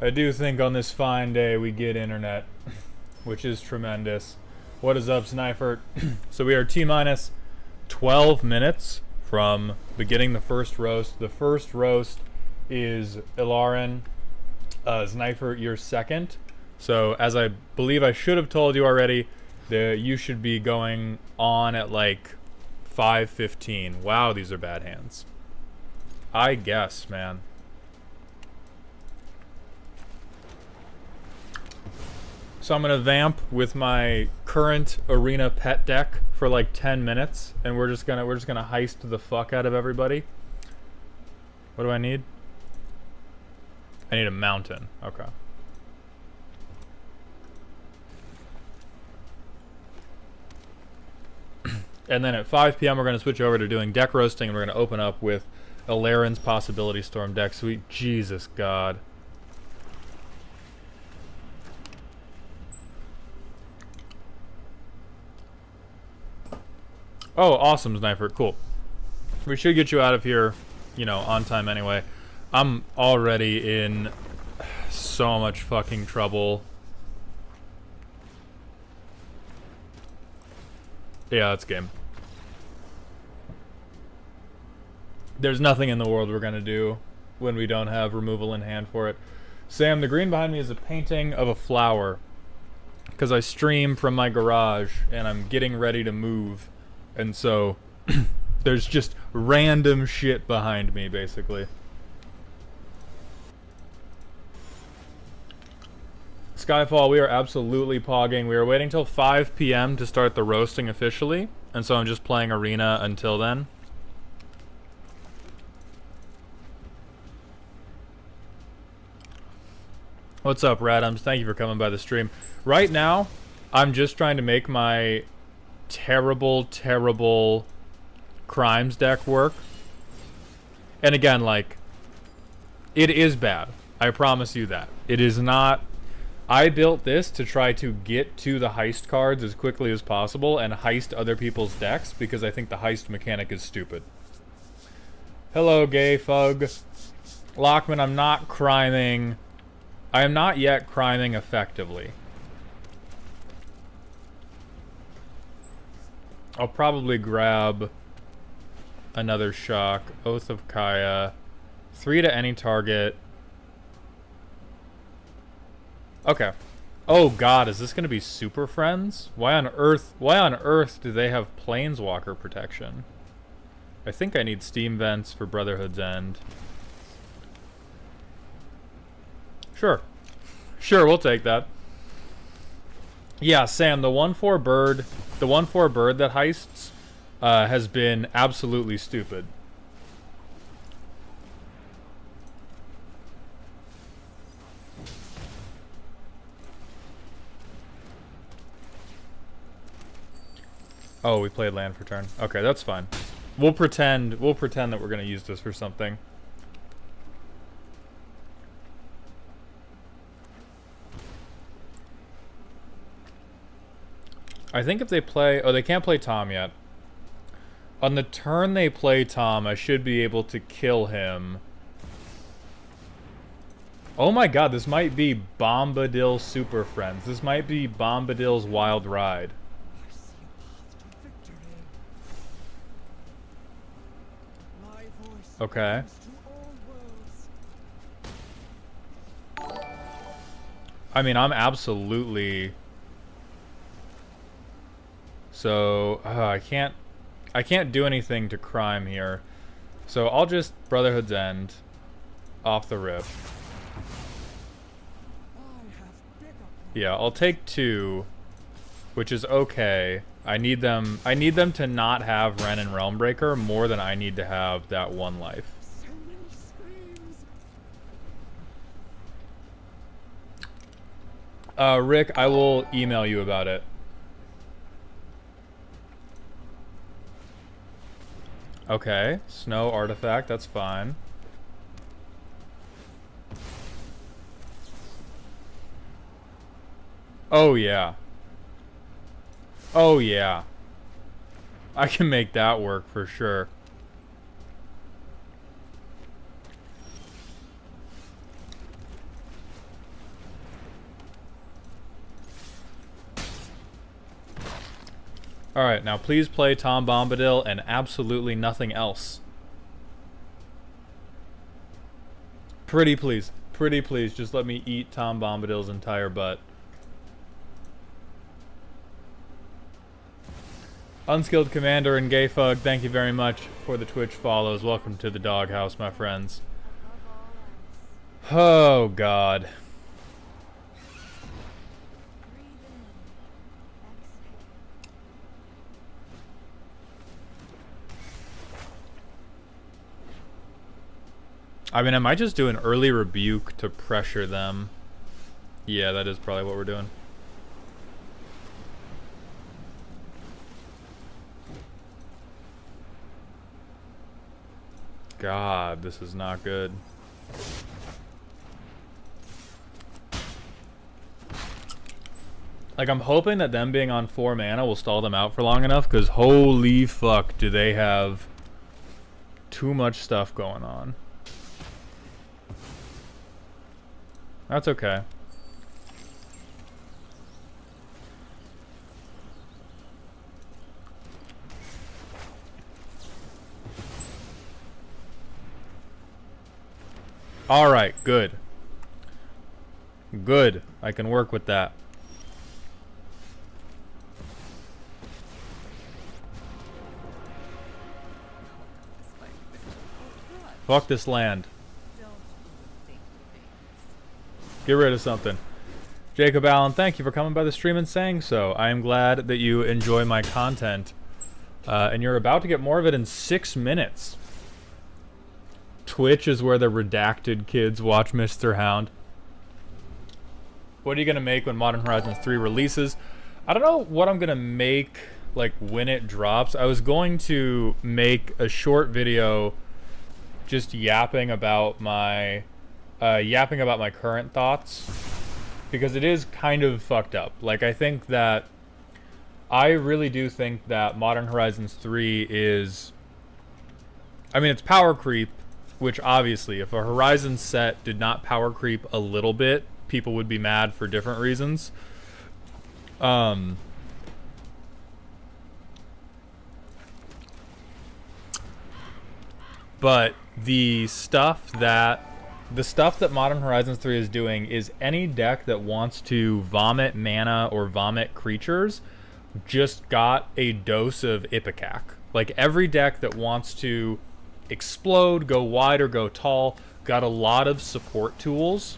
I do think on this fine day we get internet, which is tremendous. What is up, Sniper? So we are T-minus 12 minutes from beginning the first roast. The first roast is Ilarin. Sniper, you're second. So as I believe I should have told you already, you should be going on at like 5:15. Wow, these are bad hands. I guess, man. So I'm gonna vamp with my current arena pet deck for like 10 minutes, and we're just gonna heist the fuck out of everybody. What do I need? I need a mountain. Okay. And then at 5 p.m. we're gonna switch over to doing deck roasting, and we're gonna open up with Ilarin's Possibility Storm deck. Sweet Jesus God. Oh, awesome, Sniper. Cool. We should get you out of here, you know, on time anyway. I'm already in so much fucking trouble. Yeah, that's game. There's nothing in the world we're gonna do when we don't have removal in hand for it. Sam, the green behind me is a painting of a flower, because I stream from my garage and I'm getting ready to move. And so, there's just random shit behind me, basically. Skyfall, we are absolutely pogging. We are waiting till 5 p.m. to start the roasting officially. And so I'm just playing Arena until then. What's up, Radams? Thank you for coming by the stream. Right now, I'm just trying to make my terrible crimes deck work. And again, like, it is bad. I promise you that. It is not... I built this to try to get to the heist cards as quickly as possible and heist other people's decks because I think the heist mechanic is stupid. Hello, gay fug. Lockman, I'm not criming. I am not yet criming effectively. I'll probably grab another shock. Oath of Kaya. 3 to any target. Okay. Oh god, is this gonna be Super Friends? Why on earth do they have Planeswalker protection? I think I need Steam Vents for Brotherhood's End. Sure. Sure, we'll take that. Yeah, Sam, the 1/4 bird, that heists has been absolutely stupid. Oh, we played land for turn. Okay, that's fine. We'll pretend that we're gonna use this for something. I think if they play... Oh, they can't play Tom yet. On the turn they play Tom, I should be able to kill him. Oh my god, this might be Bombadil Super Friends. This might be Bombadil's Wild Ride. Okay. I mean, I'm absolutely... So, I can't do anything to crime here. So I'll just Brotherhood's End off the rip. Yeah, I'll take 2, which is okay. I need them to not have Wrenn and Realmbreaker more than I need to have that 1 life. Rick, I will email you about it. Okay, snow artifact, that's fine. Oh yeah. Oh yeah. I can make that work for sure. Alright, now please play Tom Bombadil and absolutely nothing else. Pretty please. Pretty please, just let me eat Tom Bombadil's entire butt. Unskilled Commander and Gayfug, thank you very much for the Twitch follows. Welcome to the doghouse, my friends. Oh, God. I mean, I might just do an early rebuke to pressure them. Yeah, that is probably what we're doing. God, this is not good. Like, I'm hoping that them being on 4 mana will stall them out for long enough, because holy fuck, do they have too much stuff going on. That's okay. Alright, good. Good. I can work with that. Fuck this land. Get rid of something. Jacob Allen, thank you for coming by the stream and saying so. I am glad that you enjoy my content. And you're about to get more of it in 6 minutes. Twitch is where the redacted kids watch Mr. Hound. What are you going to make when Modern Horizons 3 releases? I don't know what I'm going to make, like, when it drops. I was going to make a short video just yapping about my current thoughts, because it is kind of fucked up. Like, I really do think that Modern Horizons 3 is, I mean, it's power creep, which obviously, if a Horizon set did not power creep a little bit, people would be mad for different reasons. But the stuff that Modern Horizons 3 is doing is any deck that wants to vomit mana or vomit creatures just got a dose of Ipecac. Like, every deck that wants to explode, go wide or go tall, got a lot of support tools.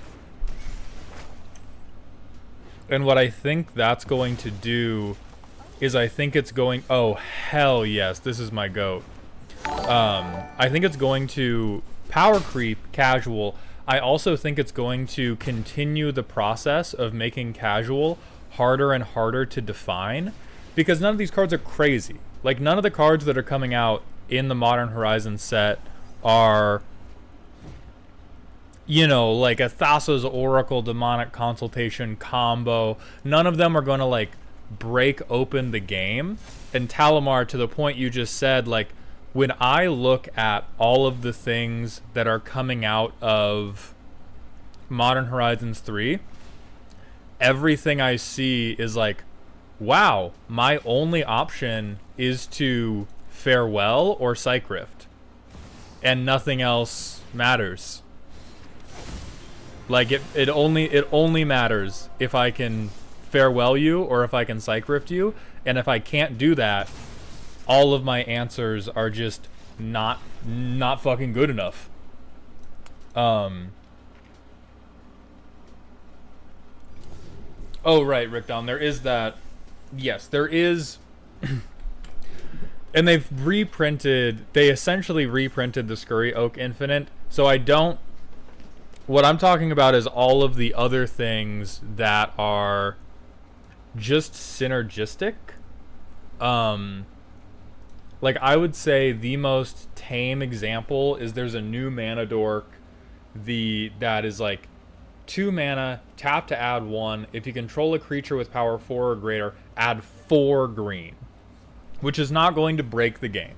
And what I think that's going to do is I think it's going... Oh, hell yes, this is my goat. I think it's going to power creep casual. I also think it's going to continue the process of making casual harder and harder to define, because none of these cards are crazy. Like, none of the cards that are coming out in the Modern Horizon set are, you know, like a Thassa's Oracle Demonic Consultation combo. None of them are going to, like, break open the game. And Talamar, to the point you just said, like, when I look at all of the things that are coming out of Modern Horizons 3, everything I see is like, wow, my only option is to farewell or Psych Rift, and nothing else matters. Like, it only matters if I can farewell you or if I can Psych Rift you, and if I can't do that, all of my answers are just not fucking good enough. Oh, right, Rick Dom, there is that. Yes, there is. And they essentially reprinted the Scurry Oak Infinite. So what I'm talking about is all of the other things that are just synergistic. Like, I would say the most tame example is there's a new mana dork that is like 2 mana, tap to add 1. If you control a creature with power 4 or greater, add 4 green. Which is not going to break the game,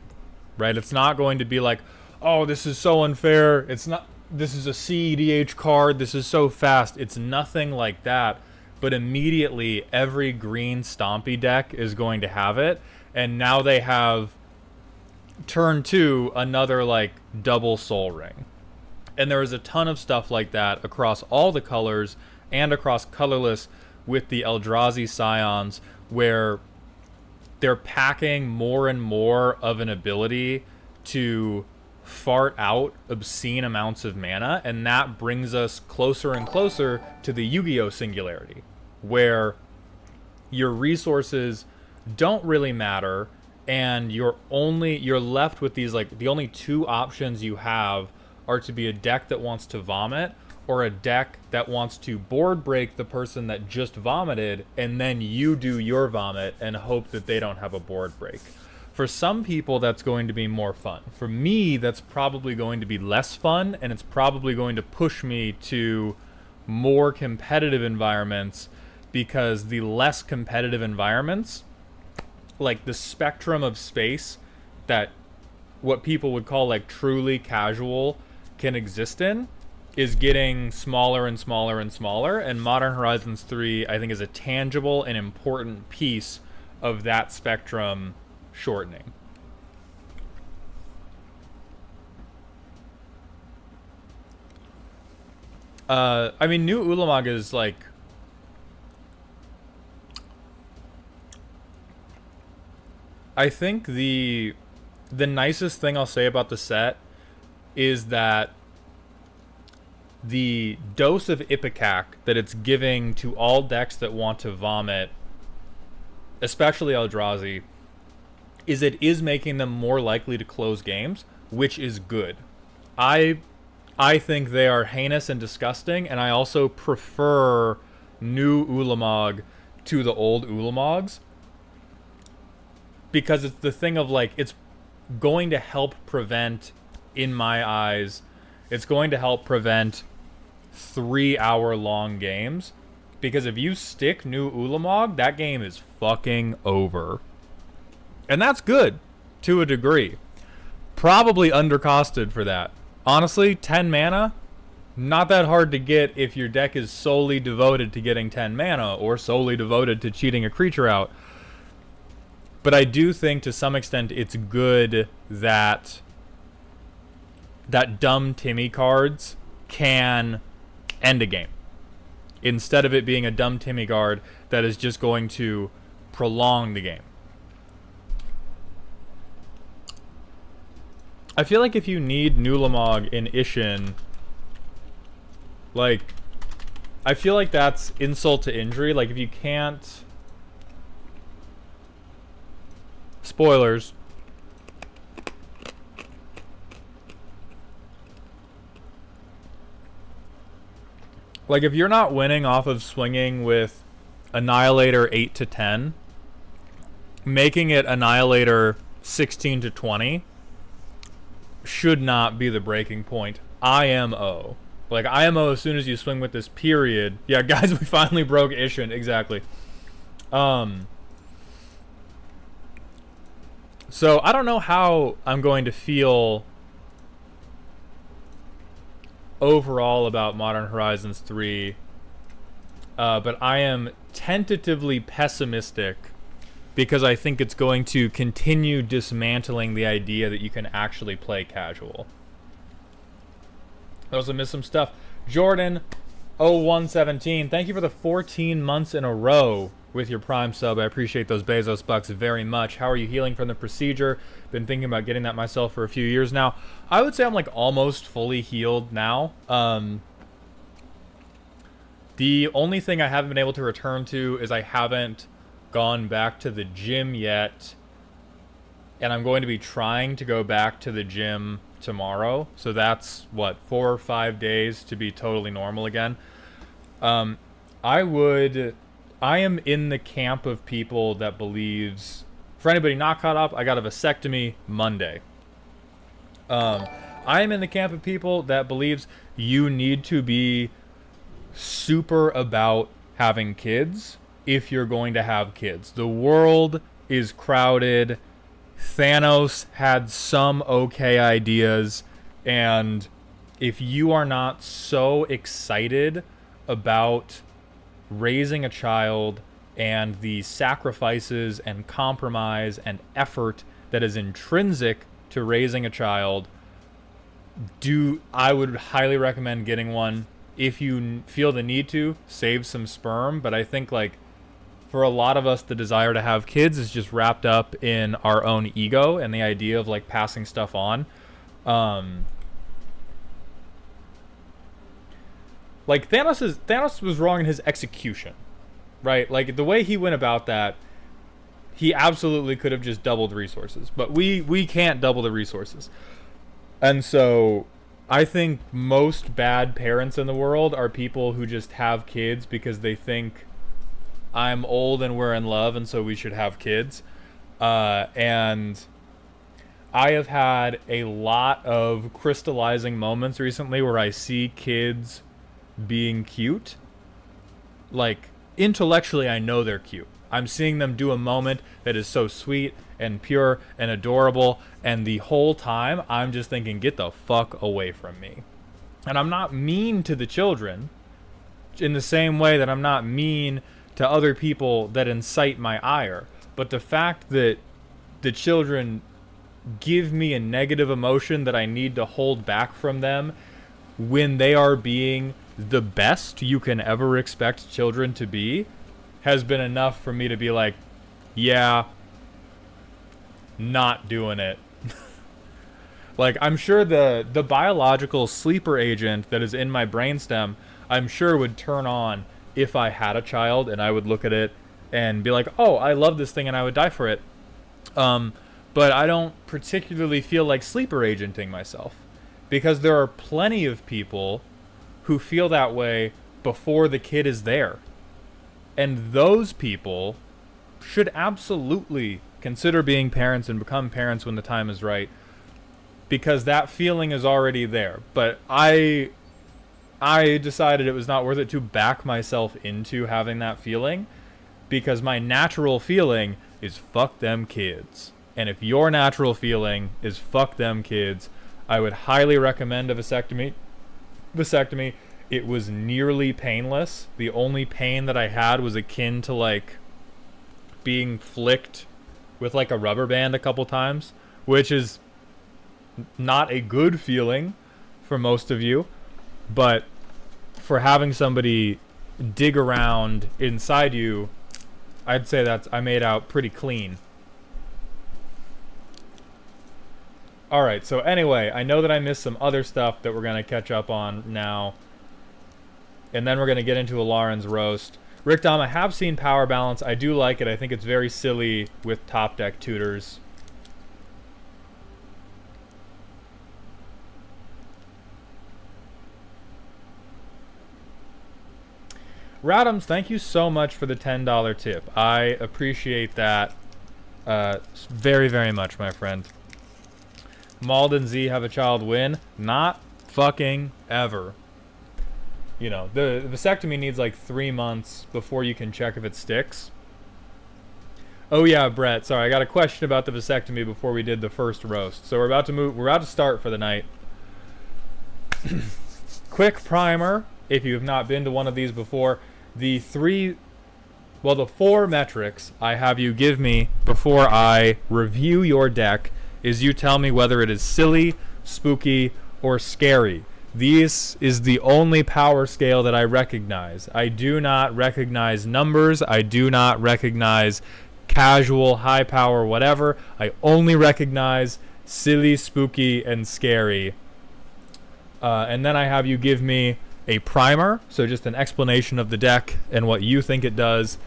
right? It's not going to be like, oh, this is so unfair. It's not, this is a CEDH card. This is so fast. It's nothing like that. But immediately, every green Stompy deck is going to have it. And now they have turn 2 another like double soul ring. And there is a ton of stuff like that across all the colors and across colorless with the Eldrazi Scions, where they're packing more and more of an ability to fart out obscene amounts of mana, and that brings us closer and closer to the Yu-Gi-Oh! Singularity, where your resources don't really matter, and you're left with these, like, the only two options you have are to be a deck that wants to vomit, or a deck that wants to board break the person that just vomited, and then you do your vomit and hope that they don't have a board break. For some people, that's going to be more fun. For me, that's probably going to be less fun, and it's probably going to push me to more competitive environments, because the less competitive environments, like the spectrum of space that what people would call like truly casual can exist in, is getting smaller and smaller and smaller, and Modern Horizons 3, I think, is a tangible and important piece of that spectrum shortening. I mean, New Ulamog is like... I think the nicest thing I'll say about the set is that the dose of Ipecac that it's giving to all decks that want to vomit, especially Eldrazi, is it is making them more likely to close games, which is good. I think they are heinous and disgusting, and I also prefer new Ulamog to the old Ulamogs, because it's the thing of, like, it's going to help prevent, in my eyes, it's going to help prevent 3-hour-long games. Because if you stick new Ulamog, that game is fucking over. And that's good, to a degree. Probably undercosted for that. Honestly, 10 mana, not that hard to get if your deck is solely devoted to getting 10 mana, or solely devoted to cheating a creature out. But I do think, to some extent, it's good that dumb Timmy cards can end a game, instead of it being a dumb Timmy card that is just going to prolong the game. I feel like if you need Nulamog in Ishin, like, I feel like that's insult to injury. Like, if you can't... Spoilers. Like, if you're not winning off of swinging with Annihilator 8 to 10, making it Annihilator 16 to 20 should not be the breaking point. IMO. Like, IMO as soon as you swing with this, period. Yeah, guys, we finally broke Ishin. Exactly. So, I don't know how I'm going to feel overall about Modern Horizons 3, but I am tentatively pessimistic, because I think it's going to continue dismantling the idea that you can actually play casual. I also missed some stuff. Jordan 0117, thank you for the 14 months in a row with your Prime sub. I appreciate those Bezos bucks very much. How are you healing from the procedure? Been thinking about getting that myself for a few years now. I would say I'm like almost fully healed now. The only thing I haven't been able to return to is I haven't gone back to the gym yet, and I'm going to be trying to go back to the gym tomorrow. So that's what, 4 or 5 days to be totally normal again. I am in the camp of people that believes, for anybody not caught up, I got a vasectomy Monday. I am in the camp of people that believes you need to be super about having kids if you're going to have kids. The world is crowded. Thanos had some okay ideas, and if you are not so excited about raising a child and the sacrifices and compromise and effort that is intrinsic to raising a child, I would highly recommend getting one. If you feel the need to, save some sperm. But I think, like, for a lot of us, the desire to have kids is just wrapped up in our own ego and the idea of, like, passing stuff on. Like, Thanos was wrong in his execution, right? Like, the way he went about that, he absolutely could have just doubled resources. But we can't double the resources. And so I think most bad parents in the world are people who just have kids because they think I'm old and we're in love and so we should have kids. And I have had a lot of crystallizing moments recently where I see kids being cute. Like, intellectually, I know they're cute. I'm seeing them do a moment that is so sweet and pure and adorable, and the whole time I'm just thinking, get the fuck away from me. And I'm not mean to the children in the same way that I'm not mean to other people that incite my ire. But the fact that the children give me a negative emotion that I need to hold back from them when they are being the best you can ever expect children to be has been enough for me to be like, yeah, not doing it. Like, I'm sure the biological sleeper agent that is in my brainstem, I'm sure would turn on if I had a child, and I would look at it and be like, oh, I love this thing and I would die for it. But I don't particularly feel like sleeper agenting myself, because there are plenty of people who feel that way before the kid is there. And those people should absolutely consider being parents and become parents when the time is right, because that feeling is already there. But I decided it was not worth it to back myself into having that feeling, because my natural feeling is fuck them kids. And if your natural feeling is fuck them kids, I would highly recommend a vasectomy. It was nearly painless. The only pain that I had was akin to, like, being flicked with, like, a rubber band a couple times, which is not a good feeling for most of you. But for having somebody dig around inside you, I'd say I made out pretty clean. Alright, so anyway, I know that I missed some other stuff that we're going to catch up on now. And then we're going to get into Alaran's roast. Rick Dom, I have seen Power Balance. I do like it. I think it's very silly with Top Deck tutors. Radams, thank you so much for the $10 tip. I appreciate that very, very much, my friend. Malden Z, have a child win? Not fucking ever. You know, the vasectomy needs like 3 months before you can check if it sticks. Oh yeah, Brett, sorry, I got a question about the vasectomy before we did the first roast. So we're about to start for the night. Quick primer, if you have not been to one of these before, the 4 metrics I have you give me before I review your deck is you tell me whether it is silly, spooky, or scary. This is the only power scale that I recognize. I do not recognize numbers. I do not recognize casual, high power, whatever. I only recognize silly, spooky, and scary. And then I have you give me a primer, so just an explanation of the deck and what you think it does.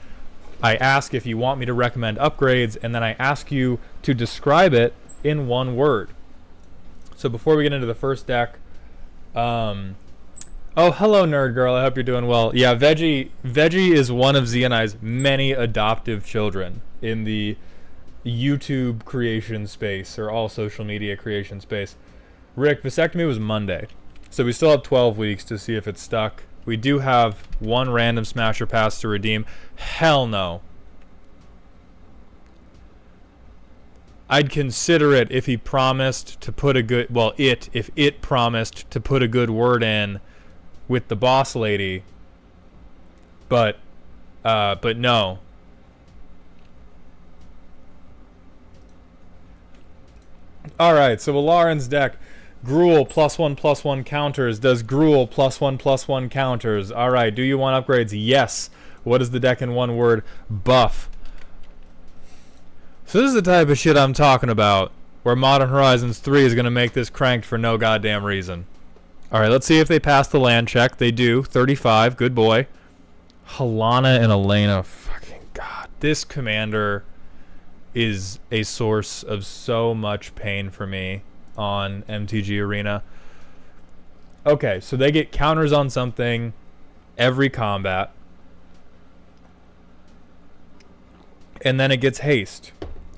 I ask if you want me to recommend upgrades, and then I ask you to describe it in one word. So before we get into the first deck, oh, hello, Nerd Girl. I hope you're doing well. Yeah, Veggie is one of Z and I's many adoptive children in the YouTube creation space, or all social media creation space. Rick, vasectomy was Monday, so we still have 12 weeks to see if it's stuck. We do have one random smasher pass to redeem. Hell no. I'd consider it if he promised to put a good, well, if it promised to put a good word in with the boss lady. But no. Alright, so Alarin's deck. Gruul +1/+1 counters. Does Gruul +1/+1 counters? Alright, do you want upgrades? Yes. What is the deck in one word? Buff. So this is the type of shit I'm talking about, where Modern Horizons 3 is going to make this cranked for no goddamn reason. Alright, let's see if they pass the land check. They do. 35. Good boy. Halana and Elena. Fucking god. This commander is a source of so much pain for me on MTG Arena. Okay, so they get counters on something every combat. And then it gets haste.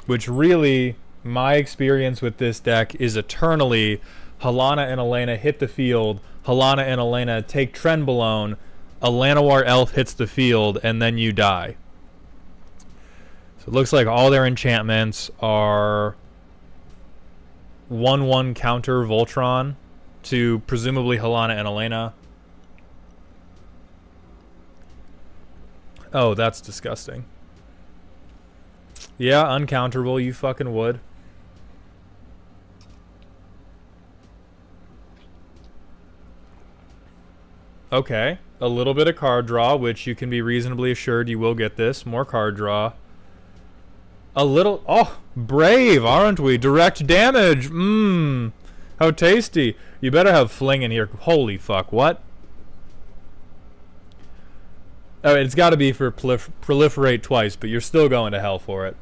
Which really, my experience with this deck is eternally Halana and Elena hit the field, Halana and Elena take Trenbolone, a Llanowar Elf hits the field, and then you die. So it looks like all their enchantments are 1/1 counter Voltron to presumably Halana and Elena. Oh, that's disgusting. Yeah, uncounterable, you fucking would. Okay, a little bit of card draw, which you can be reasonably assured you will get this. More card draw. A little... Oh, brave, aren't we? Direct damage. Mmm. How tasty. You better have fling in here. Holy fuck, what? Oh, it's got to be for proliferate twice, but you're still going to hell for it.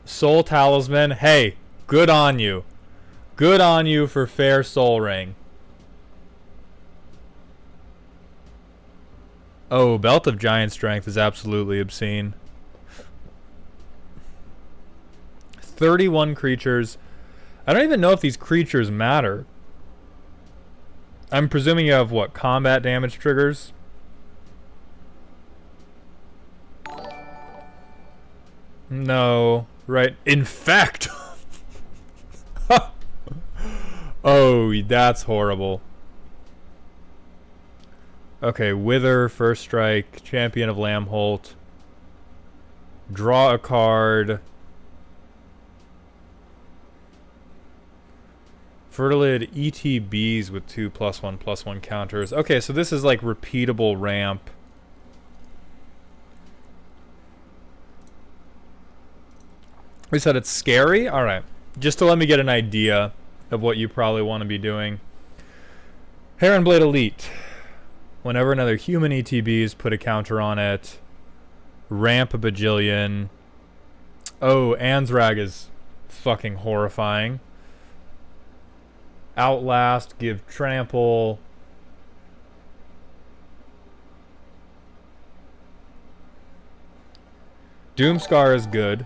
Soul Talisman. Hey, good on you. Good on you for fair Soul Ring. Oh, Belt of Giant Strength is absolutely obscene. 31 creatures. I don't even know if these creatures matter. I'm presuming you have, what, combat damage triggers? No. Right. Infect! Oh, that's horrible. Okay, Wither, First Strike, Champion of Lambholt. Draw a card. Fertilid ETBs with 2 +1/+1 counters. Okay, so this is like repeatable ramp. We said it's scary? Alright. Just to let me get an idea of what you probably want to be doing. Heronblade Elite. Whenever another human ETBs, put a counter on it. Ramp a bajillion. Oh, Ansrag is fucking horrifying. Outlast, give trample. Doomscar is good.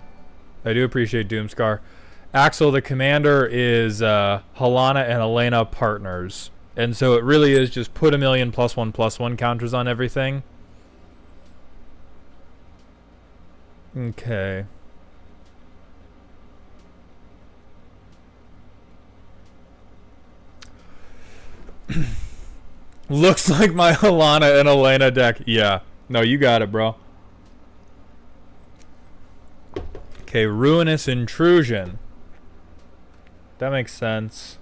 I do appreciate Doomscar. Axel, the commander, is Halana and Elena partners. And so it really is just put a million +1/+1 counters on everything. Okay. Looks like my Halana and Elena deck. Yeah. No, you got it, bro. Okay, Ruinous Intrusion. That makes sense.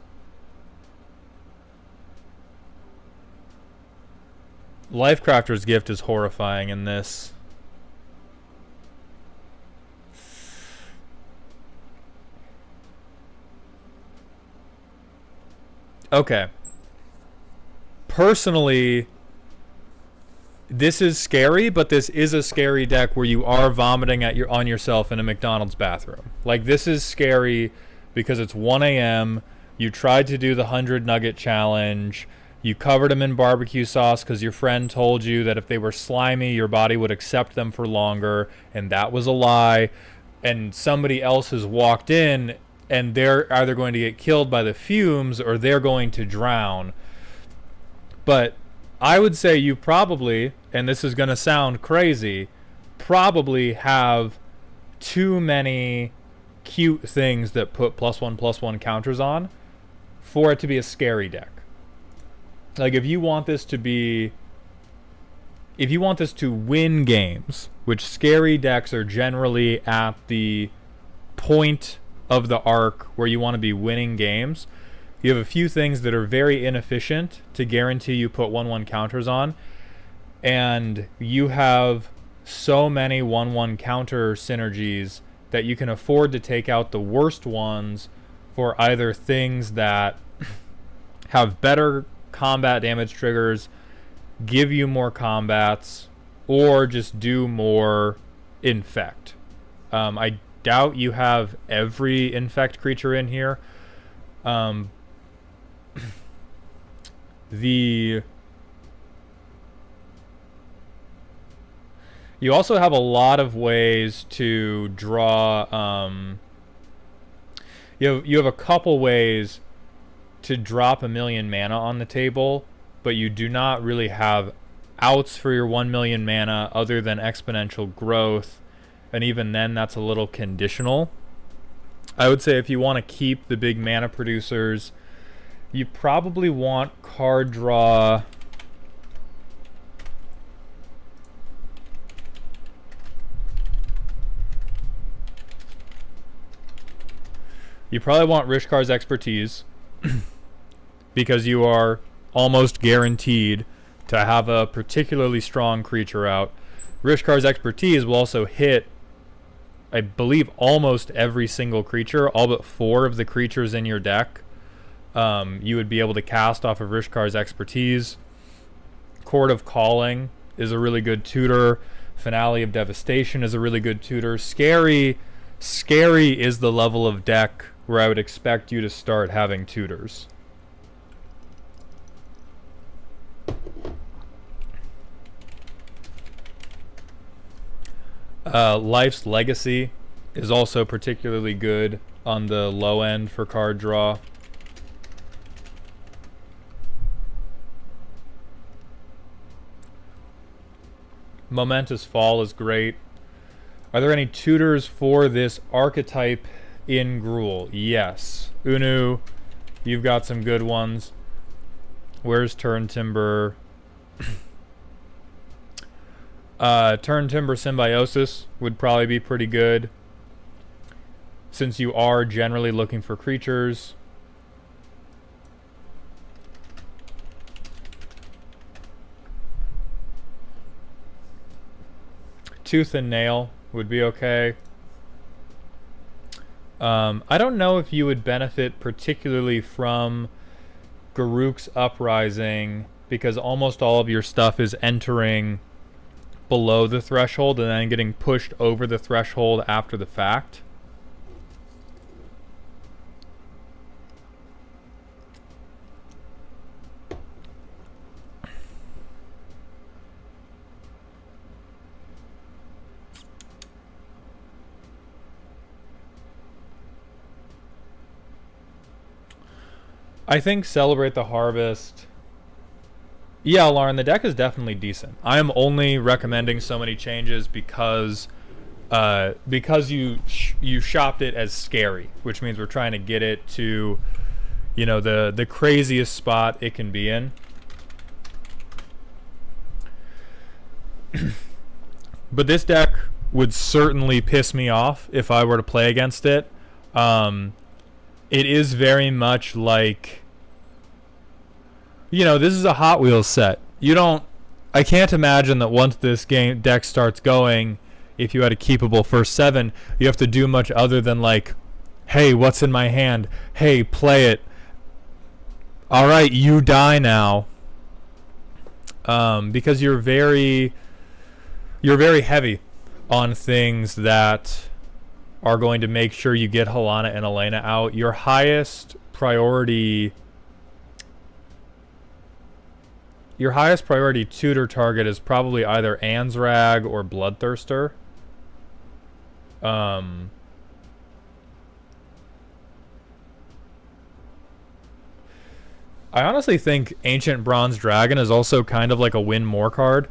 Lifecrafter's Gift is horrifying in this. Okay. Personally, this is scary, but this is a scary deck where you are vomiting at on yourself in a McDonald's bathroom. Like, this is scary because it's 1 a.m. You tried to do the 100 nugget challenge. You covered them in barbecue sauce because your friend told you that if they were slimy, your body would accept them for longer, and that was a lie. And somebody else has walked in, and they're either going to get killed by the fumes or they're going to drown. But I would say you probably, and this is going to sound crazy, probably have too many cute things that put +1/+1 counters on for it to be a scary deck. Like, if you want this to be, if you want this to win games, which scary decks are generally at the point of the arc where you want to be winning games. You have a few things that are very inefficient to guarantee you put 1/1 counters on, and you have so many 1/1 counter synergies that you can afford to take out the worst ones for either things that have better combat damage triggers, give you more combats, or just do more infect. I doubt you have every infect creature in here. You also have a lot of ways to draw. You have a couple ways to drop 1,000,000 mana on the table, but you do not really have outs for your 1,000,000 mana other than exponential growth, and even then that's a little conditional. I would say if you want to keep the big mana producers, you probably want card draw. You probably want Rishkar's Expertise because you are almost guaranteed to have a particularly strong creature out. Rishkar's Expertise will also hit, I believe, almost every single creature, all but 4 of the creatures in your deck. You would be able to cast off of Rishkar's Expertise. Chord of Calling is a really good tutor. Finale of Devastation is a really good tutor. Scary is the level of deck where I would expect you to start having tutors. Life's Legacy is also particularly good on the low end for card draw. Momentous Fall is great. Are there any tutors for this archetype in Gruul? Yes. Unu, you've got some good ones. Where's Turn Timber? Turn Timber Symbiosis would probably be pretty good, since you are generally looking for creatures. Tooth and Nail would be okay. I don't know if you would benefit particularly from Garruk's Uprising, because almost all of your stuff is entering below the threshold and then getting pushed over the threshold after the fact. I think Celebrate the Harvest. Yeah, Lauren, the deck is definitely decent. I am only recommending so many changes because you shopped it as scary, which means we're trying to get it to, you know, the craziest spot it can be in. But this deck would certainly piss me off if I were to play against it. It is very much like, you know, this is a Hot Wheels set. I can't imagine that once this game deck starts going, if you had a keepable first 7, you have to do much other than like, hey, what's in my hand? Hey, play it. All right, you die now. Because you're very heavy on things that are going to make sure you get Halana and Elena out. Your highest priority tutor target is probably either Ansrag or Bloodthirster. I honestly think Ancient Bronze Dragon is also kind of like a win more card.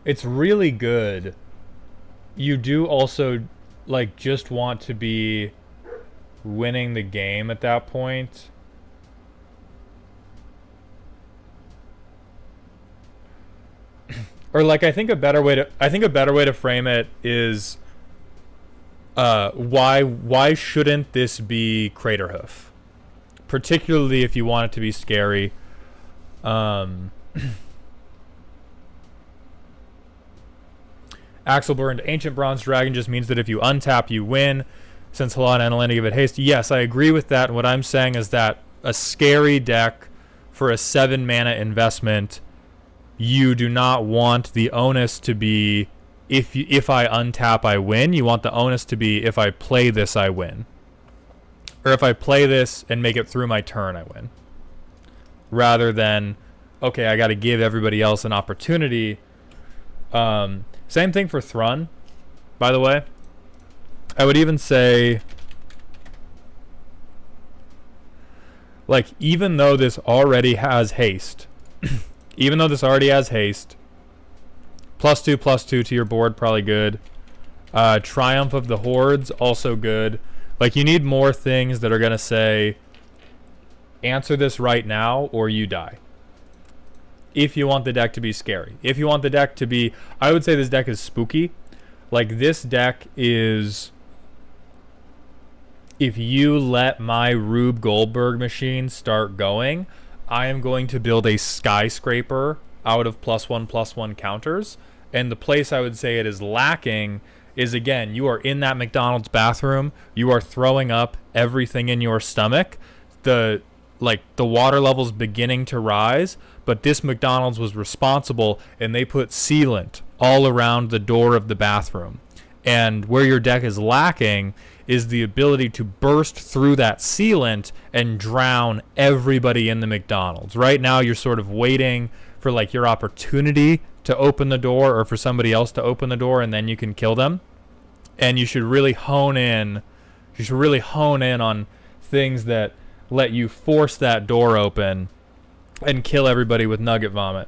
It's really good. You do also like just want to be winning the game at that point. or like I think a better way to frame it is why shouldn't this be Craterhoof? Particularly if you want it to be scary. Axel burned Ancient Bronze Dragon just means that if you untap, you win. Since Halana and Elena give it haste. Yes, I agree with that. And what I'm saying is that a scary deck for a 7 mana investment, you do not want the onus to be if I untap, I win. You want the onus to be if I play this, I win. Or if I play this and make it through my turn, I win. Rather than, okay, I got to give everybody else an opportunity. Same thing for Thrun, by the way. I would even say, like, even though this already has haste, +2/+2 to your board, probably good. Triumph of the Hordes, also good. Like, you need more things that are going to say, answer this right now or you die. If you want the deck to be scary. If you want the deck to be, I would say this deck is spooky. Like, this deck is, if you let my Rube Goldberg machine start going, I am going to build a skyscraper out of +1/+1 counters. And the place I would say it is lacking is, again, you are in that McDonald's bathroom, you are throwing up everything in your stomach, the water level's beginning to rise, but this McDonald's was responsible and they put sealant all around the door of the bathroom. And where your deck is lacking is the ability to burst through that sealant and drown everybody in the McDonald's. Right now you're sort of waiting for like your opportunity to open the door or for somebody else to open the door and then you can kill them. And you should really hone in on things that let you force that door open and kill everybody with nugget vomit.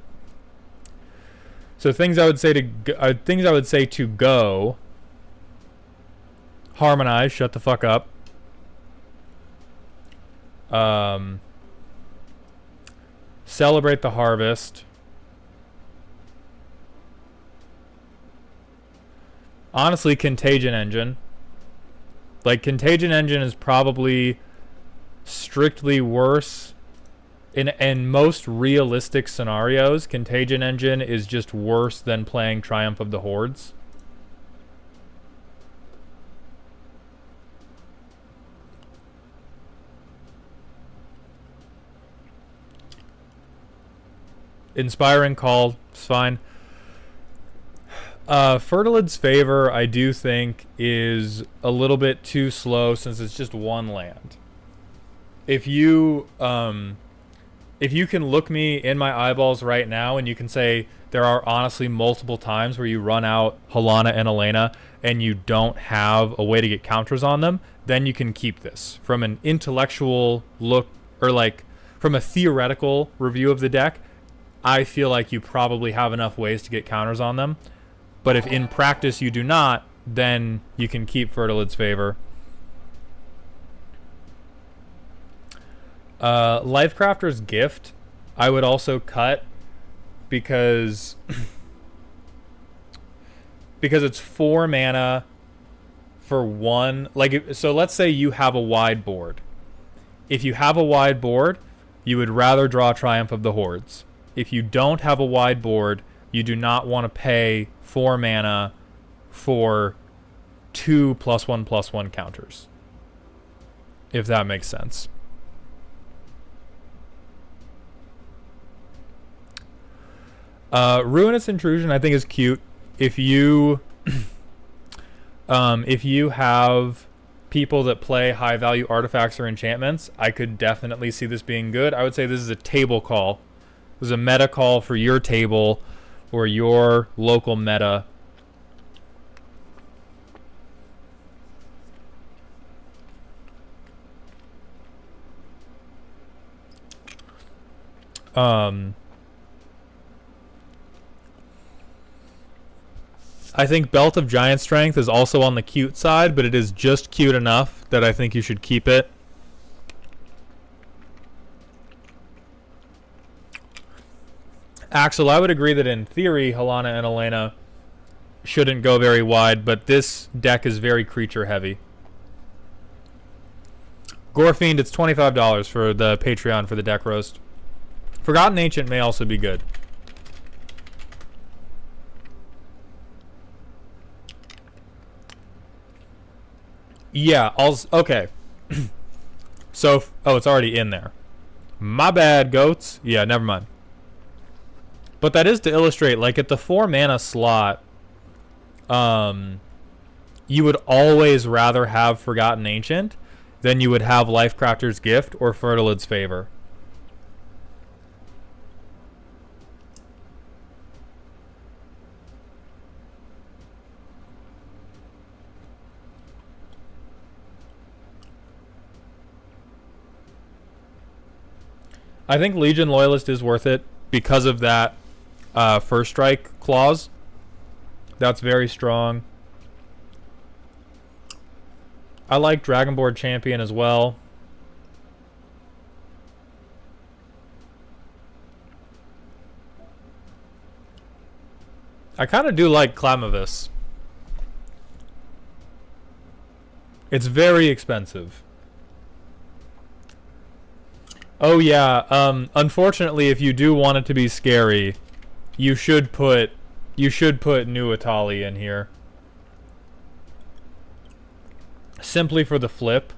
So things I would say to go: Harmonize, shut the fuck up. Celebrate the Harvest. Honestly, Contagion Engine. Like, Contagion Engine is probably strictly worse. In most realistic scenarios, Contagion Engine is just worse than playing Triumph of the Hordes. Inspiring Call, it's fine. Fertilid's Favor, I do think, is a little bit too slow since it's just one land. If you can look me in my eyeballs right now and you can say there are honestly multiple times where you run out Halana and Elena and you don't have a way to get counters on them, then you can keep this. From an intellectual look, or like from a theoretical review of the deck, I feel like you probably have enough ways to get counters on them. But if in practice you do not, then you can keep Fertilid's Favor. Lifecrafter's Gift, I would also cut because it's 4 mana for one. Like, so let's say you have a wide board. If you have a wide board, you would rather draw Triumph of the Hordes. If you don't have a wide board, you do not want to pay 4 mana for 2 +1/+1 counters. If that makes sense. Ruinous Intrusion, I think, is cute. If you have people that play high value artifacts or enchantments, I could definitely see this being good. I would say this is a table call. This is a meta call for your table or your local meta. I think Belt of Giant Strength is also on the cute side, but it is just cute enough that I think you should keep it. Axel, I would agree that in theory, Halana and Elena shouldn't go very wide, but this deck is very creature heavy. Gorefiend, it's $25 for the Patreon for the deck roast. Forgotten Ancient may also be good. Yeah, okay. So, oh, it's already in there. My bad, goats. Yeah, never mind. But that is to illustrate, like at the 4 mana slot, you would always rather have Forgotten Ancient than you would have Lifecrafter's Gift or Fertilid's Favor. I think Legion Loyalist is worth it because of that first strike clause. That's very strong. I like Dragonboard Champion as well. I kind of do like Clamavis. It's very expensive. Oh yeah, unfortunately if you do want it to be scary, you should put New Atali in here. Simply for the flip.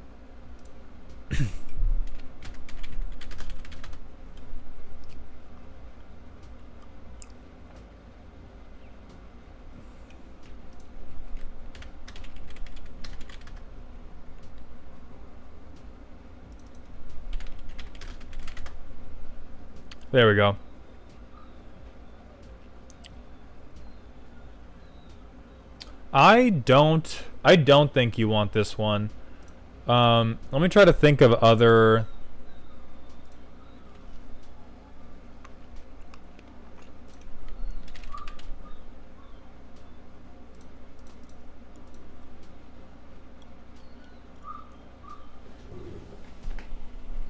There we go. I don't think you want this one. Let me try to think of other.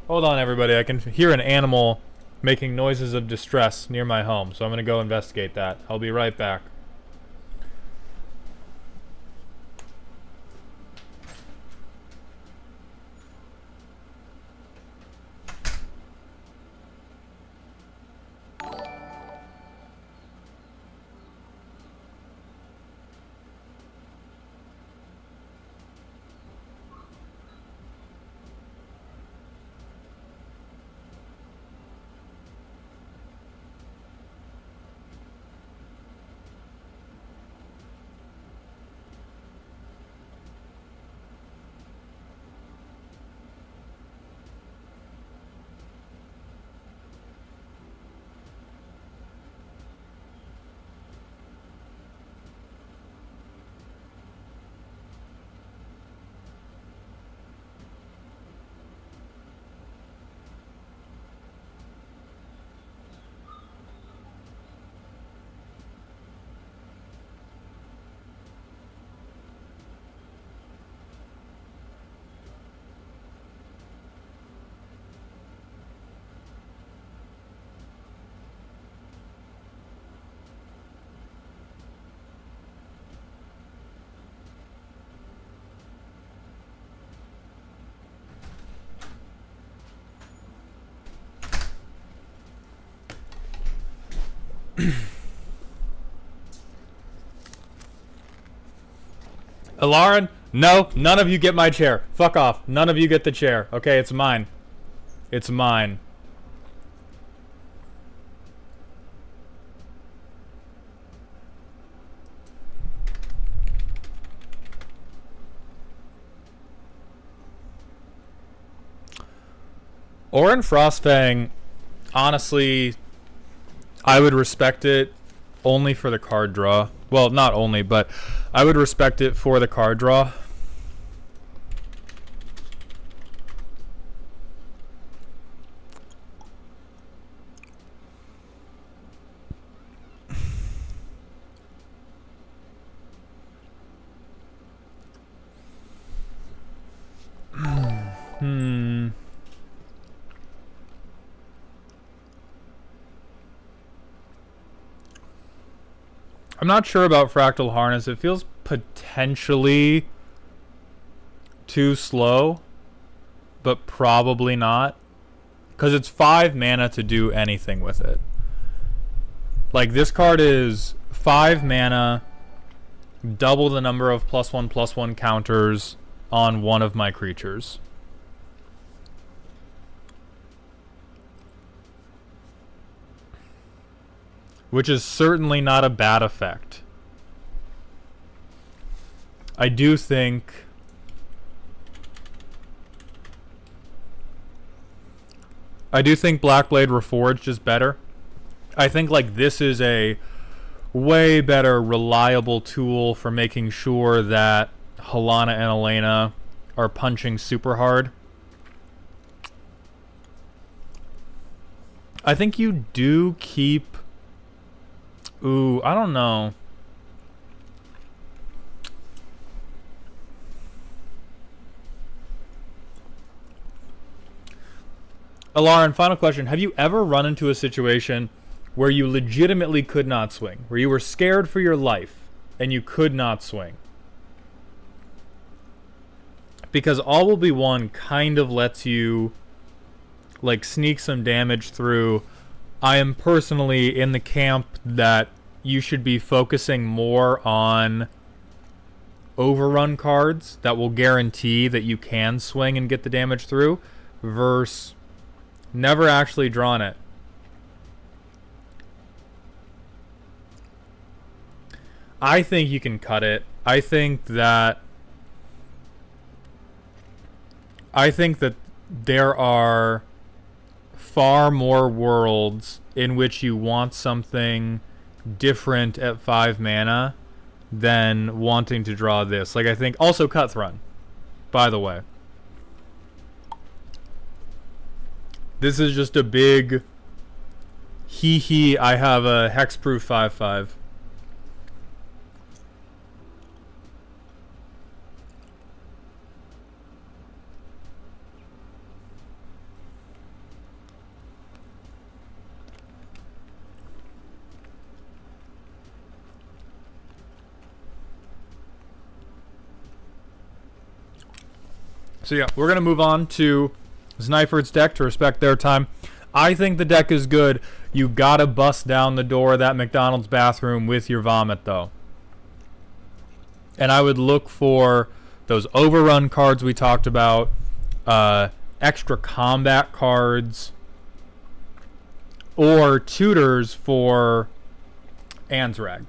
Hold on, everybody. I can hear an animal making noises of distress near my home, so I'm going to go investigate that. I'll be right back. Alarin, no, none of you get my chair. Fuck off. None of you get the chair. Okay, it's mine. It's mine. Orin Frostfang, honestly, I would respect it only for the card draw. Well, not only, but I would respect it for the card draw. I'm not sure about Fractal Harness. It feels potentially too slow, but probably not. Because it's 5 mana to do anything with it. Like, this card is 5 mana, double the number of +1/+1 counters on one of my creatures. Which is certainly not a bad effect. I do think Blackblade Reforged is better. I think like this is a way better reliable tool for making sure that Halana and Elena are punching super hard. I think you do keep... Ooh, I don't know. Alarin, final question. Have you ever run into a situation where you legitimately could not swing? Where you were scared for your life and you could not swing? Because All Will Be One kind of lets you like sneak some damage through. I am personally in the camp that you should be focusing more on overrun cards that will guarantee that you can swing and get the damage through versus never actually drawn it. I think you can cut it. I think that there are far more worlds in which you want something different at 5 mana than wanting to draw this. Like, I think also Cut Thrun, by the way. This is just a big hee I have a hexproof 5/5. So yeah, we're going to move on to Snifert's deck to respect their time. I think the deck is good. You got to bust down the door of that McDonald's bathroom with your vomit, though. And I would look for those overrun cards we talked about, extra combat cards, or tutors for Ansrag.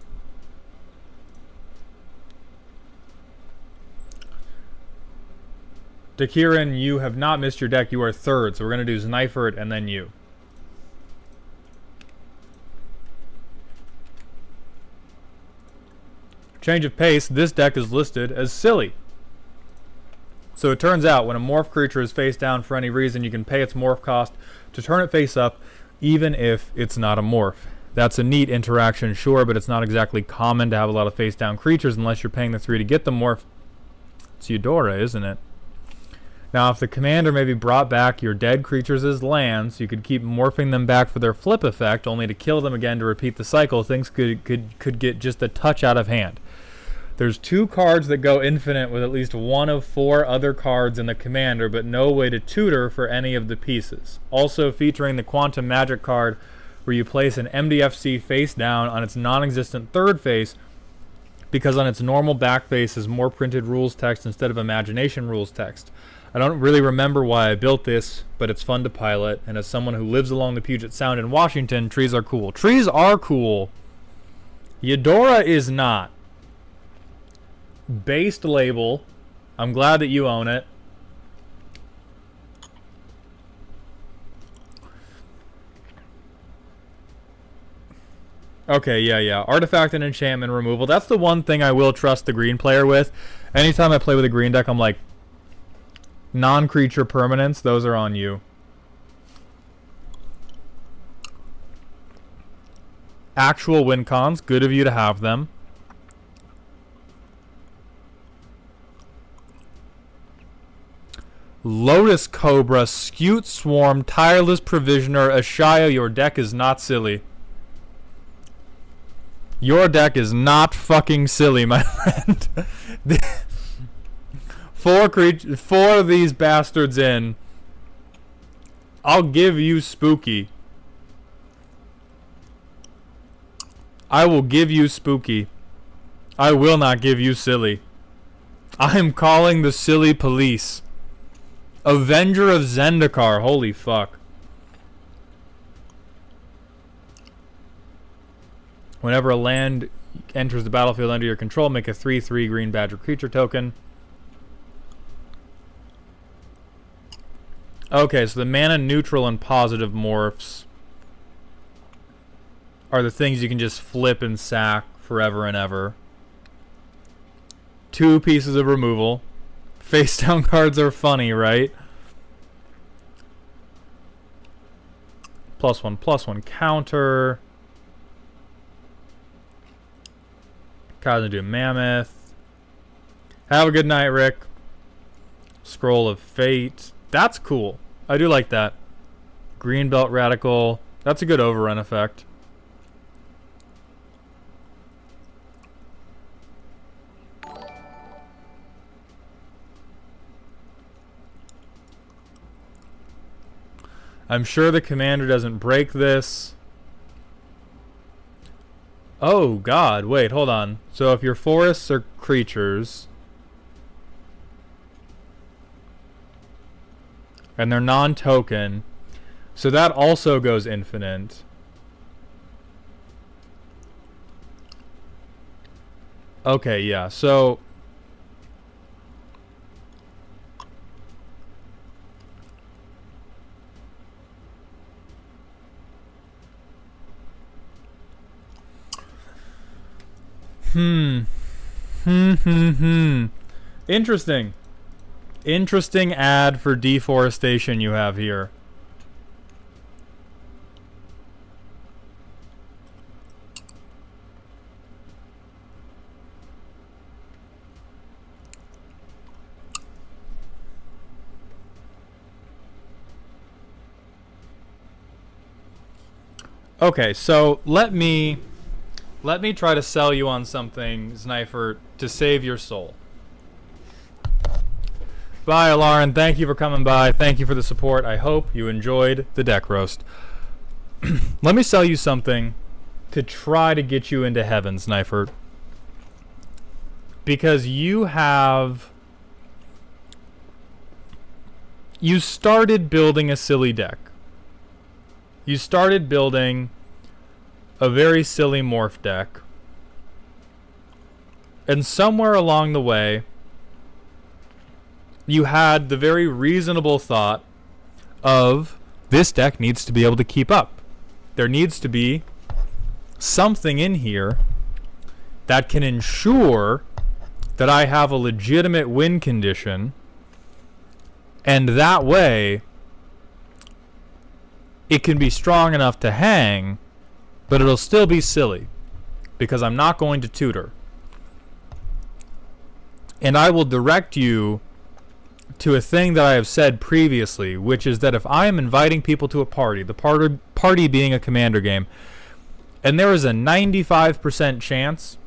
Dakiran, you have not missed your deck. You are third, so we're going to do Znifert and then you. Change of pace, this deck is listed as silly. So it turns out when a morph creature is face down for any reason, you can pay its morph cost to turn it face up, even if it's not a morph. That's a neat interaction, sure, but it's not exactly common to have a lot of face down creatures unless you're paying the 3 to get the morph. It's Yodora, isn't it? Now, if the commander maybe brought back your dead creatures as lands, you could keep morphing them back for their flip effect, only to kill them again to repeat the cycle. Things could get just a touch out of hand. There's 2 cards that go infinite with at least one of 4 other cards in the commander, but no way to tutor for any of the pieces. Also featuring the Quantum Magic card, where you place an MDFC face down on its non-existent third face, because on its normal back face is more printed rules text instead of imagination rules text. I don't really remember why I built this, but it's fun to pilot, and as someone who lives along the Puget Sound in Washington, trees are cool. Trees are cool. Yodora is not. Based label. I'm glad that you own it. Okay, yeah. Artifact and enchantment removal. That's the one thing I will trust the green player with. Anytime I play with a green deck, I'm like, non-creature permanents, those are on you. Actual win cons, good of you to have them. Lotus Cobra, Scute Swarm, Tireless Provisioner, Ashaya, your deck is not silly. Your deck is not fucking silly, my friend. Four of these bastards in. I'll give you spooky. I will give you spooky. I will not give you silly. I am calling the silly police. Avenger of Zendikar. Holy fuck. Whenever a land enters the battlefield under your control, make a 3/3 green badger creature token. Okay, so the mana neutral and positive morphs are the things you can just flip and sack forever and ever. 2 pieces of removal. Face down cards are funny, right? +1/+1 counter. Cosmic Mammoth. Have a good night, Rick. Scroll of Fate. That's cool. I do like that. Greenbelt Radical. That's a good overrun effect. I'm sure the commander doesn't break this. Oh god, wait, hold on. So if your forests are creatures and they're non-token, so that also goes infinite. Okay, yeah, so Interesting. Interesting ad for deforestation you have here. Okay, so let me try to sell you on something, Sniper, to save your soul. Bye, Lauren. Thank you for coming by. Thank you for the support. I hope you enjoyed the deck roast. Let me sell you something to try to get you into heaven, Sniper. Because you started building a silly deck. You started building a very silly morph deck. And somewhere along the way, you had the very reasonable thought of, this deck needs to be able to keep up. There needs to be something in here that can ensure that I have a legitimate win condition, and that way it can be strong enough to hang, but it'll still be silly because I'm not going to tutor. And I will direct you to a thing that I have said previously, which is that if I am inviting people to a party, the party being a commander game, and there is a 95% chance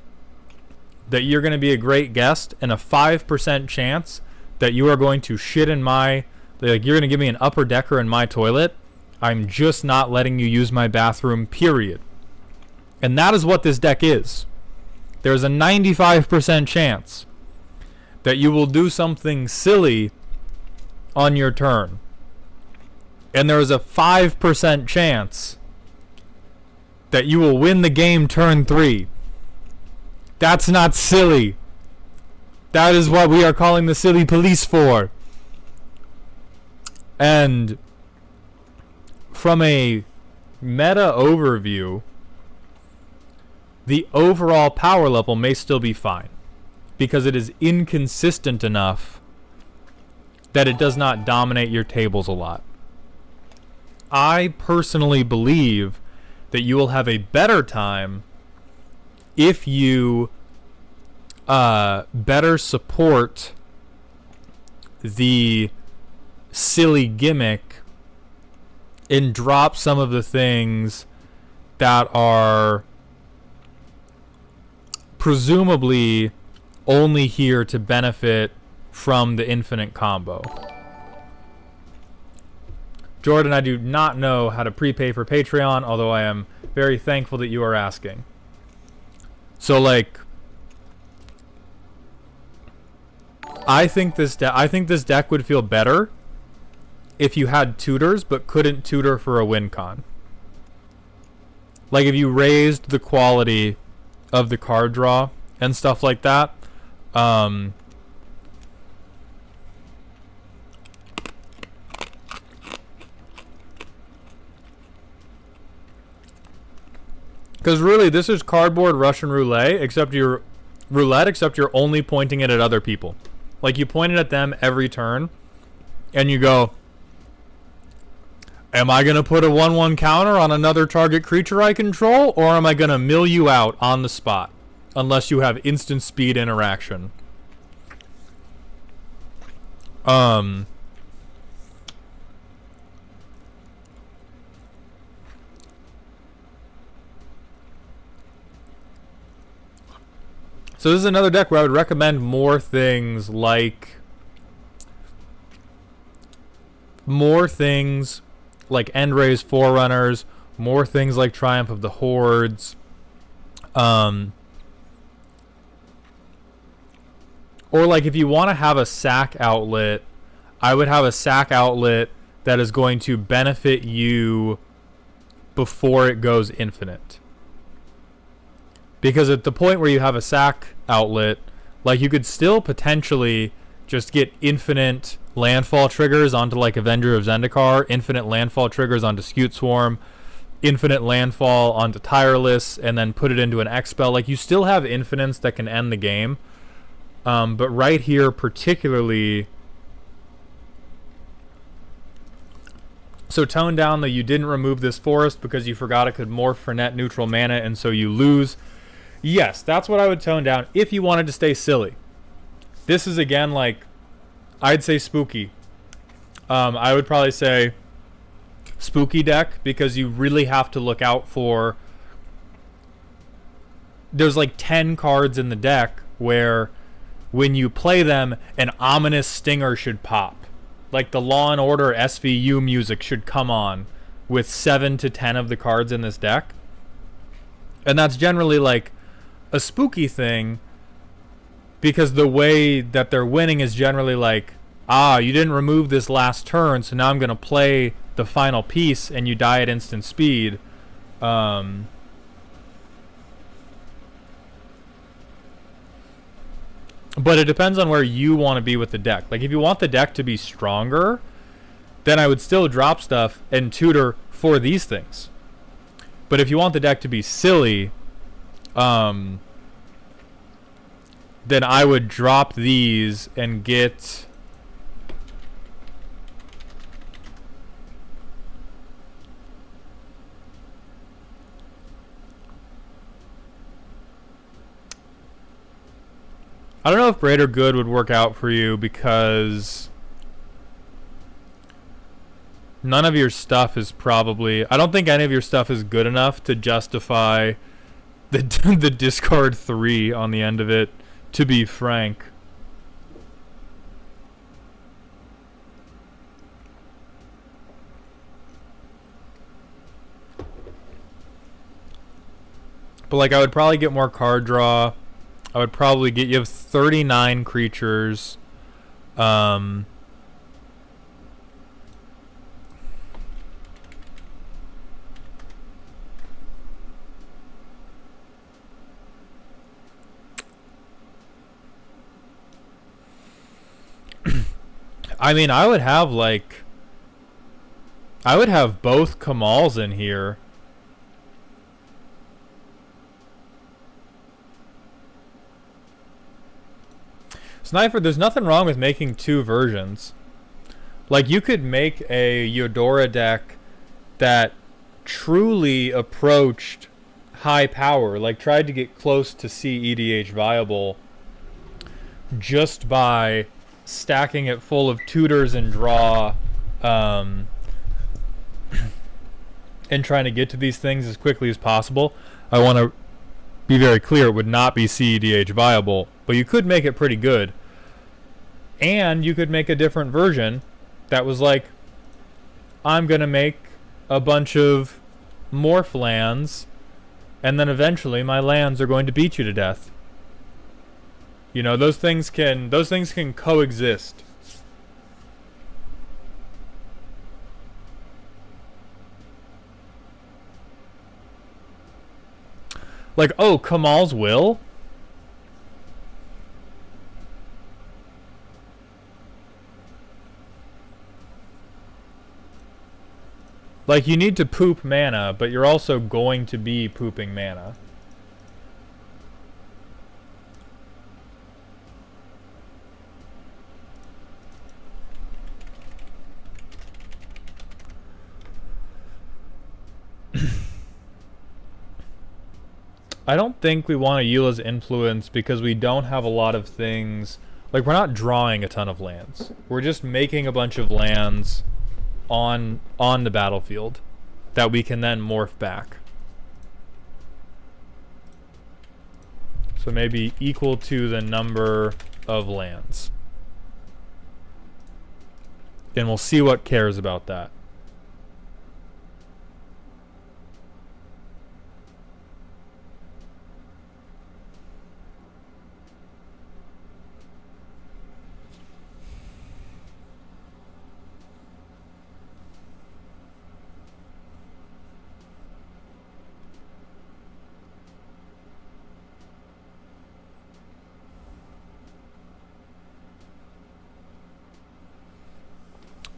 that you're going to be a great guest and a 5% chance that you are going to shit in my, like, you're going to give me an upper decker in my toilet, I'm just not letting you use my bathroom, period. And that is what this deck is. There's a 95% chance that you will do something silly on your turn. And there is a 5% chance that you will win the game turn 3. That's not silly. That is what we are calling the silly police for. And from a meta overview, the overall power level may still be fine, because it is inconsistent enough that it does not dominate your tables a lot. I personally believe that you will have a better time if you better support the silly gimmick and drop some of the things that are presumably only here to benefit from the infinite combo. Jordan, I do not know how to prepay for Patreon, although I am very thankful that you are asking. So, like, I think this deck would feel better if you had tutors but couldn't tutor for a win con. Like, if you raised the quality of the card draw and stuff like that. Because really, this is cardboard Russian roulette, except you're only pointing it at other people. Like, you point it at them every turn, and you go, am I going to put a 1/1 counter on another target creature I control, or am I going to mill you out on the spot, unless you have instant speed interaction? So this is another deck where I would recommend more things like End-Raze Forerunners, more things like Triumph of the Hordes, or like if you want to have a sack outlet, I would have a sack outlet that is going to benefit you before it goes infinite. Because at the point where you have a sack outlet, like, you could still potentially just get infinite landfall triggers onto, like, Avenger of Zendikar, infinite landfall triggers onto Scute Swarm, infinite landfall onto Tireless, and then put it into an X-Spell. Like, you still have infinites that can end the game. But right here particularly... So tone down that you didn't remove this forest because you forgot it could morph for net neutral mana, and so you lose. Yes, that's what I would tone down if you wanted to stay silly. This is, again, like, I'd say spooky. I would probably say spooky deck, because you really have to look out for... There's like 10 cards in the deck where when you play them, an ominous stinger should pop. Like, the Law & Order SVU music should come on with 7 to 10 of the cards in this deck. And that's generally, like, a spooky thing, because the way that they're winning is generally like, you didn't remove this last turn, so now I'm going to play the final piece, and you die at instant speed. But it depends on where you want to be with the deck. Like, if you want the deck to be stronger, then I would still drop stuff and tutor for these things. But if you want the deck to be silly, then I would drop these and get... I don't know if Greater Good would work out for you, because none of your stuff is probably... I don't think any of your stuff is good enough to justify the discard 3 on the end of it, to be frank. But, like, I would probably get more card draw. I would probably get... You have 39 creatures. I mean, I would have, like... I would have both Kamals in here. Sniper, there's nothing wrong with making 2 versions. Like, you could make a Yodora deck that truly approached high power, like tried to get close to CEDH viable, just by stacking it full of tutors and draw, and trying to get to these things as quickly as possible. I want to be very clear, it would not be CEDH viable, but you could make it pretty good. And you could make a different version that was like, I'm going to make a bunch of morph lands, and then eventually my lands are going to beat you to death. You know, those things can coexist. Like, oh, Kamal's Will? Like, you need to poop mana, but you're also going to be pooping mana. I don't think we want to Eula's influence because we don't have a lot of things. Like, we're not drawing a ton of lands. We're just making a bunch of lands on the battlefield that we can then morph back. So maybe equal to the number of lands. And we'll see what cares about that.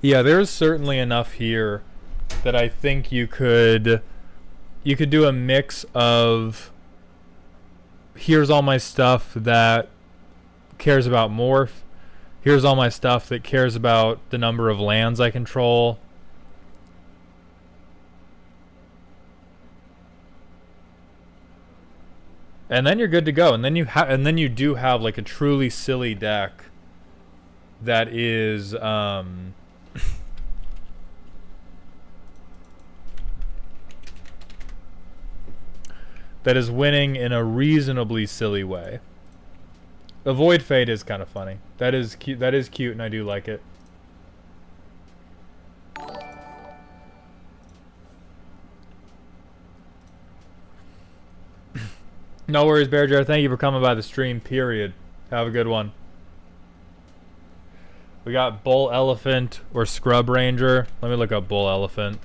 Yeah, there's certainly enough here that I think you could do a mix of here's all my stuff that cares about morph, here's all my stuff that cares about the number of lands I control. And then you're good to go. And then you do have like a truly silly deck that is that is winning in a reasonably silly way. Avoid Fate is kind of funny. That is cute, and I do like it. No worries, Bear Jar. Thank you for coming by the stream, period. Have a good one. We got Bull Elephant or Scrub Ranger. Let me look up Bull Elephant.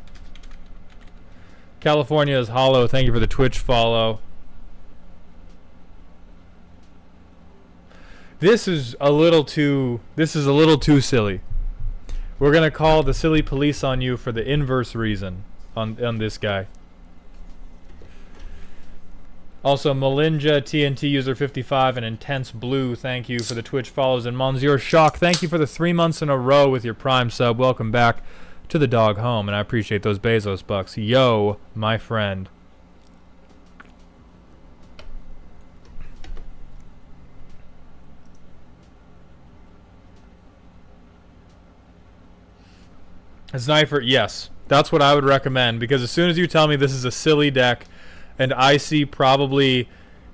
California is Hollow. Thank you for the Twitch follow. This is a little too silly. We're gonna call the silly police on you for the inverse reason on this guy. Also, Melinja, TNT user 55, and Intense Blue, thank you for the Twitch follows. And Monsieur Shock, thank you for the 3 months in a row with your Prime sub. Welcome back to the dog home, and I appreciate those Bezos bucks. Yo, my friend. Sniper, yes. That's what I would recommend, because as soon as you tell me this is a silly deck, and I see probably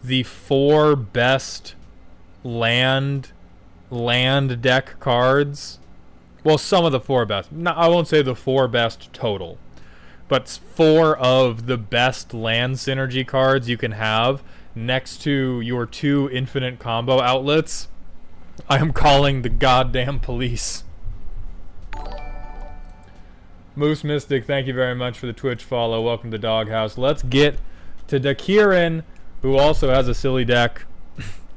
the 4 best land deck cards. Well, some of the 4 best. No, I won't say the 4 best total. But 4 of the best land synergy cards you can have next to your 2 infinite combo outlets. I am calling the goddamn police. Moose Mystic, thank you very much for the Twitch follow. Welcome to Doghouse. Let's get to Dakirin, who also has a silly deck.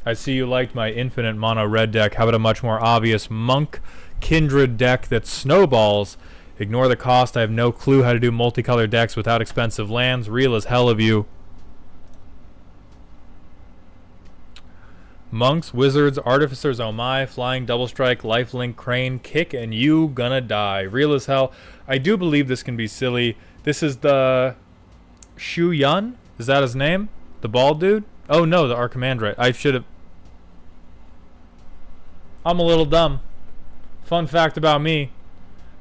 I see you liked my infinite mono red deck. How about a much more obvious Monk Kindred deck that snowballs? Ignore the cost. I have no clue how to do multicolored decks without expensive lands. Real as hell of you. Monks, Wizards, Artificers, oh my, Flying, Double Strike, Lifelink, Crane, Kick, and you gonna die. Real as hell. I do believe this can be silly. This is the Shu Yun? Is that his name? The bald dude? Oh no, the Archimandrite. I should have... I'm a little dumb. Fun fact about me.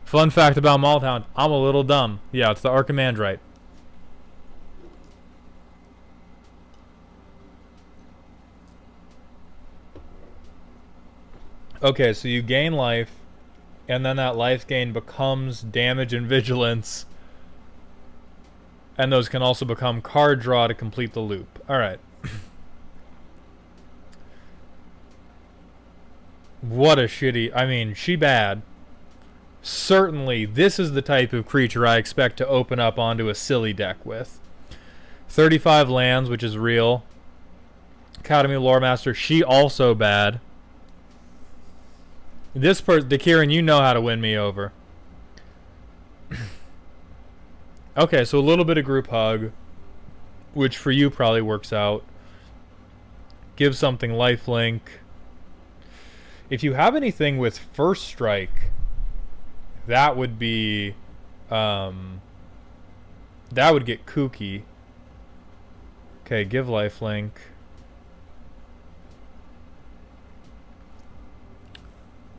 Fun fact about Maldhound. I'm a little dumb. Yeah, it's the Archimandrite. Okay, so you gain life, and then that life gain becomes damage and vigilance. And those can also become card draw to complete the loop. Alright. What a shitty... I mean, she bad. Certainly, this is the type of creature I expect to open up onto a silly deck with. 35 lands, which is real. Academy Lore Master, she also bad. This person, Kieran, you know how to win me over. Okay, so a little bit of group hug, which for you probably works out. Give something lifelink. If you have anything with first strike, that would be, that would get kooky. Okay, give lifelink.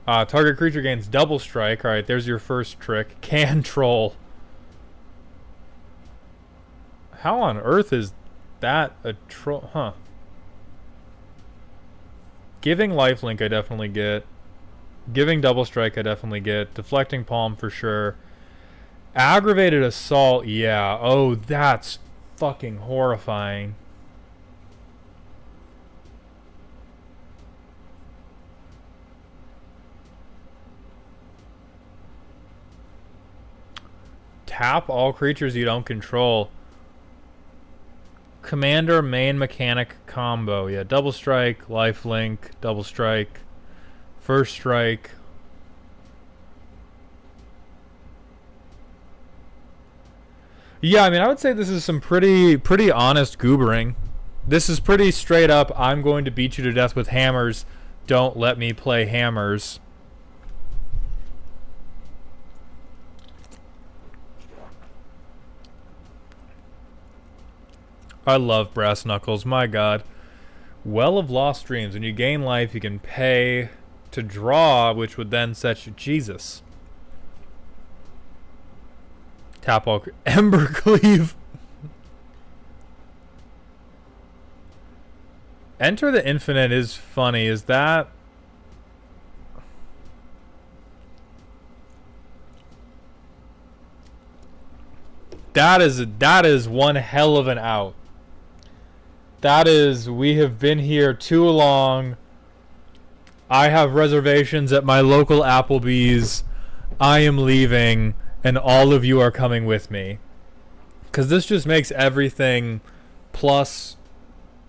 Target creature gains double strike. Alright, there's your first trick. Can troll. How on earth is that a troll? Huh. Giving lifelink I definitely get. Giving double strike I definitely get. Deflecting palm for sure. Aggravated assault, yeah. Oh, that's fucking horrifying. Tap all creatures you don't control. Commander main mechanic combo. Yeah, double strike, lifelink, double strike, first strike. Yeah, I mean, I would say this is some pretty honest goobering. This is pretty straight up, I'm going to beat you to death with hammers. Don't let me play hammers. I love Brass Knuckles, my god. Well of Lost Dreams. When you gain life, you can pay to draw, which would then set you... Jesus. Tap all... Ember Cleave. Enter the Infinite is funny. Is that... That is one hell of an out. That is, we have been here too long. I have reservations at my local Applebee's. I am leaving, and all of you are coming with me. Because this just makes everything plus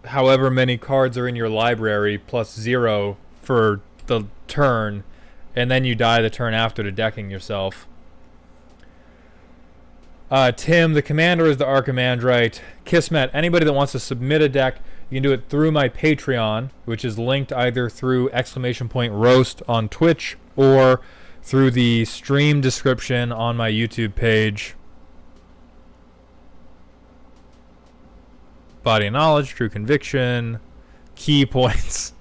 however many cards are in your library plus 0 for the turn, and then you die the turn after to decking yourself. Tim, the commander is the Archimandrite. Kismet, anybody that wants to submit a deck, you can do it through my Patreon, which is linked either through !roast on Twitch or through the stream description on my YouTube page. Body of Knowledge, True Conviction, Key Points.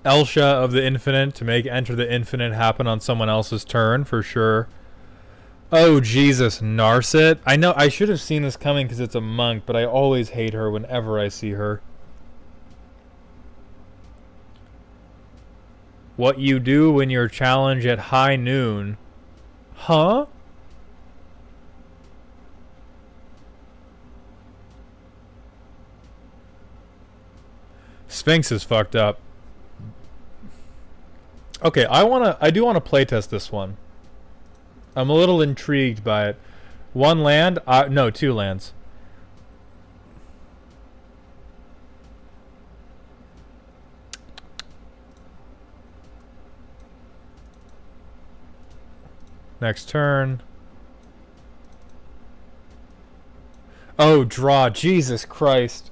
Elsha of the Infinite to make Enter the Infinite happen on someone else's turn, for sure. Oh, Jesus, Narset. I know, I should have seen this coming because it's a monk, but I always hate her whenever I see her. What you do when you're challenged at high noon. Huh? Sphinx is fucked up. Okay, I do want to playtest this one. I'm a little intrigued by it. One land? No, 2 lands. Next turn. Oh, draw. Jesus Christ.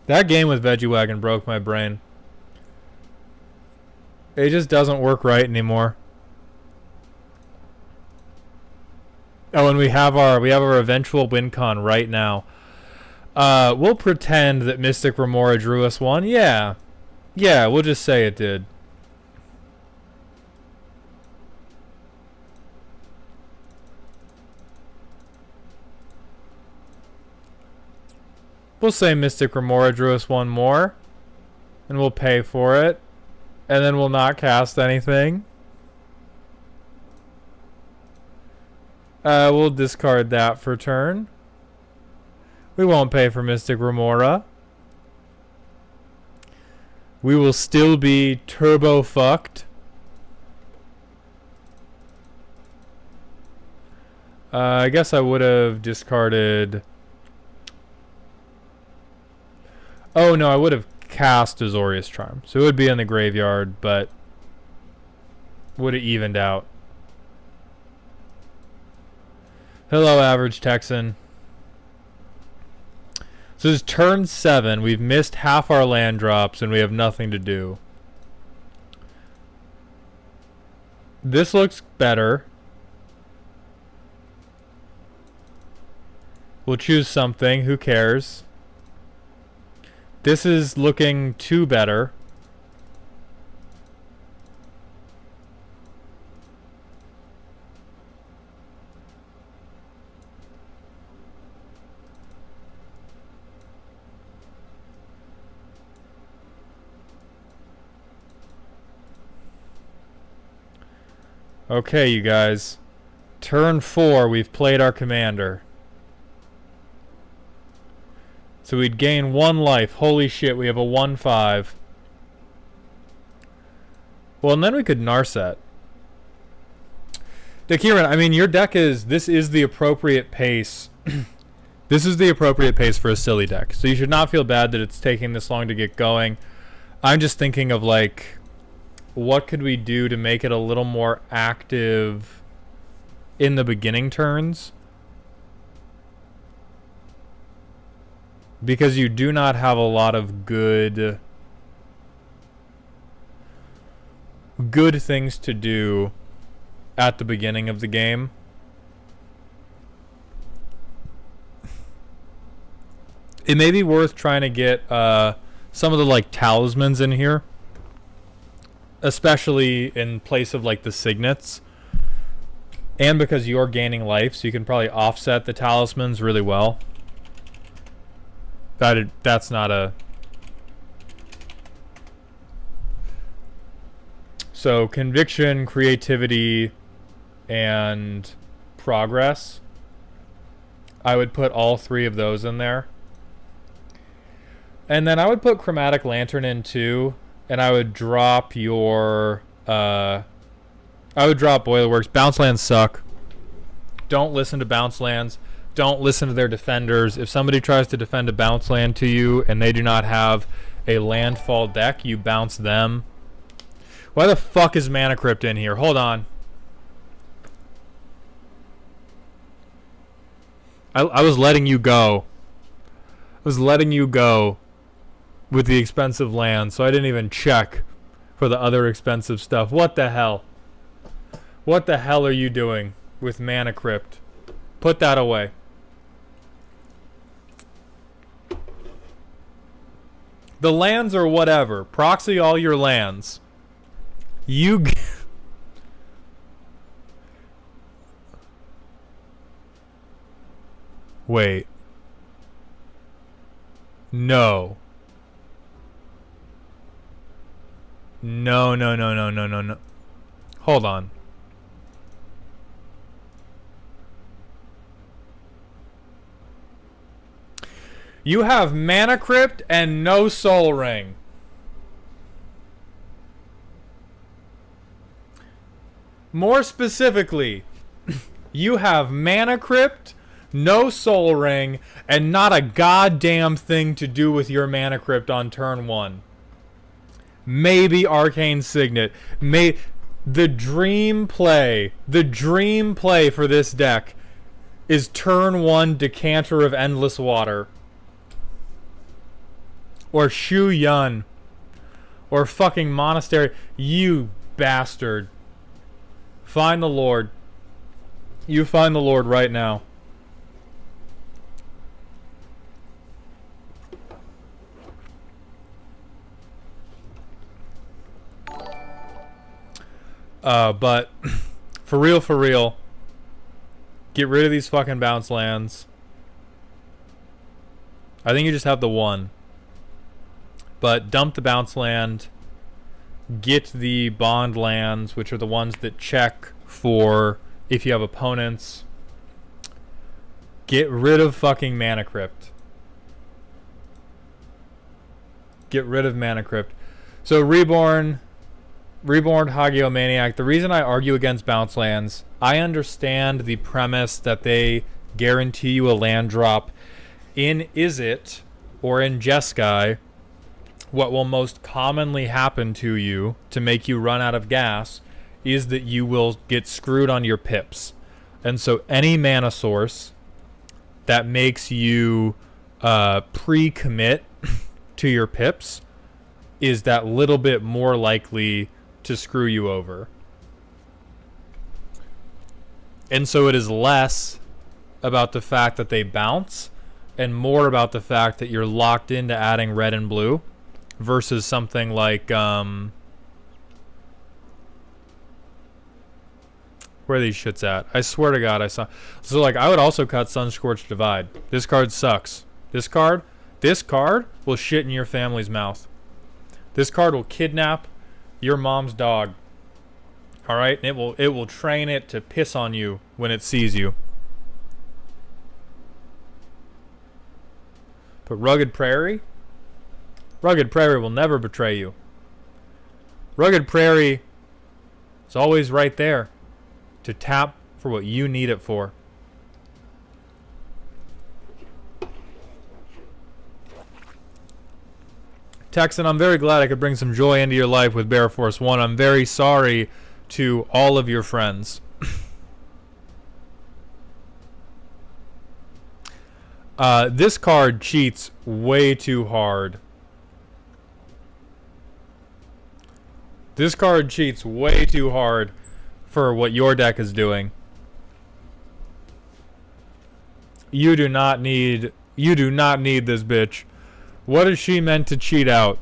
That game with Veggie Wagon broke my brain. It just doesn't work right anymore. Oh, and we have our eventual win con right now. We'll pretend that Mystic Remora drew us one. Yeah. Yeah, we'll just say it did. We'll say Mystic Remora drew us one more. And we'll pay for it. And then we'll not cast anything. We'll discard that for turn. We won't pay for Mystic Remora. We will still be turbo fucked. I guess I would have discarded... Oh no, I would have cast Azorius Charm. So it would be in the graveyard, but would have evened out. Hello, Average Texan. So this is turn 7. We've missed half our land drops and we have nothing to do. This looks better. We'll choose something. Who cares? This is looking too better. Okay, you guys. Turn 4, we've played our commander. So we'd gain 1 life. Holy shit, we have a 1/5. Well, and then we could Narset. Kieran, I mean, your deck is... This is the appropriate pace. This is the appropriate pace for a silly deck. So you should not feel bad that it's taking this long to get going. I'm just thinking of, like... What could we do to make it a little more active in the beginning turns? Because you do not have a lot of good things to do at the beginning of the game. It may be worth trying to get some of the like talismans in here. Especially in place of like the signets. And because you're gaining life, so you can probably offset the talismans really well. That's not a... So conviction, creativity, and progress. I would put all 3 of those in there. And then I would put Chromatic Lantern in too. And I would drop your... I would drop Boilerworks. Bounce lands suck. Don't listen to bounce lands. Don't listen to their defenders. If somebody tries to defend a bounce land to you and they do not have a landfall deck, you bounce them. Why the fuck is Mana Crypt in here? Hold on. I was letting you go. I was letting you go with the expensive land, so I didn't even check for the other expensive stuff. What the hell? What the hell are you doing with Mana Crypt? Put that away. The lands are whatever. Proxy all your lands. You... Wait. No. No. Hold on. You have Mana Crypt and no Soul Ring. More specifically, you have Mana Crypt, no Soul Ring, and not a goddamn thing to do with your Mana Crypt on turn 1. Maybe Arcane Signet. The dream play for this deck is turn 1 Decanter of Endless Water. Or Shu Yun. Or fucking Monastery. You bastard. Find the Lord. You find the Lord right now. But for real, get rid of these fucking bounce lands. I think you just have the one. But dump the bounce land. Get the bond lands, which are the ones that check for if you have opponents. Get rid of fucking Mana Crypt. Get rid of Mana Crypt. So Reborn Hagiomaniac. The reason I argue against bounce lands, I understand the premise that they guarantee you a land drop. In Izzet or in Jeskai, what will most commonly happen to you to make you run out of gas is that you will get screwed on your pips. And so any mana source that makes you pre-commit to your pips is that little bit more likely to screw you over. And so it is less about the fact that they bounce and more about the fact that you're locked into adding red and blue versus something like where are these shits at? I swear to God I saw. So like I would also cut Sunscorched Divide. This card sucks. This card will shit in your family's mouth. This card will kidnap your mom's dog. All right? And it will train it to piss on you when it sees you. But Rugged Prairie will never betray you. Rugged Prairie is always right there to tap for what you need it for. Texan, I'm very glad I could bring some joy into your life with Bear Force 1. I'm very sorry to all of your friends. This card cheats way too hard. This card cheats way too hard for what your deck is doing. You do not need this bitch. What is she meant to cheat out?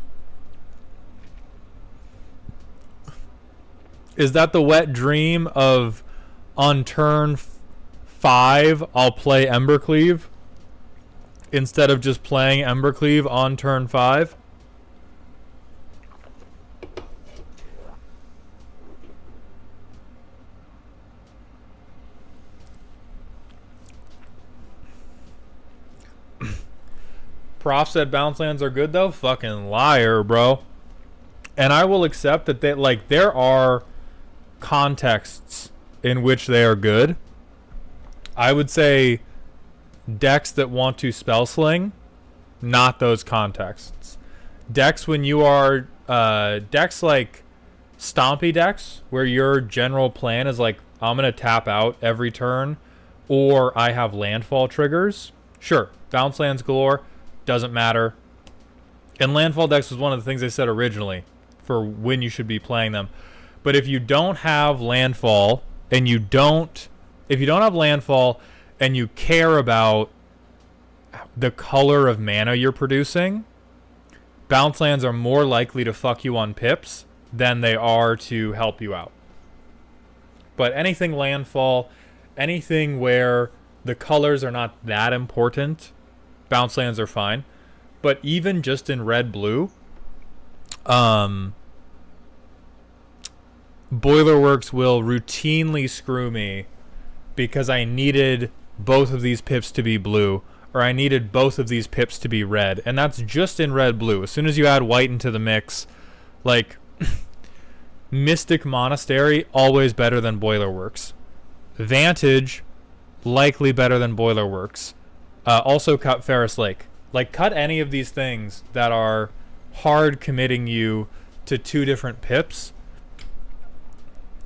Is that the wet dream of on turn 5 I'll play Embercleave instead of just playing Embercleave on turn 5? Prof said bounce lands are good though? Fucking liar, bro. And I will accept that they, like, there are contexts in which they are good. I would say decks that want to spell sling, not those contexts. Decks when you are decks like Stompy decks where your general plan is like I'm gonna tap out every turn or I have landfall triggers. Sure, bounce lands galore. Doesn't matter. And landfall decks was one of the things they said originally for when you should be playing them. But if you don't have landfall and if you don't have landfall and you care about the color of mana you're producing, bounce lands are more likely to fuck you on pips than they are to help you out. But anything landfall, anything where the colors are not that important, bounce lands are fine. But even just in red-blue, Boilerworks will routinely screw me because I needed both of these pips to be blue, or I needed both of these pips to be red. And that's just in red-blue. As soon as you add white into the mix, like, Mystic Monastery, always better than Boilerworks. Vantage, likely better than Boilerworks. Also cut Ferris Lake. Like, cut any of these things that are hard committing you to two different pips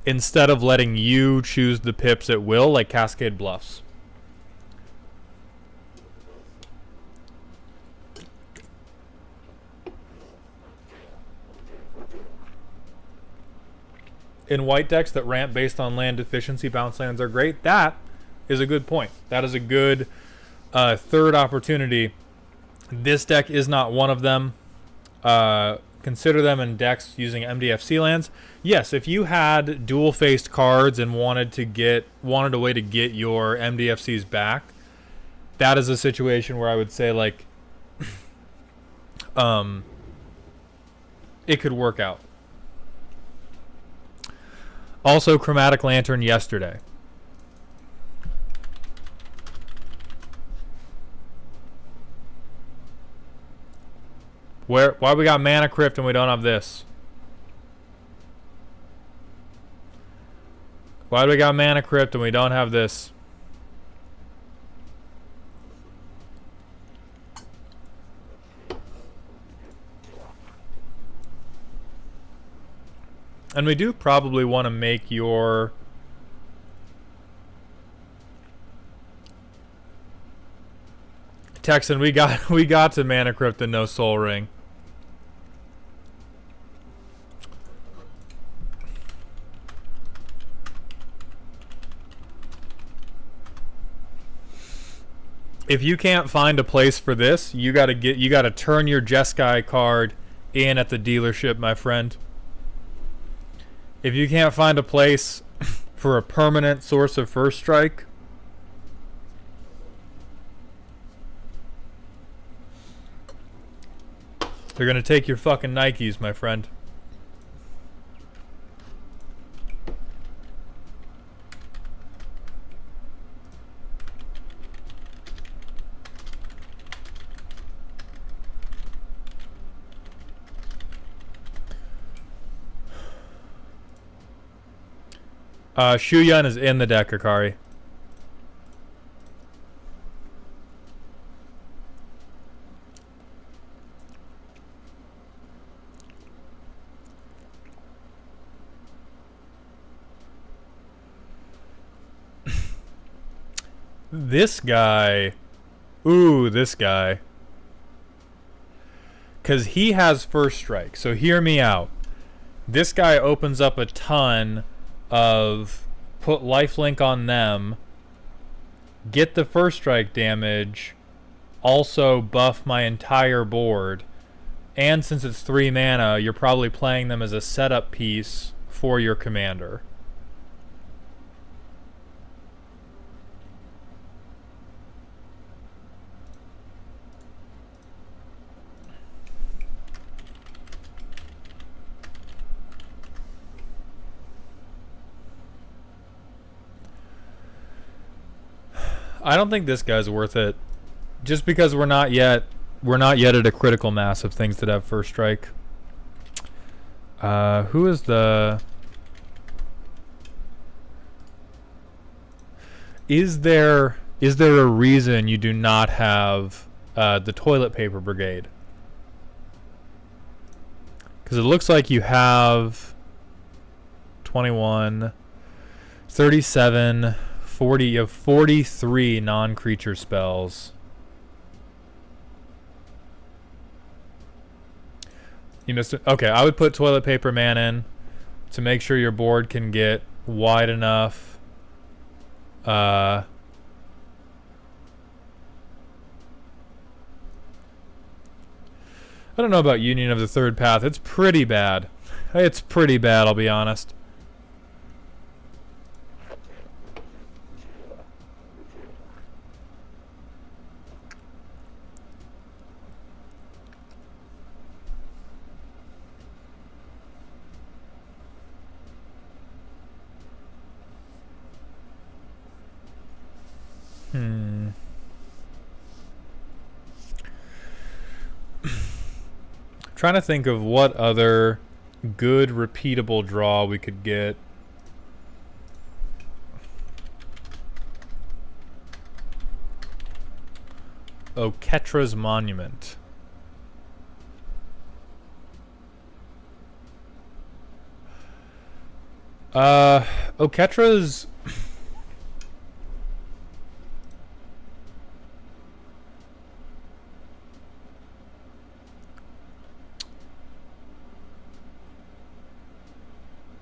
instead of letting you choose the pips at will, like Cascade Bluffs. In white decks that ramp based on land deficiency, bounce lands are great. That is a good point. That is a good third opportunity. This deck is not one of them. Consider them in decks using MDFC lands. Yes, if you had dual-faced cards and wanted a way to get your MDFCs back, that is a situation where I would say like it could work out. Also, Chromatic Lantern yesterday. Why we got Mana Crypt and we don't have this? Why do we got Mana Crypt and we don't have this? And we do probably want to make your Texan, we got to Mana Crypt and no Soul Ring. If you can't find a place for this, you gotta turn your Jeskai card in at the dealership, my friend. If you can't find a place for a permanent source of first strike, they're gonna take your fucking Nikes, my friend. Shuyun is in the deck, Akari. This guy. Ooh, this guy. Because he has first strike. So hear me out. This guy opens up a ton of put lifelink on them, get the first strike damage, also buff my entire board, and since it's 3 mana, you're probably playing them as a setup piece for your commander. I don't think this guy's worth it. Just because we're not yet at a critical mass of things that have first strike. Who is the... Is there a reason you do not have the Toilet Paper Brigade? Because it looks like you have 21, 37... 40, you have 43 non-creature spells. You missed it. Okay, I would put Toilet Paper Man in to make sure your board can get wide enough. I don't know about Union of the Third Path. It's pretty bad. It's pretty bad, I'll be honest. Trying to think of what other good repeatable draw we could get. Oketra's Monument. Oketra's...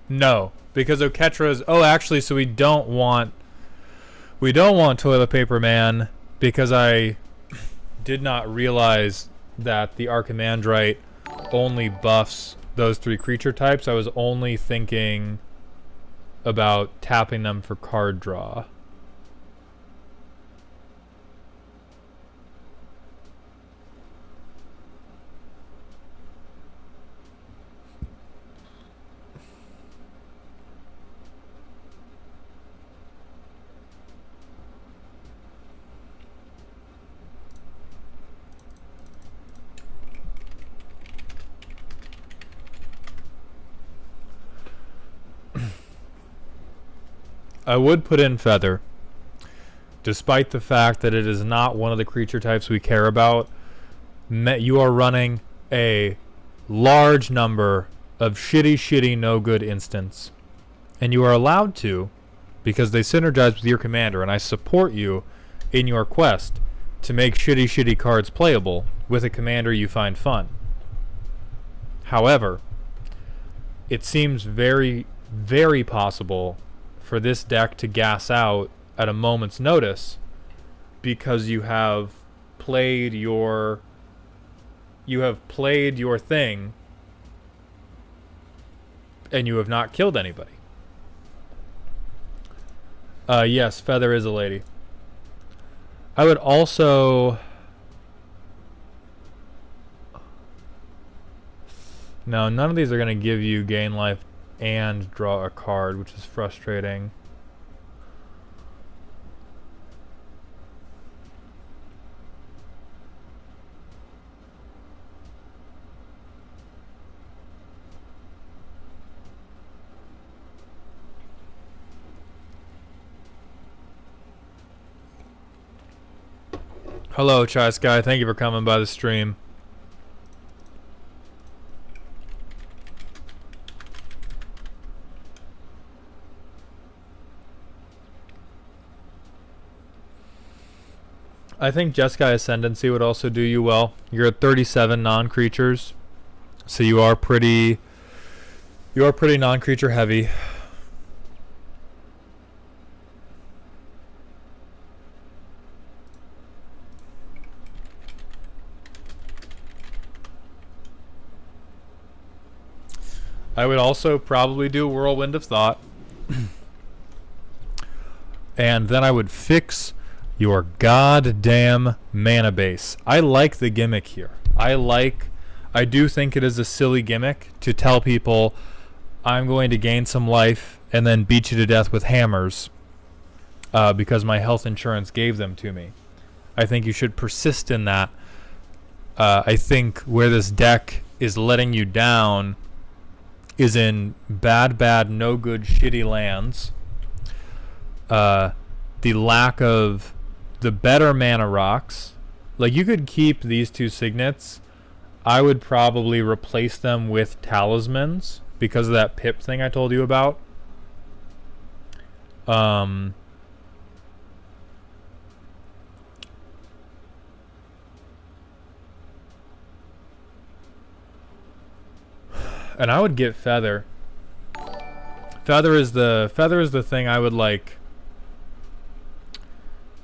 No, because Oketra's... Oh, actually, so we don't want We don't want Toilet Paper Man because I did not realize that the Archimandrite only buffs those 3 creature types. I was only thinking about tapping them for card draw. I would put in Feather, despite the fact that it is not one of the creature types we care about. You are running a large number of shitty, no good instants. And you are allowed to, because they synergize with your commander, and I support you in your quest to make shitty cards playable with a commander you find fun. However, it seems very, very possible for this deck to gas out at a moment's notice because you have played your thing and you have not killed anybody. Yes, Feather is a lady. I would also... No, none of these are going to give you gain life and draw a card, which is frustrating. Hello, Chai Sky. Thank you for coming by the stream. I think Jeskai Ascendancy would also do you well. You're at 37 non-creatures, so you are pretty non-creature heavy. I would also probably do Whirlwind of Thought. And then I would fix your goddamn mana base. I like the gimmick here. I do think it is a silly gimmick to tell people I'm going to gain some life and then beat you to death with hammers because my health insurance gave them to me. I think you should persist in that. I think where this deck is letting you down is in bad, no good, shitty lands. The lack of the better mana rocks. Like, you could keep these 2 signets. I would probably replace them with talismans because of that pip thing I told you about. And I would get Feather. Feather is the thing I would like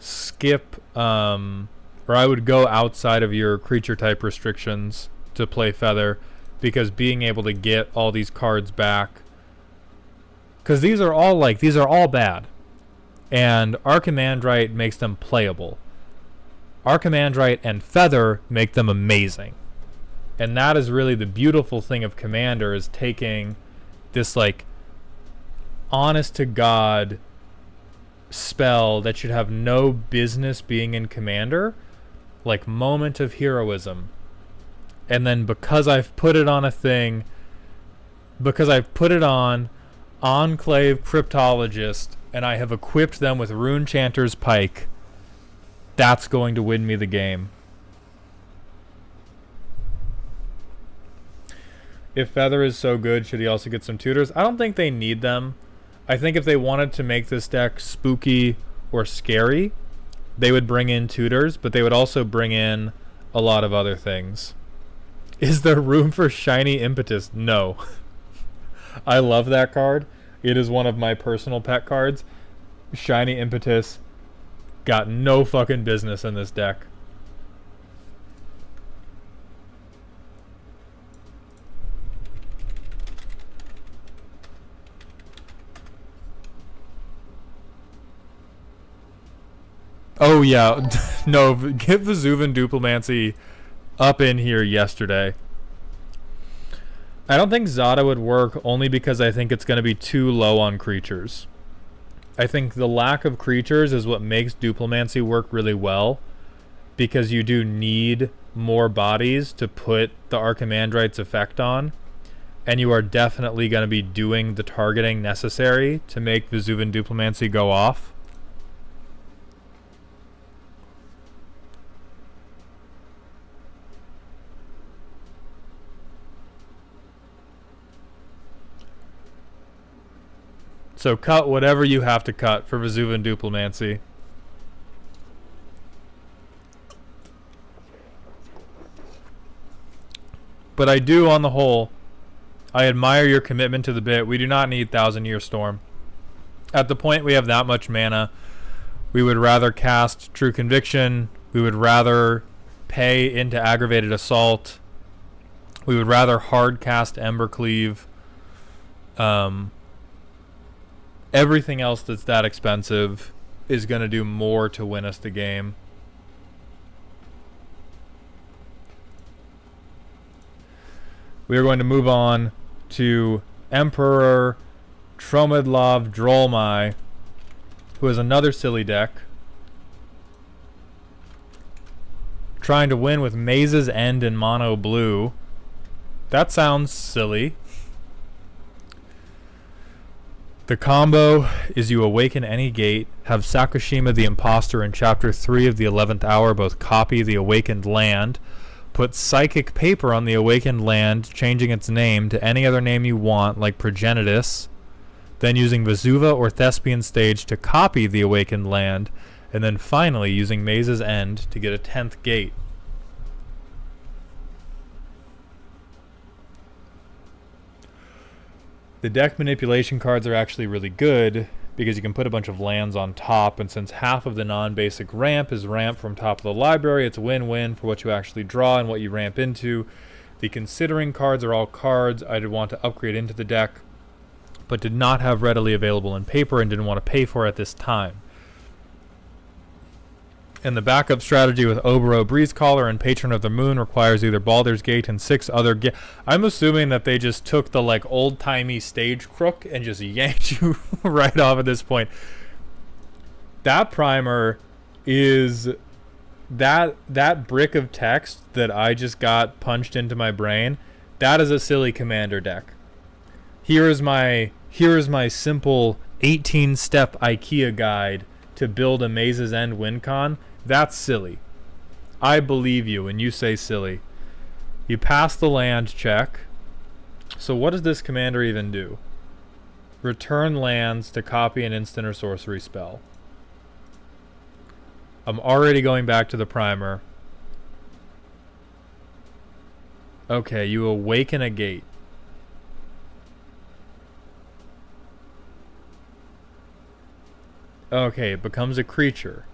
skip, or I would go outside of your creature type restrictions to play Feather, because being able to get all these cards back, because these are all bad, and Archimandrite makes them playable. Archimandrite and Feather make them amazing. And that is really the beautiful thing of Commander, is taking this like honest to God spell that should have no business being in Commander, like Moment of Heroism, and then because I've put it on a thing, because I've put it on Enclave Cryptologist and I have equipped them with Rune Chanter's Pike, that's going to win me the game. If Feather is so good, should he also get some tutors? I don't think they need them. I think if they wanted to make this deck spooky or scary, they would bring in tutors, but they would also bring in a lot of other things. Is there room for Shiny Impetus? No. I love that card. It is one of my personal pet cards. Shiny Impetus got no fucking business in this deck. Oh yeah, no, get Vesuvan Duplimancy up in here yesterday. I don't think Zada would work only because I think it's going to be too low on creatures. I think the lack of creatures is what makes Duplimancy work really well, because you do need more bodies to put the Archimandrite's effect on, and you are definitely going to be doing the targeting necessary to make Vesuvan Duplimancy go off. So cut whatever you have to cut for Vesuvan Duplimancy. But I do, on the whole, I admire your commitment to the bit. We do not need Thousand Year Storm. At the point we have that much mana, we would rather cast True Conviction. We would rather pay into Aggravated Assault. We would rather hard cast Embercleave. Everything else that's that expensive is going to do more to win us the game. We are going to move on to Emperor Tromidlov Drolmai, who has another silly deck. Trying to win with Maze's End in mono blue. That sounds silly. The combo is you awaken any gate, have Sakashima the Imposter in Chapter 3 of the 11th Hour both copy the awakened land, put Psychic Paper on the awakened land, changing its name to any other name you want, like Progenitus, then using Vesuva or Thespian Stage to copy the awakened land, and then finally using Maze's End to get a 10th gate. The deck manipulation cards are actually really good because you can put a bunch of lands on top, and since half of the non-basic ramp is ramp from top of the library, it's win-win for what you actually draw and what you ramp into. The considering cards are all cards I did want to upgrade into the deck, but did not have readily available in paper and didn't want to pay for at this time. And the backup strategy with Obero Breezecaller and Patron of the Moon requires either Baldur's Gate and 6 other I'm assuming that they just took the like old-timey stage crook and just yanked you right off at this point. That primer is that brick of text that I just got punched into my brain. That is a silly commander deck. Here is my simple 18-step IKEA guide to build a Maze's End win con. That's silly. I believe you when you say silly. You pass the land check. So what does this commander even do? Return lands to copy an instant or sorcery spell. I'm already going back to the primer. Okay, you awaken a gate. Okay, it becomes a creature.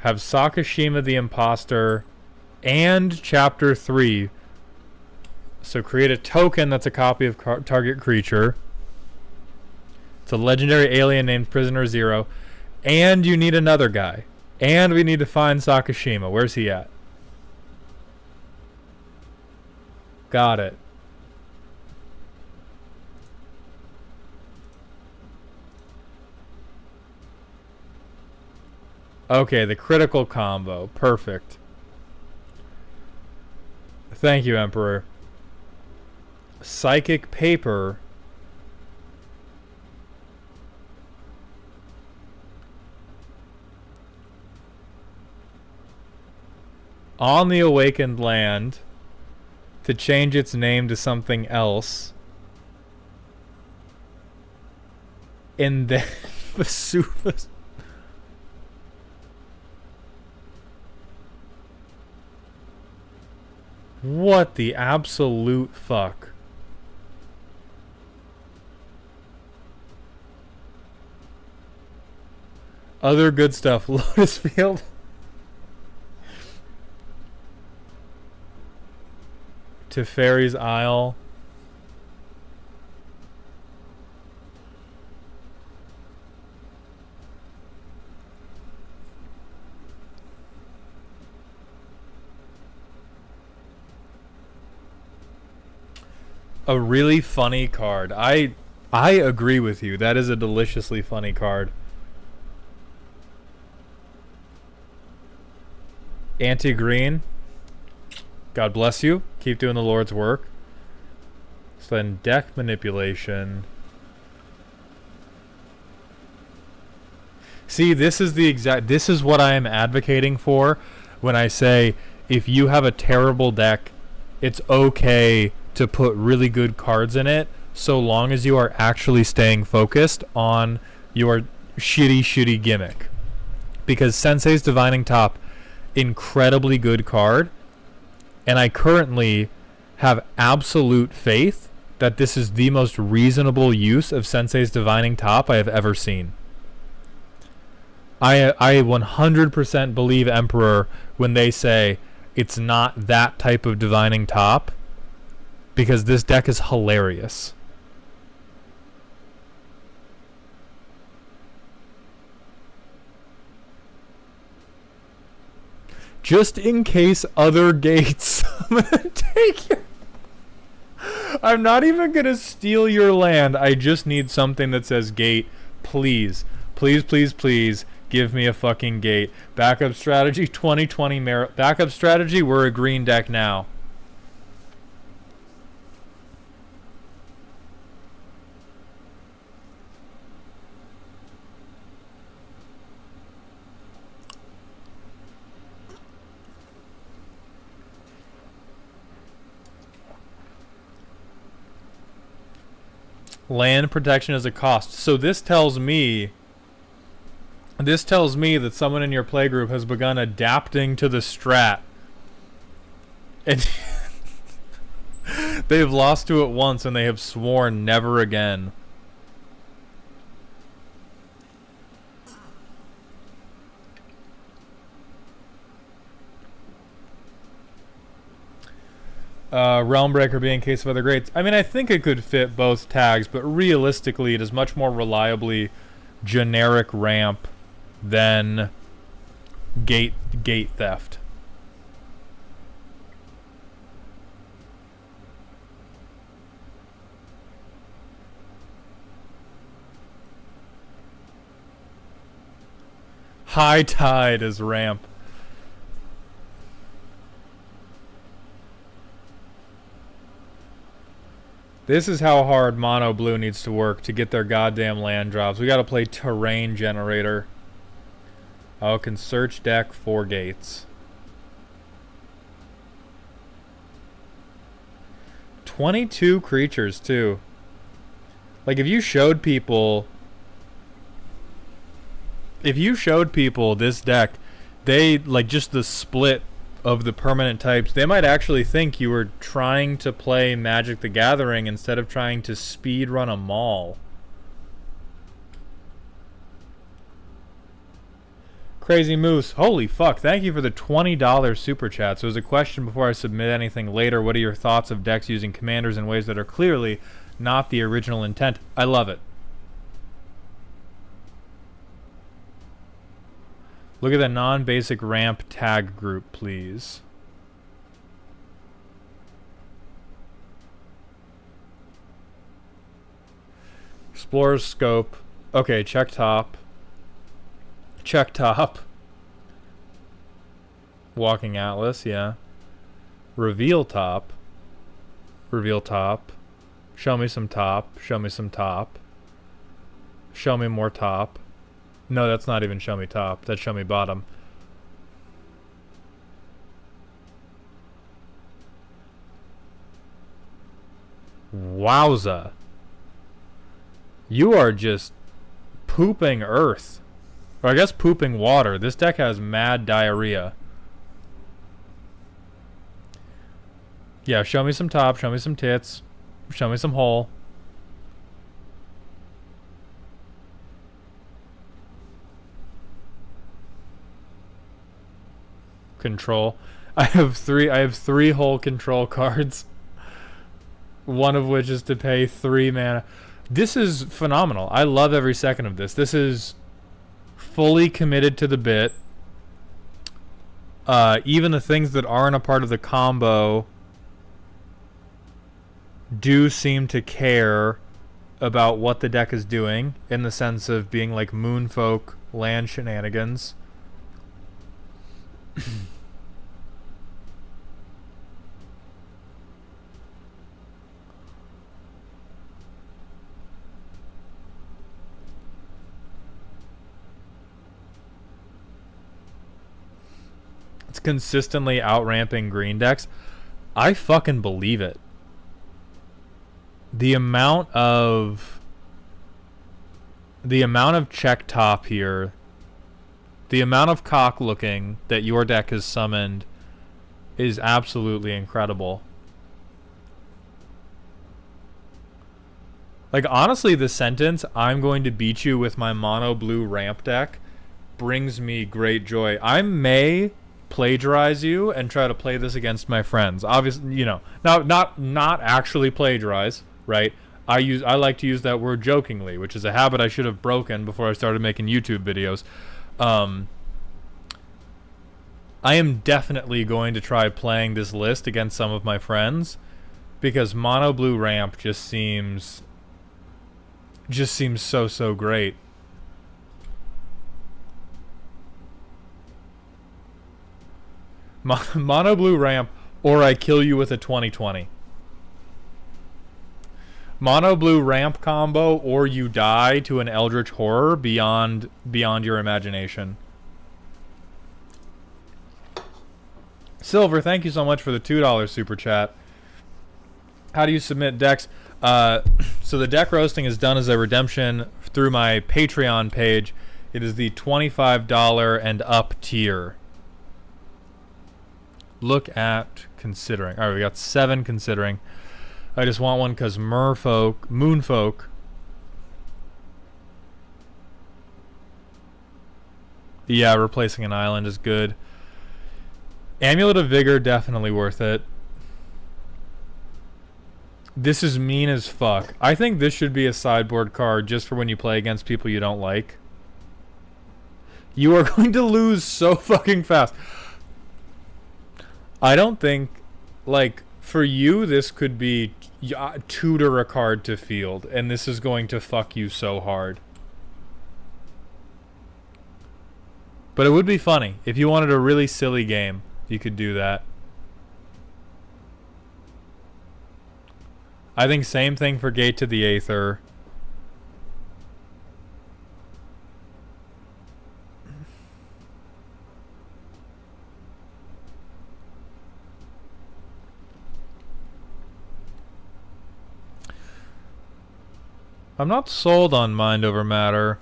Have Sakashima the Imposter and Chapter 3. So create a token that's a copy of target creature. It's a legendary alien named Prisoner Zero. And you need another guy. And we need to find Sakashima. Where's he at? Got it. Okay, the critical combo. Perfect. Thank you, Emperor. Psychic Paper. On the awakened land to change its name to something else. And then Vesuva's. What the absolute fuck? Other good stuff. Lotus Field. Teferi's Isle. A really funny card. I agree with you. That is a deliciously funny card. Anti-green. God bless you. Keep doing the Lord's work. So then deck manipulation. See, this is what I am advocating for when I say if you have a terrible deck, it's okay to put really good cards in it so long as you are actually staying focused on your shitty gimmick. Because Sensei's Divining Top, incredibly good card, and I currently have absolute faith that this is the most reasonable use of Sensei's Divining Top I have ever seen. I 100% believe Emperor when they say it's not that type of Divining Top, because this deck is hilarious. Just in case other gates. I'm gonna take your... I'm not even gonna steal your land. I just need something that says gate. Please. Please, please, please. Give me a fucking gate. Backup strategy 2020 backup strategy, we're a green deck now. Land protection is a cost. So this tells me that someone in your playgroup has begun adapting to the strat. And they've lost to it once and they have sworn never again. Realmbreaker being case of other greats. I mean, I think it could fit both tags, but realistically it is much more reliably generic ramp than gate theft. High Tide is ramp. This is how hard Mono Blue needs to work to get their goddamn land drops. We gotta play Terrain Generator. Oh, can search deck 4 gates. 22 creatures, too. Like, if you showed people this deck, they, like, just the split of the permanent types, they might actually think you were trying to play Magic the Gathering instead of trying to speed run a mall. Crazy Moose, holy fuck, thank you for the $20 super chat. So as a question before I submit anything later, what are your thoughts of decks using commanders in ways that are clearly not the original intent? I love it. Look at the non-basic ramp tag group, please. Explorer's Scope. Okay, check top. Check top. Walking Atlas, yeah. Reveal top. Reveal top. Show me some top. Show me some top. Show me more top. No, that's not even show me top. That's show me bottom. Wowza. You are just pooping earth. Or I guess pooping water. This deck has mad diarrhea. Yeah, show me some top. Show me some tits. Show me some hole. control. I have three whole control cards. One of which is to pay 3 mana. This is phenomenal. I love every second of this. This is fully committed to the bit. Even the things that aren't a part of the combo do seem to care about what the deck is doing, in the sense of being like Moonfolk land shenanigans. It's consistently out-ramping green decks. I fucking believe it. The amount of check top here, the amount of cock looking that your deck has summoned is absolutely incredible. Like, honestly, the sentence, "I'm going to beat you with my mono blue ramp deck," brings me great joy. I may plagiarize you and try to play this against my friends. Obviously, you know, not actually plagiarize, right? I like to use that word jokingly, which is a habit I should have broken before I started making YouTube videos. I am definitely going to try playing this list against some of my friends, because mono blue ramp just seems so great. Mono blue ramp, or I kill you with a 2020. Mono blue ramp combo, or you die to an eldritch horror beyond your imagination. Silver, thank you so much for the $2 super chat. How do you submit decks? So the deck roasting is done as a redemption through my Patreon page. It is the $25 and up tier. Look at considering. Alright, we got 7 considering. I just want one because Moonfolk. Yeah, replacing an island is good. Amulet of Vigor, definitely worth it. This is mean as fuck. I think this should be a sideboard card just for when you play against people you don't like. You are going to lose so fucking fast. I don't think, like, for you, this could be tutor a card to field, and this is going to fuck you so hard. But it would be funny. If you wanted a really silly game, you could do that. I think same thing for Gate to the Aether. I'm not sold on Mind Over Matter.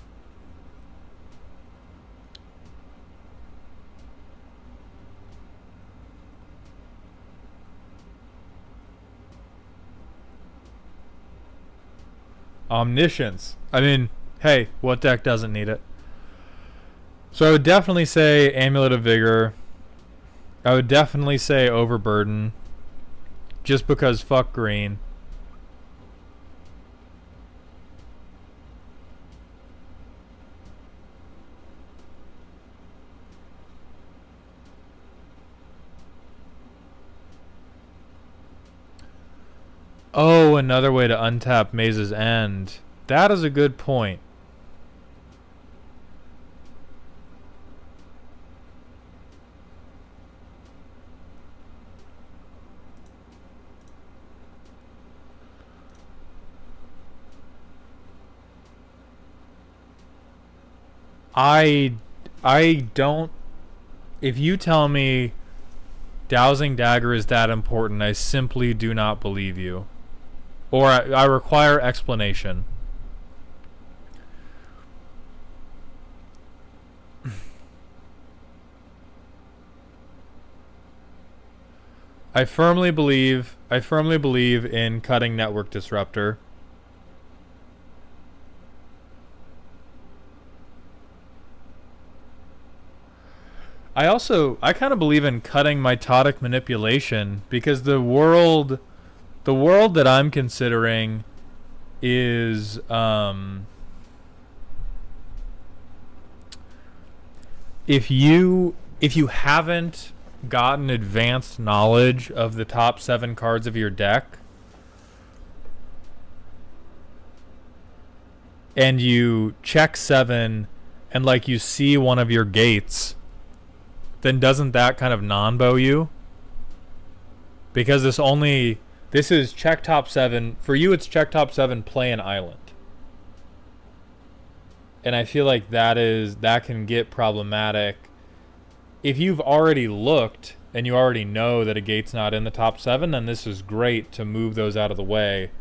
Omniscience. I mean, hey, what deck doesn't need it? So I would definitely say Amulet of Vigor. I would definitely say Overburden. Just because fuck green. Oh, another way to untap Maze's End. That is a good point. I don't... If you tell me Dowsing Dagger is that important, I simply do not believe you. Or I require explanation. I firmly believe in cutting Network Disruptor. I kind of believe in cutting mitotic manipulation because the world that I'm considering is if you haven't gotten advanced knowledge of the top 7 cards of your deck and you check 7 and like you see one of your gates, then doesn't that kind of non-bow you? Because this is check top 7. For you it's check top 7, play an island. And I feel like that can get problematic. If you've already looked and you already know that a gate's not in the top 7, then this is great to move those out of the way.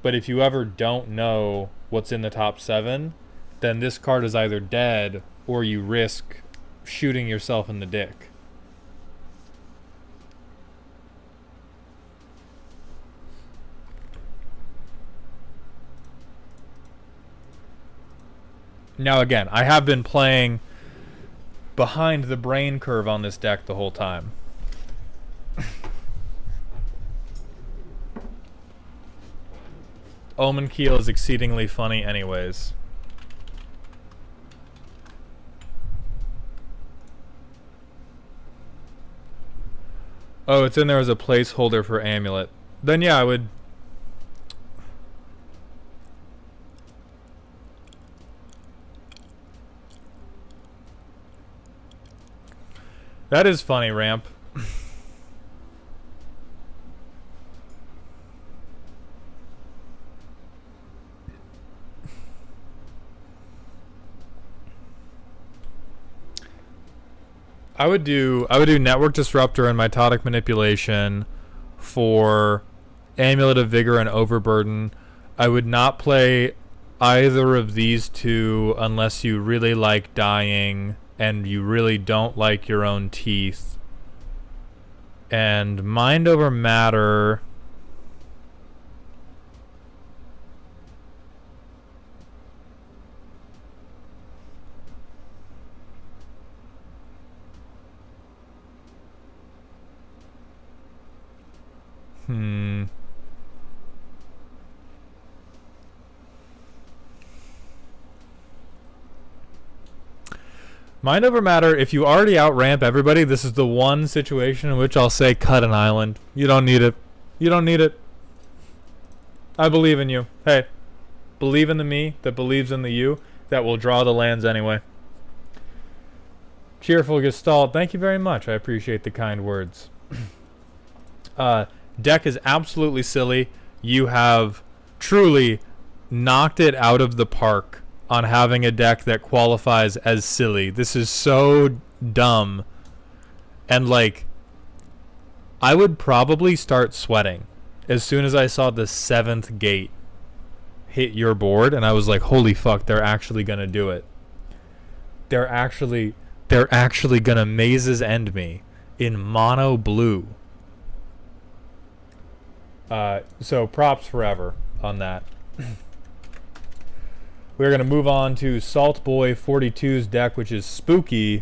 But if you ever don't know what's in the top 7, then this card is either dead or you risk shooting yourself in the dick. Now again, I have been playing behind the brain curve on this deck the whole time. Omen Keel is exceedingly funny anyways. Oh, it's in there as a placeholder for Amulet. Then yeah, I would... That is funny, Ramp. I would do Network Disruptor and Mitotic Manipulation for Amulet of Vigor and Overburden. I would not play either of these two unless you really like dying and you really don't like your own teeth. And Mind Over Matter... Mind Over Matter, if you already outramp everybody, this is the one situation in which I'll say cut an island. You don't need it. You don't need it. I believe in you. Hey, believe in the me that believes in the you that will draw the lands anyway. Cheerful Gestalt, thank you very much. I appreciate the kind words. Deck is absolutely silly. You have truly knocked it out of the park on having a deck that qualifies as silly. This is so dumb. And like, I would probably start sweating as soon as I saw the 7th gate hit your board, and I was like, holy fuck, they're actually gonna do it. They're actually gonna Mazes End me in mono blue. So props forever on that. We're going to move on to Salt Boy 42's deck, which is spooky.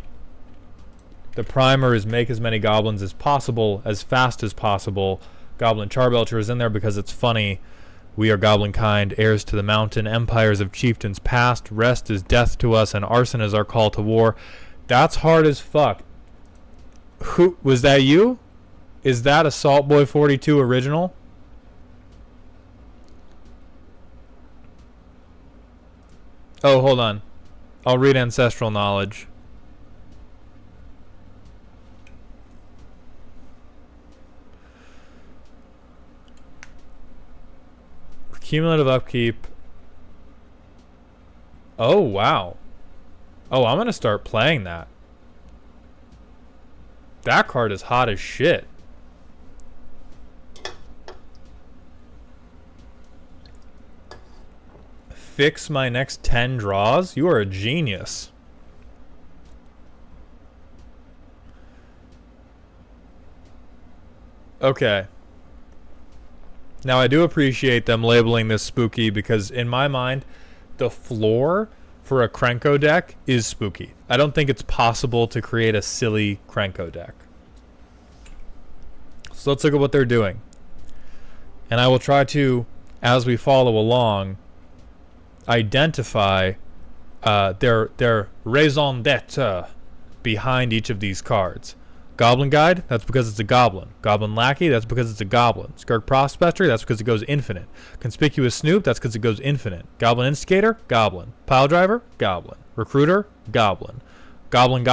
The primer is make as many goblins as possible, as fast as possible. Goblin Charbelcher is in there because it's funny. We are Goblinkind, heirs to the mountain, empires of chieftains past. Rest is death to us, and arson is our call to war. That's hard as fuck. Who was that? You? Is that a Salt Boy 42 original? Oh, hold on. I'll read Ancestral Knowledge. Cumulative upkeep. Oh, wow. Oh, I'm going to start playing that. That card is hot as shit. Fix my next 10 draws? You are a genius. Okay. Now I do appreciate them labeling this spooky because in my mind, the floor for a Krenko deck is spooky. I don't think it's possible to create a silly Krenko deck. So let's look at what they're doing. And I will try to, as we follow along, identify their raison d'etre behind each of these cards. Goblin Guide, that's because it's a goblin. Goblin Lackey, that's because it's a goblin. Skirk Prospector, that's because it goes infinite. Conspicuous Snoop, that's because it goes infinite. Goblin Instigator, goblin. Pile Driver, goblin. Recruiter, goblin. Goblin,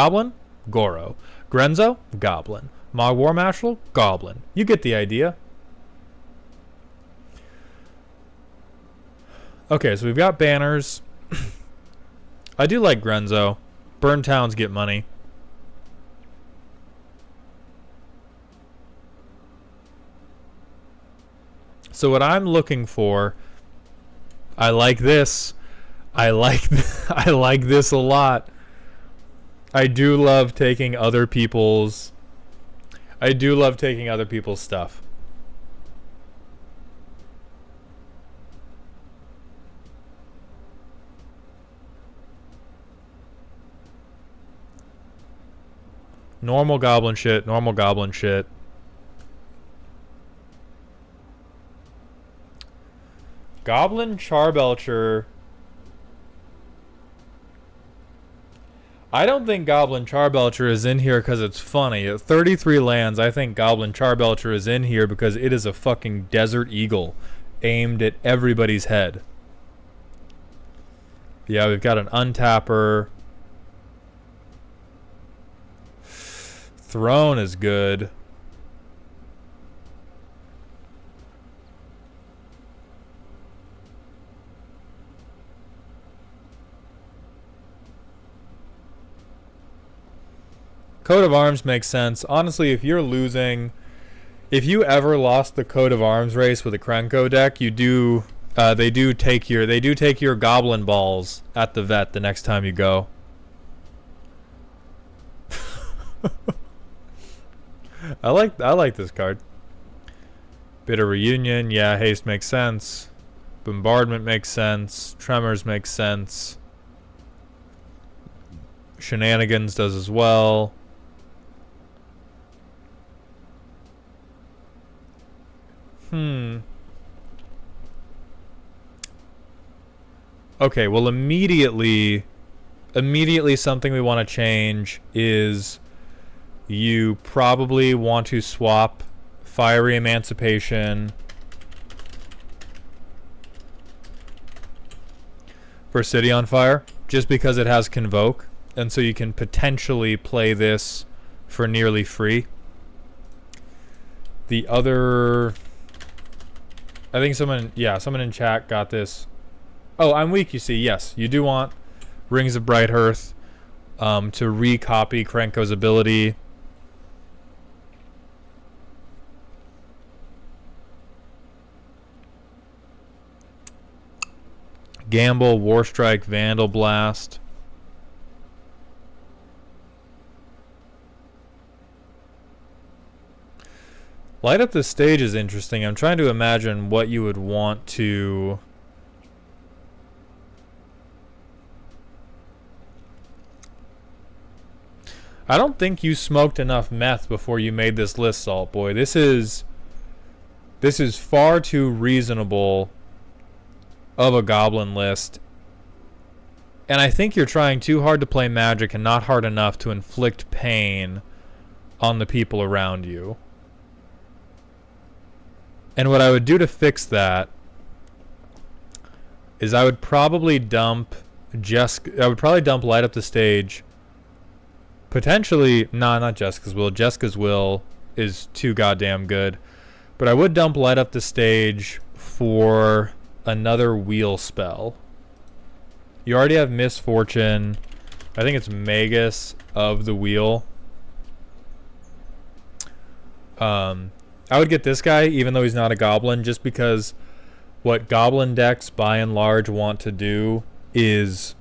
Goro. Grenzo, goblin. Mog War Marshal, goblin. You get the idea. Okay, so we've got banners. I do like Grenzo. Burn towns get money. So what I'm looking for, I like this. I like this a lot. I do love taking other people's stuff. Normal goblin shit, normal goblin shit. Goblin Charbelcher. I don't think Goblin Charbelcher is in here because it's funny. At 33 lands, I think Goblin Charbelcher is in here because it is a fucking Desert Eagle aimed at everybody's head. Yeah, we've got an untapper. Throne is good. Coat of Arms makes sense. Honestly, if you ever lost the Coat of Arms race with a Krenko deck, they do take your goblin balls at the vet the next time you go. I like this card. Bitter Reunion, yeah, haste makes sense. Bombardment makes sense. Tremors makes sense. Shenanigans does as well. Okay, well immediately something we want to change is you probably want to swap Fiery Emancipation for City on Fire, just because it has Convoke, and so you can potentially play this for nearly free. The other... I think someone in chat got this. Oh, I'm weak, you see. Yes, you do want Rings of Bright Hearth to recopy Krenko's ability. Gamble, Warstrike, Vandal Blast. Light Up the Stage is interesting. I'm trying to imagine what you would want to... I don't think you smoked enough meth before you made this list, Salt Boy. This is far too reasonable of a goblin list. And I think you're trying too hard to play Magic and not hard enough to inflict pain on the people around you. And what I would do to fix that is I would probably dump Light Up the Stage. Potentially, not Jessica's Will. Jessica's Will is too goddamn good. But I would dump Light Up the Stage for another wheel spell. You already have Misfortune. I think it's Magus of the Wheel. I would get this guy, even though he's not a goblin, just because what goblin decks, by and large, want to do is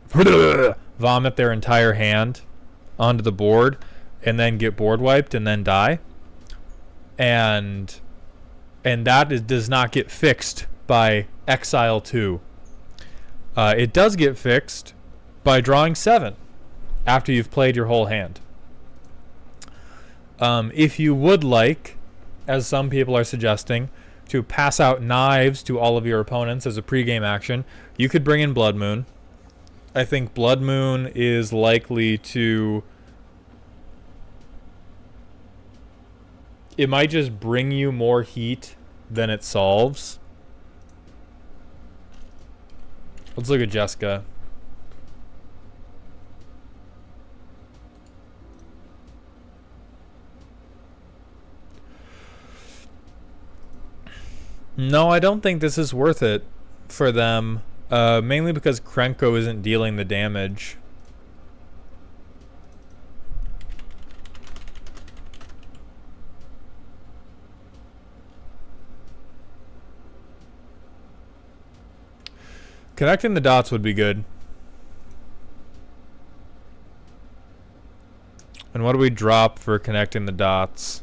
vomit their entire hand onto the board and then get board wiped and then die. And that does not get fixed by Exile 2. It does get fixed by drawing 7 after you've played your whole hand. If you would like, as some people are suggesting, to pass out knives to all of your opponents as a pregame action, you could bring in Blood Moon. I think Blood Moon is likely to... It might just bring you more heat than it solves. Let's look at Jessica. No, I don't think this is worth it for them. Mainly because Krenko isn't dealing the damage. Connecting the dots would be good. And what do we drop for connecting the dots?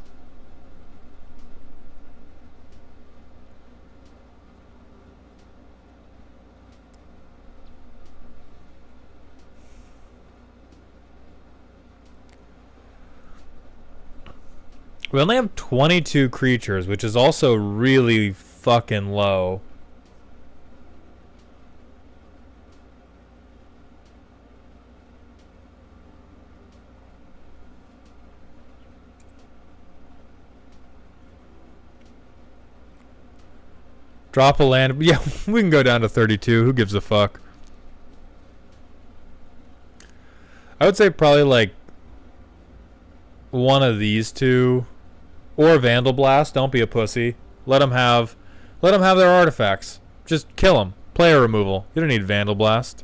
We only have 22 creatures, which is also really fucking low. Drop a land. Yeah, we can go down to 32. Who gives a fuck? I would say probably like one of these two. Or Vandal Blast. Don't be a pussy. Let them have their artifacts. Just kill them. Player removal. You don't need Vandal Blast.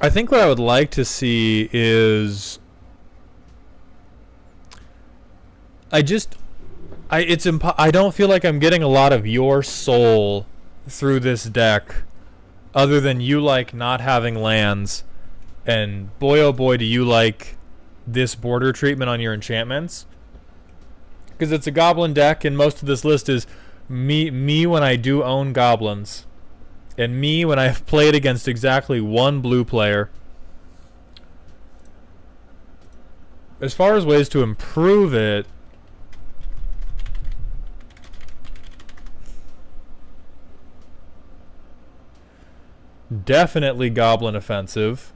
I think what I would like to see is I don't feel like I'm getting a lot of your soul through this deck other than you like not having lands, and boy oh boy do you like this border treatment on your enchantments, because it's a goblin deck and most of this list is me when I do own goblins and me when I've played against exactly one blue player. As far as ways to improve it, definitely Goblin Offensive.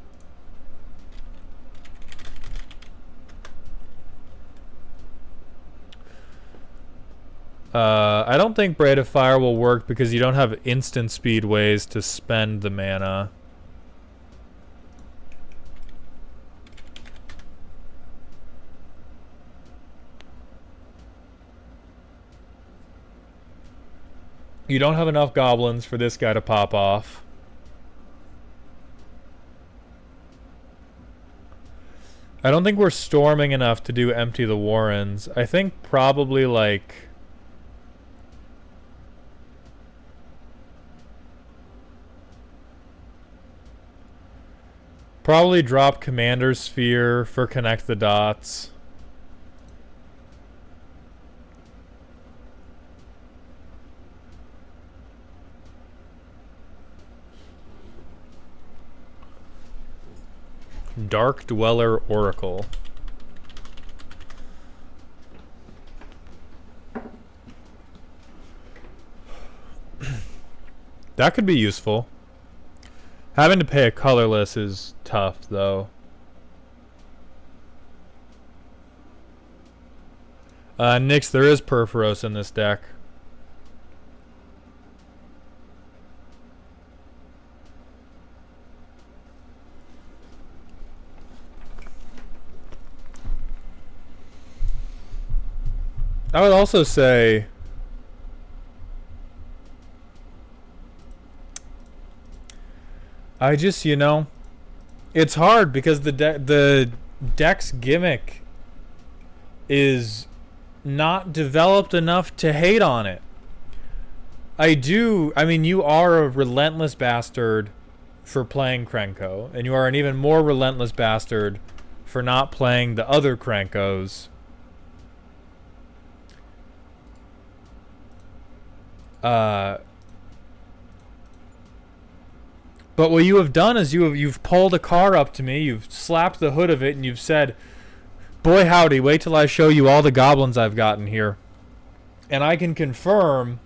I don't think Braid of Fire will work because you don't have instant speed ways to spend the mana. You don't have enough goblins for this guy to pop off. I don't think we're storming enough to do Empty the Warrens. I think probably like... Probably drop Commander's Sphere for Connect the Dots. Dark Dweller Oracle. That could be useful. Having to pay a colorless is tough, though. Nyx, there is Perforos in this deck. I would also say I just, you know, it's hard because the deck's gimmick is not developed enough to hate on it. I mean, you are a relentless bastard for playing Krenko, and you are an even more relentless bastard for not playing the other Krenkos. But what you have done is you've pulled a car up to me, you've slapped the hood of it, and you've said, "Boy howdy, wait till I show you all the goblins I've gotten here." And I can confirm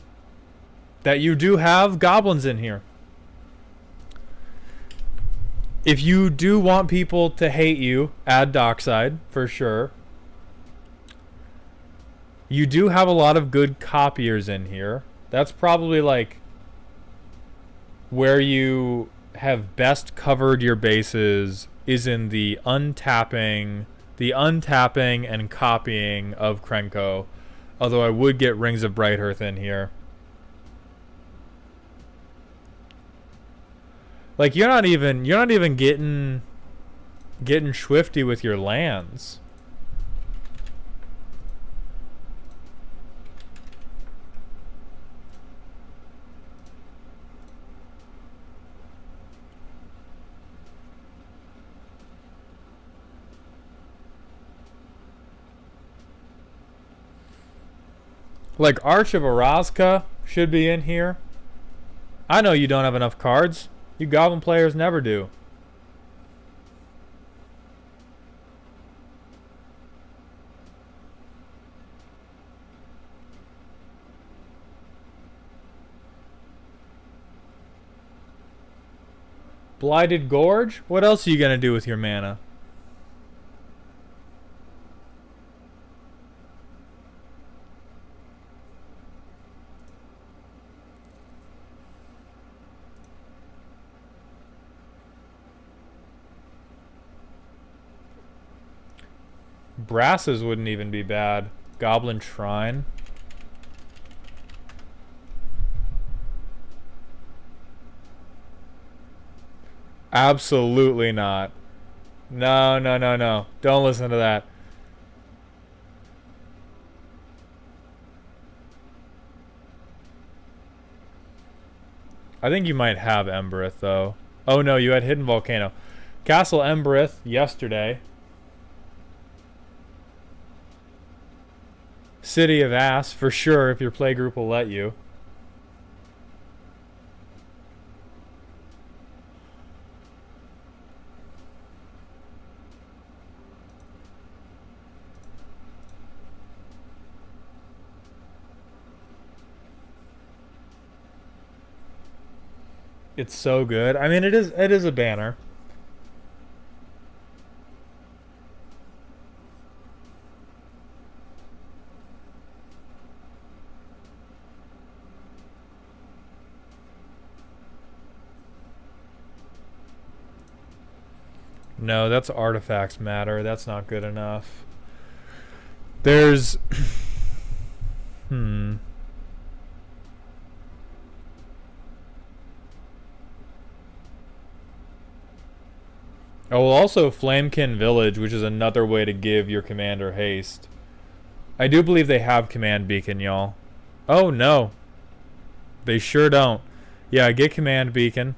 that you do have goblins in here. If you do want people to hate you, add Dockside, for sure. You do have a lot of good copiers in here. That's probably like where you have best covered your bases, is in the untapping and copying of Krenko. Although I would get Rings of Brighthearth in here. Like you're not even getting swifty with your lands. Like Arch of Orazka should be in here. I know you don't have enough cards. You Goblin players never do. Blighted Gorge? What else are you gonna do with your mana? Brasses wouldn't even be bad. Goblin Shrine. Absolutely not. No, no, no, no. Don't listen to that. I think you might have Embereth, though. Oh, no, you had Hidden Volcano. Castle Embereth yesterday. City of Ass, for sure, if your playgroup will let you. It's so good. I mean, it is a banner. No, that's Artifacts Matter. That's not good enough. There's... I will also Flamekin Village, which is another way to give your commander haste. I do believe they have Command Beacon, y'all. Oh, no. They sure don't. Yeah, get Command Beacon.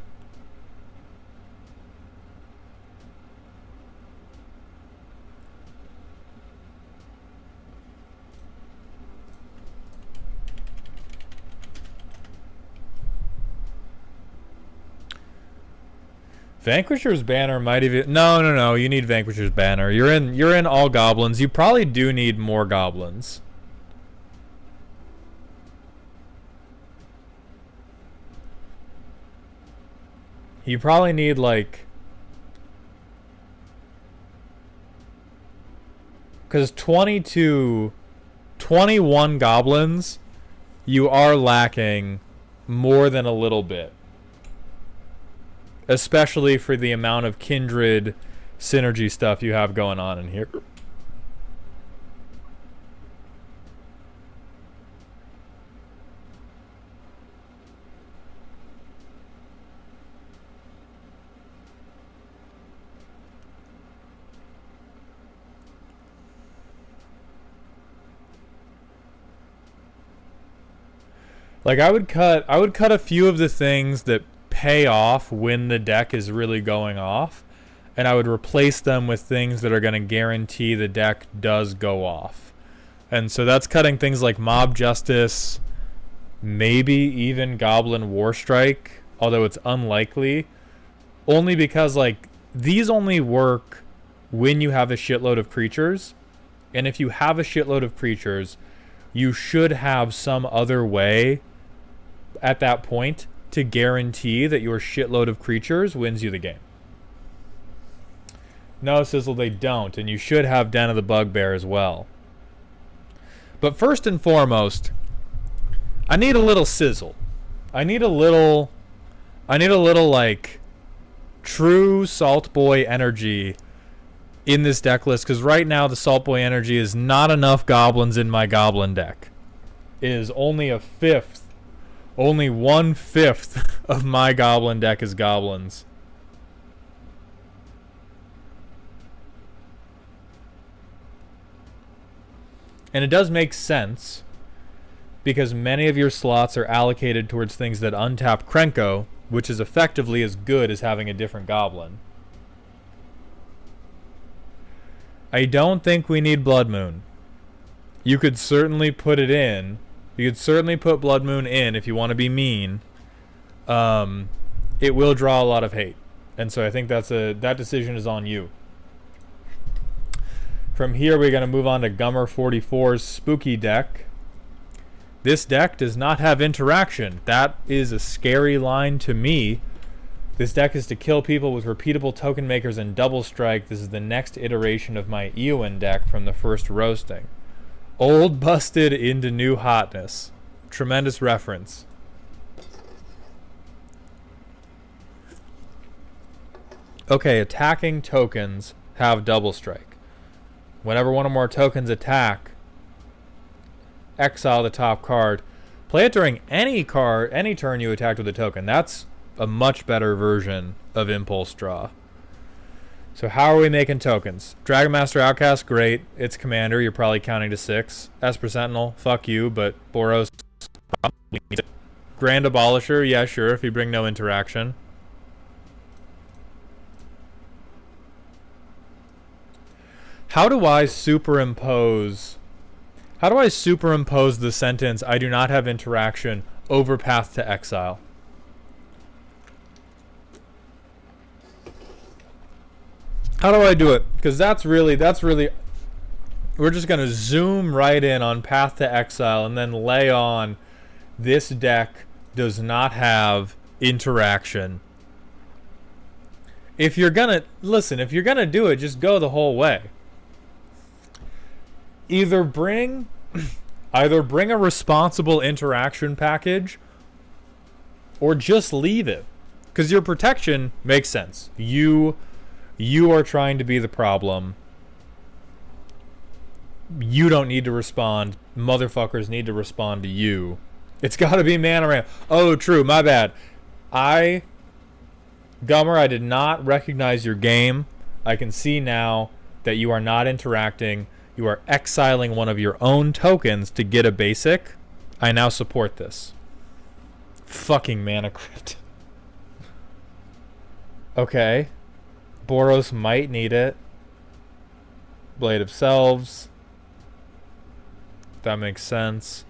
Vanquisher's Banner might even... No. You need Vanquisher's Banner. You're in all goblins. You probably do need more goblins. You probably need, like... Because 21 goblins, you are lacking more than a little bit. Especially for the amount of kindred synergy stuff you have going on in here. Like I would cut a few of the things that pay off when the deck is really going off, and I would replace them with things that are going to guarantee the deck does go off. And so that's cutting things like Mob Justice, maybe even Goblin Warstrike, although it's unlikely, only because like these only work when you have a shitload of creatures, and if you have a shitload of creatures, you should have some other way at that point to guarantee that your shitload of creatures wins you the game. No, Sizzle, they don't, and you should have Den of the Bugbear as well. But first and foremost, I need a little sizzle. I need a little like true Salt Boy energy in this deck list, because right now the Salt Boy energy is not enough goblins in my goblin deck. It is only a fifth. Only 1/5 of my goblin deck is goblins. And it does make sense, because many of your slots are allocated towards things that untap Krenko, which is effectively as good as having a different goblin. I don't think we need Blood Moon. You could certainly put it in. You could certainly put Blood Moon in if you want to be mean. It will draw a lot of hate. And so I think that decision is on you. From here, we're going to move on to Gummer 44's Spooky deck. This deck does not have interaction. That is a scary line to me. This deck is to kill people with repeatable token makers and double strike. This is the next iteration of my Eowyn deck from the first roasting. Old busted into new hotness. Tremendous reference. Okay, attacking tokens have double strike. Whenever one or more tokens attack, exile the top card. Play it during any turn you attacked with a token. That's a much better version of Impulse Draw. So how are we making tokens? Dragon Master Outcast, great. It's commander, you're probably counting to 6. Esper Sentinel, fuck you, but Boros probably needs it. Grand Abolisher, yeah, sure, if you bring no interaction. How do I superimpose the sentence, I do not have interaction, over Path to Exile? How do I do it? Because that's really, we're just going to zoom right in on Path to Exile and then lay on this deck does not have interaction. If you're going to, listen, if you're going to do it, just go the whole way. Either bring a responsible interaction package or just leave it. Because your protection makes sense. You are trying to be the problem. You don't need to respond. Motherfuckers need to respond to you. It's got to be mana ramp. Oh, true. My bad. Gummer, I did not recognize your game. I can see now that you are not interacting. You are exiling one of your own tokens to get a basic. I now support this. Fucking Mana Crypt. Okay. Boros might need it. Blade of Selves. That makes sense.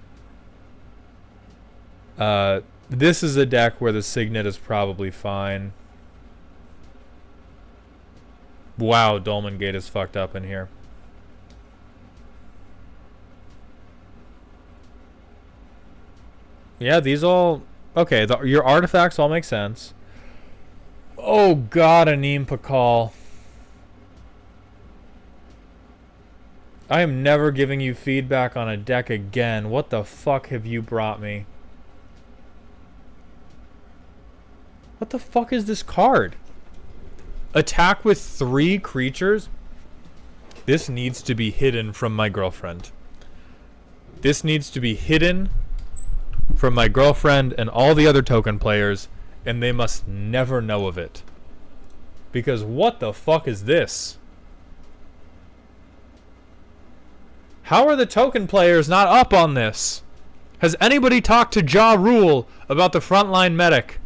This is a deck where the Signet is probably fine. Wow, Dolmen Gate is fucked up in here. Yeah, these all... Okay, your artifacts all make sense. Oh god, Anim Pakal. I am never giving you feedback on a deck again. What the fuck have you brought me? What the fuck is this card? Attack with 3 creatures? This needs to be hidden from my girlfriend. This needs to be hidden from my girlfriend and all the other token players, and they must never know of it. Because what the fuck is this? How are the token players not up on this? Has anybody talked to Ja Rule about the frontline medic?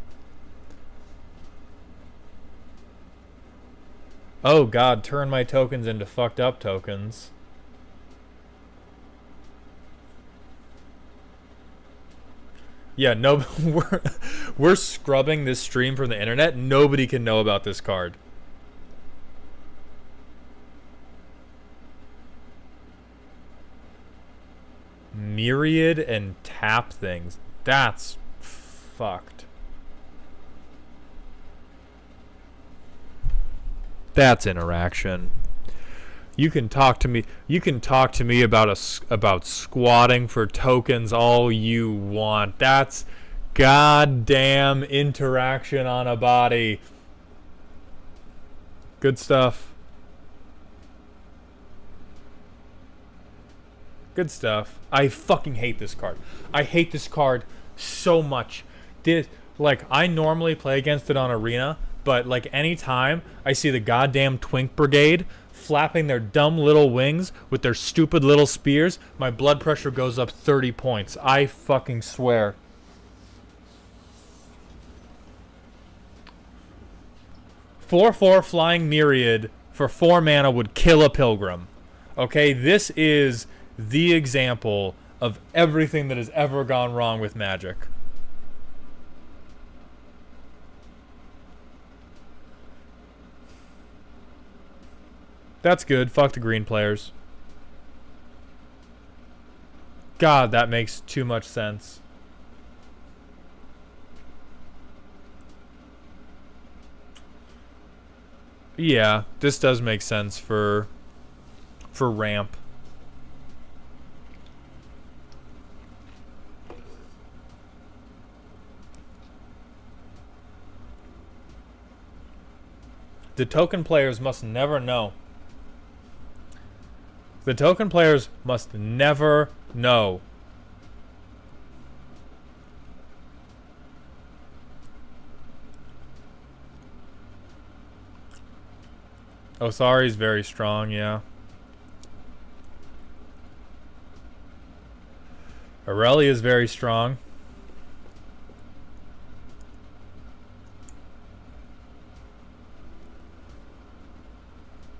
Oh god, turn my tokens into fucked up tokens. Yeah, no, we're scrubbing this stream from the internet. Nobody can know about this card. Myriad and tap things. That's fucked. That's interaction. You can talk to me. You can talk to me about squatting for tokens all you want. That's goddamn interaction on a body. Good stuff. Good stuff. I fucking hate this card. I hate this card so much. Like, I normally play against it on Arena, but like anytime I see the goddamn Twink Brigade flapping their dumb little wings with their stupid little spears, my blood pressure goes up 30 points. I fucking swear. Four flying myriad for 4 mana would kill a pilgrim. Okay, this is the example of everything that has ever gone wrong with Magic. That's good. Fuck the green players. God, that makes too much sense. Yeah, this does make sense for ramp. The token players must never know. The token players must never know. Osari's very strong, yeah. Aurelia is very strong.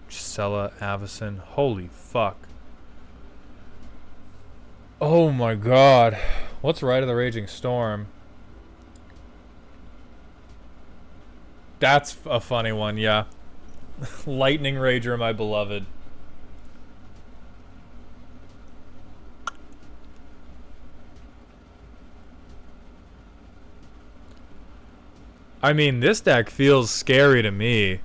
Gisela, Avacyn. Holy fuck. Oh my god. What's Rite of the Raging Storm? That's a funny one, yeah. Lightning Rager, my beloved. I mean, this deck feels scary to me.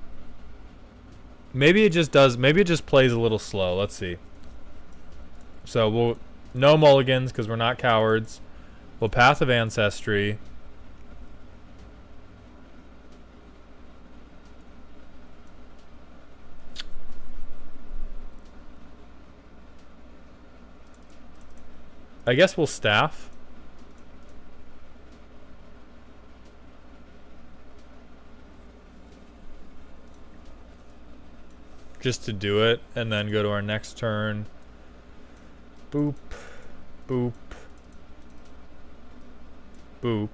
Maybe it just does. Maybe it just plays a little slow. Let's see. So we'll no mulligans because we're not cowards. We'll Path of Ancestry. I guess we'll Staff. Just to do it, and then go to our next turn. Boop. Boop. Boop.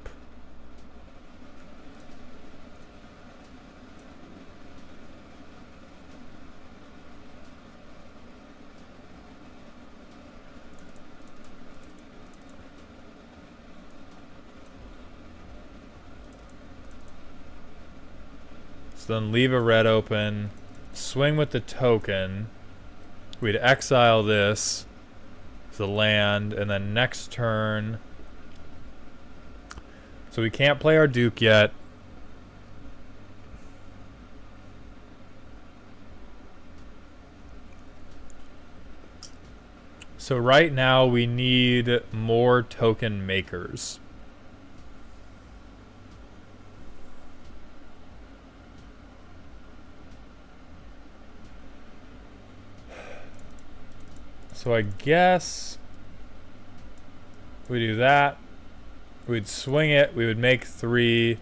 So then leave a red open. Swing with the token. We'd exile this. The land, and then next turn. So we can't play our Duke yet. So right now we need more token makers. So I guess we do that. We'd swing it. We would make 3.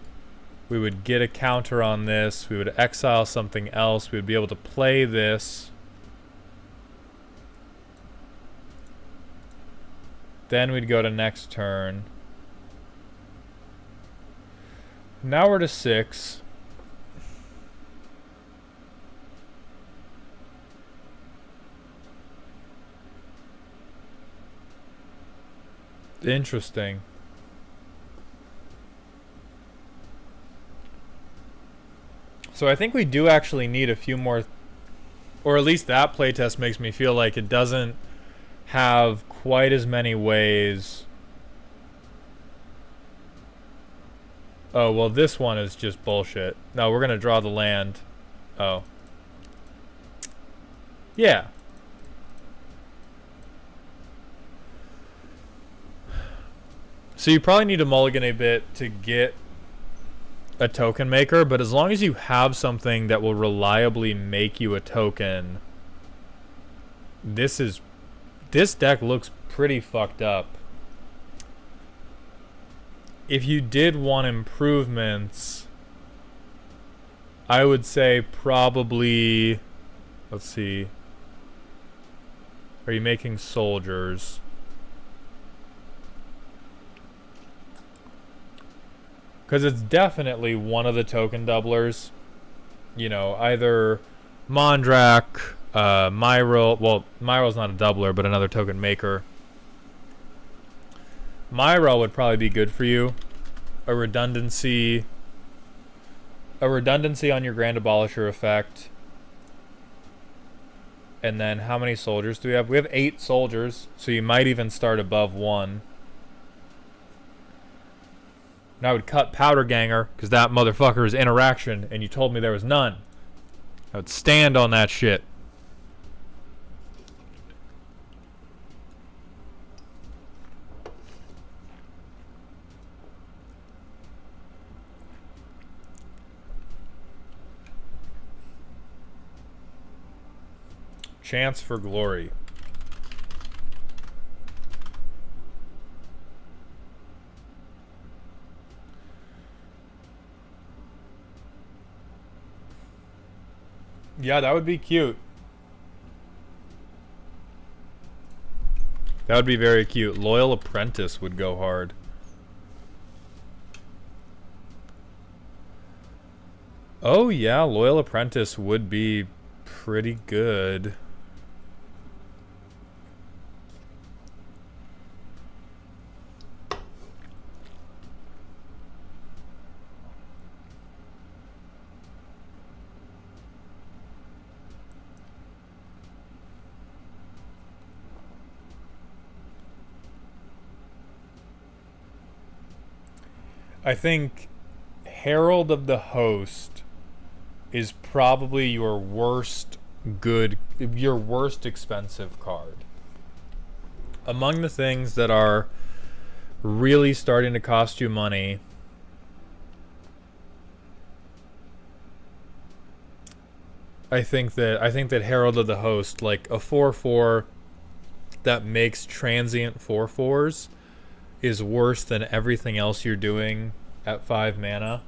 We would get a counter on this. We would exile something else. We would be able to play this. Then we'd go to next turn. Now we're to 6. Interesting. So I think we do actually need a few more, or at least that playtest makes me feel like it doesn't have quite as many ways. Oh, well, this one is just bullshit. No, we're going to draw the land. Oh. Yeah. So you probably need to mulligan a bit to get a token maker, but as long as you have something that will reliably make you a token, this deck looks pretty fucked up. If you did want improvements, I would say probably, let's see, are you making soldiers? Because it's definitely one of the token doublers. You know, either Mondrak, Myril. Well, Myril's not a doubler, but another token maker. Myril would probably be good for you. A redundancy on your Grand Abolisher effect. And then how many soldiers do we have? We have 8 soldiers, so you might even start above 1. And I would cut Powder Ganger, because that motherfucker is interaction, and you told me there was none. I would stand on that shit. Chance for glory. Yeah, that would be cute. That would be very cute. Loyal Apprentice would go hard. Oh yeah, Loyal Apprentice would be pretty good. I think Herald of the Host is probably your worst expensive card. Among the things that are really starting to cost you money, I think that Herald of the Host, like a 4/4 that makes transient 4/4s, is worse than everything else you're doing at 5 mana.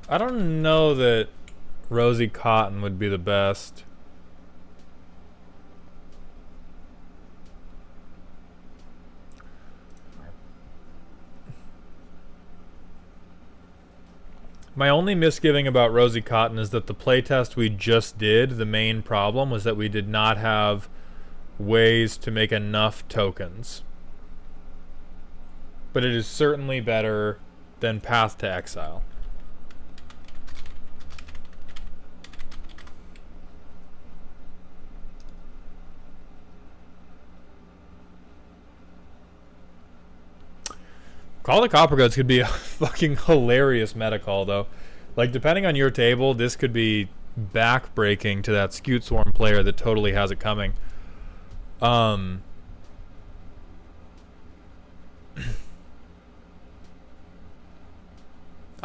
I don't know that Rosy Cotton would be the best. My only misgiving about Rosy Cotton is that the playtest we just did, the main problem was that we did not have ways to make enough tokens. But it is certainly better than Path to Exile. Call the Coppercoats could be a fucking hilarious meta call, though. Like, depending on your table, this could be back-breaking to that Scute Swarm player that totally has it coming. I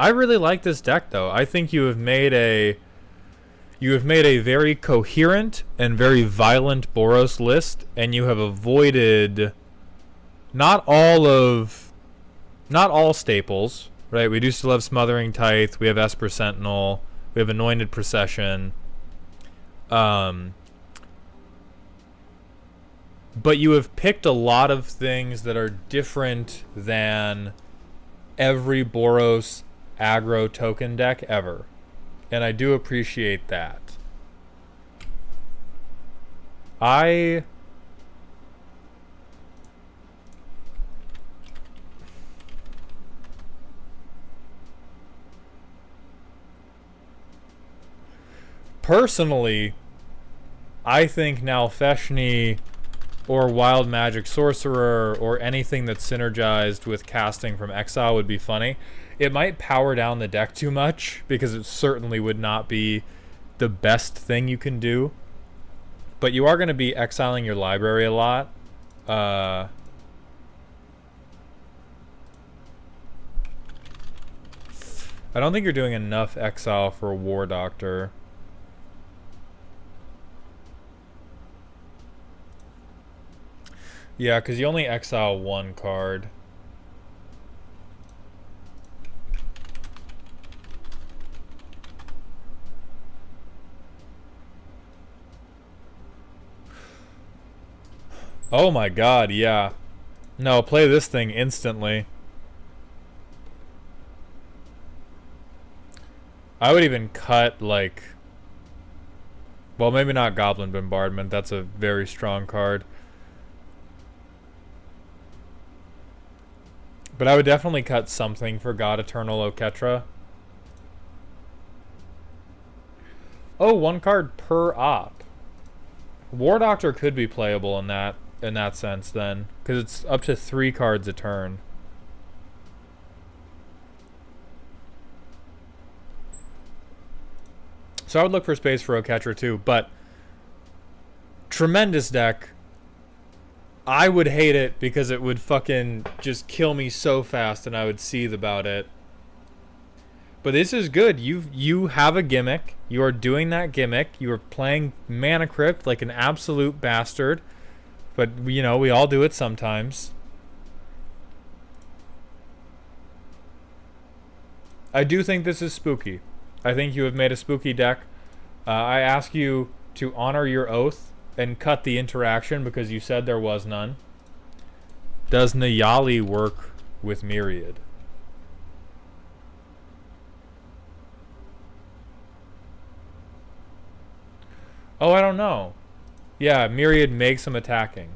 really like this deck, though. I think you have made a very coherent and very violent Boros list, and you have avoided not all staples, right? We do still have Smothering Tithe, we have Esper Sentinel, we have Anointed Procession. But you have picked a lot of things that are different than every Boros aggro token deck ever. And I do appreciate that. I personally, I think now Feshni or Wild Magic Sorcerer or anything that's synergized with casting from Exile would be funny. It might power down the deck too much because it certainly would not be the best thing you can do. But you are going to be exiling your library a lot. I don't think you're doing enough exile for a War Doctor. Yeah, because you only exile one card. Oh my god, yeah. No, play this thing instantly. I would even cut, like... Well, maybe not Goblin Bombardment. That's a very strong card. But I would definitely cut something for God Eternal Oketra. Oh, one card per op. War Doctor could be playable in that sense then, because it's up to 3 cards a turn. So I would look for space for Oketra too, but tremendous deck. I would hate it because it would fucking just kill me so fast and I would seethe about it. But this is good. You have a gimmick. You are doing that gimmick. You are playing Mana Crypt like an absolute bastard. But, you know, we all do it sometimes. I do think this is spooky. I think you have made a spooky deck. I ask you to honor your oath and cut the interaction because you said there was none. Does Nayali work with Myriad? Oh, I don't know. Yeah, Myriad makes him attacking.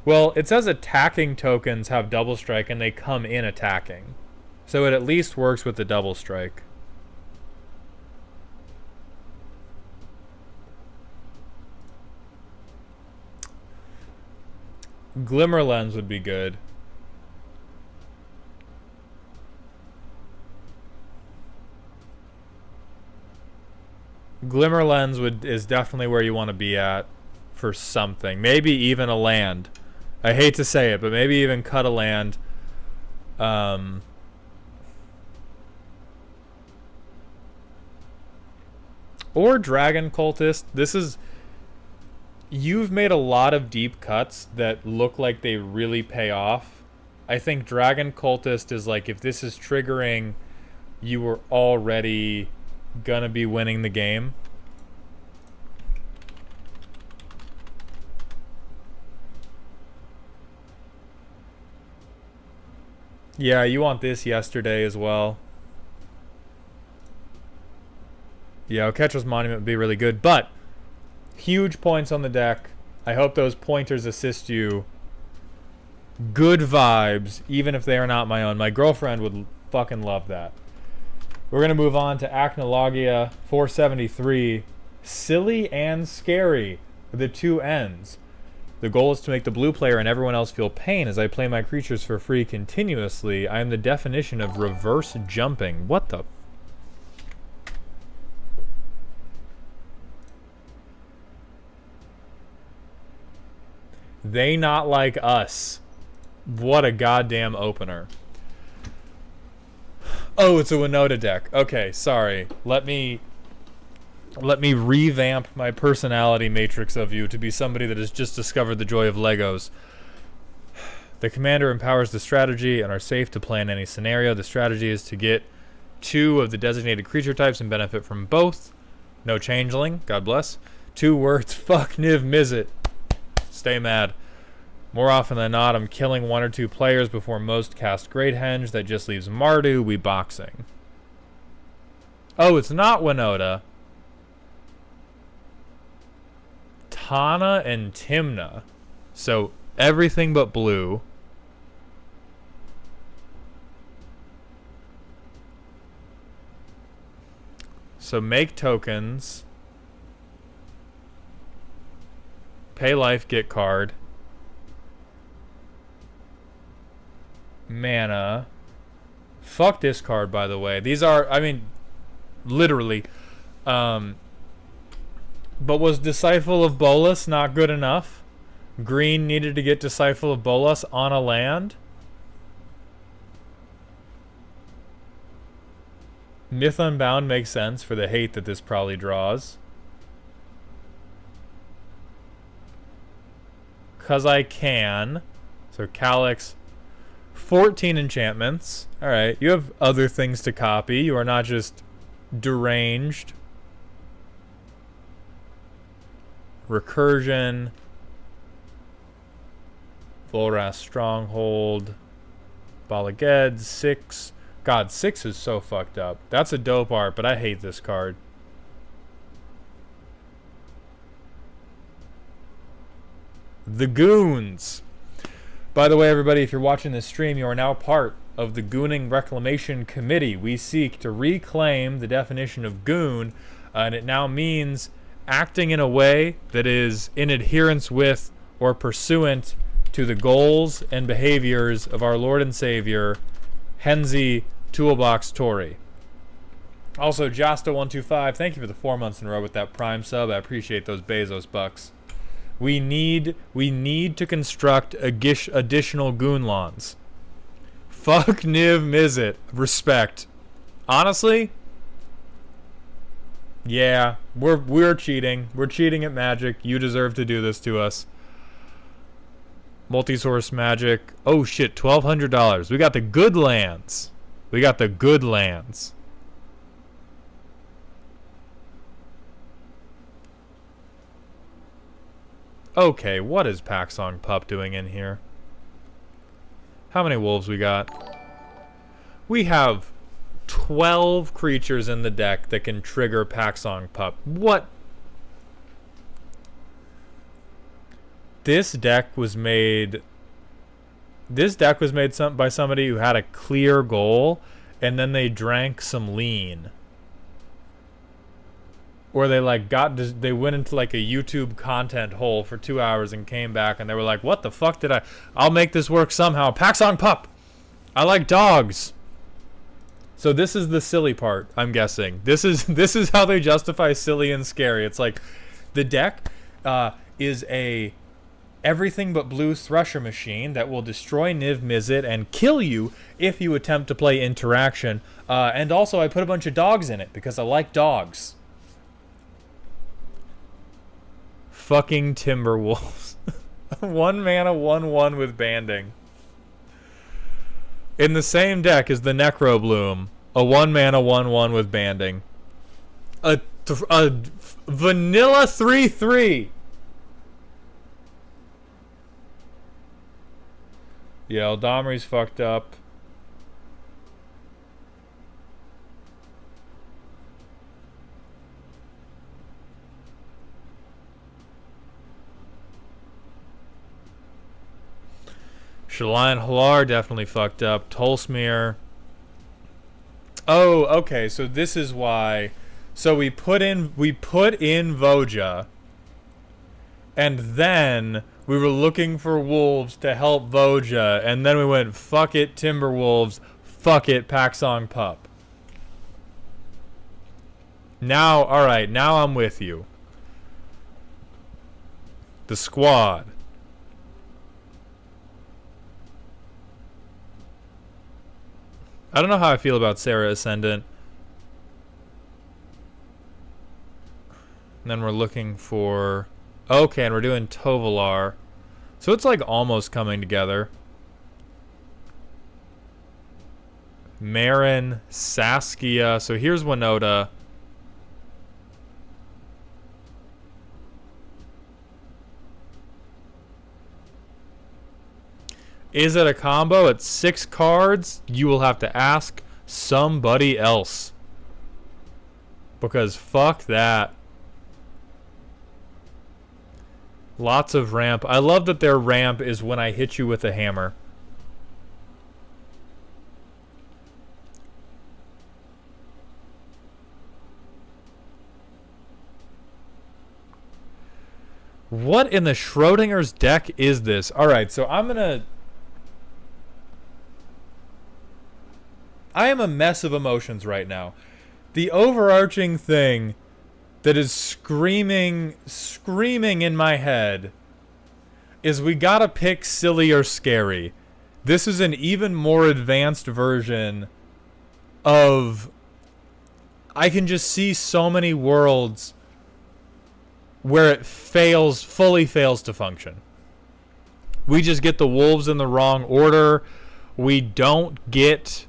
Well, it says attacking tokens have double strike and they come in attacking. So it at least works with the double strike. Glimmer Lens would be good. Glimmer Lens is definitely where you want to be at for something. Maybe even a land. I hate to say it, but maybe even cut a land. Or Dragon Cultist. This is... You've made a lot of deep cuts that look like they really pay off. I think Dragon Cultist is like, if this is triggering, you were already gonna be winning the game. Yeah, you want this yesterday as well. Yeah, Oketra's Monument would be really good, but huge points on the deck. I hope those pointers assist you. Good vibes, even if they are not my own. My girlfriend would fucking love that. We're going to move on to Acnologia 473. Silly and scary, the two ends. The goal is to make the blue player and everyone else feel pain as I play my creatures for free continuously. I am the definition of reverse jumping. What the... They not like us. What a goddamn opener. Oh, it's a Winota deck. Okay, sorry. Let me revamp my personality matrix of you to be somebody that has just discovered the joy of Legos. The commander empowers the strategy and are safe to play in any scenario. The strategy is to get 2 of the designated creature types and benefit from both. No changeling. God bless. 2 words. Fuck Niv Mizzet. Stay mad. More often than not, I'm killing 1 or 2 players before most cast Great Henge. That just leaves Mardu. We boxing. Oh, it's not Winota. Tana and Timna. So everything but blue. So make tokens. Pay life, get card. Mana. Fuck this card, by the way. These are, I mean, literally. But was Disciple of Bolas not good enough? Green needed to get Disciple of Bolas on a land. Myth Unbound makes sense for the hate that this probably draws. 'Cause I can. So Calyx, 14 enchantments. Alright, you have other things to copy. You are not just deranged. Recursion. Volrath Stronghold. Balaged, 6. God, 6 is so fucked up. That's a dope art, but I hate this card. The Goons. By the way, everybody, if you're watching this stream, you are now part of the Gooning Reclamation Committee. We seek to reclaim the definition of goon, and it now means acting in a way that is in adherence with or pursuant to the goals and behaviors of our Lord and Savior, Henzi Toolbox Tori. Also, Jasta125, thank you for the 4 months in a row with that Prime sub. I appreciate those Bezos bucks. We need to construct additional goon lawns. Fuck Niv Mizzet. Respect. Honestly, yeah, we're cheating. We're cheating at Magic. You deserve to do this to us. Multi-source Magic. Oh shit, $1,200. We got the good lands. We got the good lands. Okay, what is Paxong Pup doing in here? How many wolves we got? We have 12 creatures in the deck that can trigger Paxong Pup. What? This deck was made by somebody who had a clear goal, and then they drank some lean. Or they they went into like a YouTube content hole for 2 hours and came back and they were like, what the fuck did I'll make this work somehow. Paxong Pup! I like dogs! So this is the silly part, I'm guessing. This is how they justify silly and scary. It's like, the deck is a everything but blue Thresher machine that will destroy Niv Mizzet and kill you if you attempt to play interaction. And also I put a bunch of dogs in it because I like dogs. Fucking Timberwolves. 1 mana, 1/1 with banding. In the same deck is the Necrobloom. A 1 mana, 1/1 with banding. A vanilla 3/3. Yeah, Eldamri's fucked up. Shalai Halar definitely fucked up. Tolsmir. Oh, okay. So this is why. So we put in Voja, and then we were looking for wolves to help Voja, and then we went fuck it Timberwolves, fuck it Paxong Pup. Now, all right. Now I'm with you. The squad. I don't know how I feel about Sarah Ascendant. And then we're looking for... Okay, and we're doing Tovolar. So it's like almost coming together. Marin, Saskia. So here's Winota. Is it a combo at 6 cards? You will have to ask somebody else. Because fuck that. Lots of ramp. I love that their ramp is when I hit you with a hammer. What in the Schrodinger's deck is this? Alright, so I am a mess of emotions right now. The overarching thing that is screaming in my head is we gotta pick silly or scary. This is an even more advanced version of... I can just see so many worlds where it fully fails to function. We just get the wolves in the wrong order. We don't get...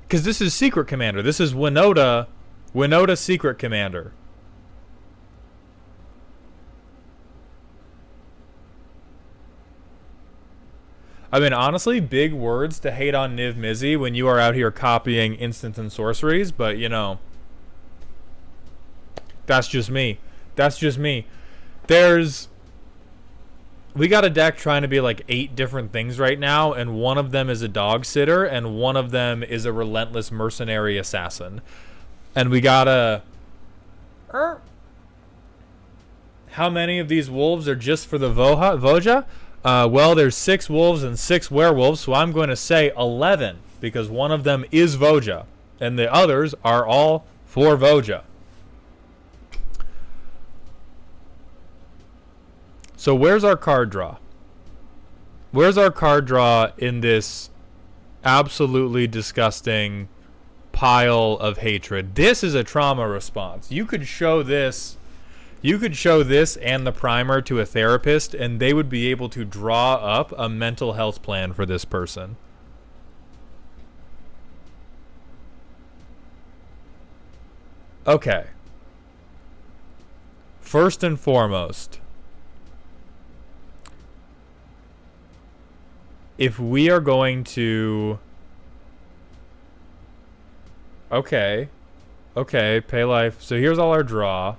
Because this is Secret Commander. This is Winota Secret Commander. I mean, honestly, big words to hate on Niv Mizzet when you are out here copying instants and sorceries, but, you know, that's just me. That's just me. We got a deck trying to be like 8 different things right now, and one of them is a dog sitter, and one of them is a relentless mercenary assassin. And we gotta... How many of these wolves are just for the Voja? Well, there's 6 wolves and 6 werewolves, so I'm going to say 11, because one of them is Voja, and the others are all for Voja. So where's our card draw? Where's our card draw in this absolutely disgusting pile of hatred? This is a trauma response. You could show this and the primer to a therapist, and they would be able to draw up a mental health plan for this person. Okay. First and foremost, if we are going to... Okay, pay life. So here's all our draw.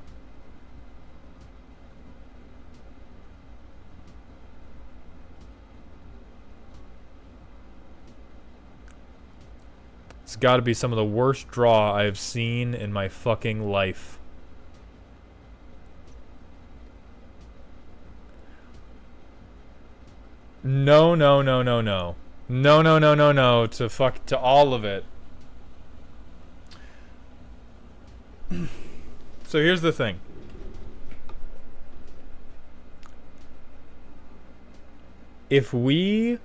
It's got to be some of the worst draw I've seen in my fucking life. No to all of it. So here's the thing. If we...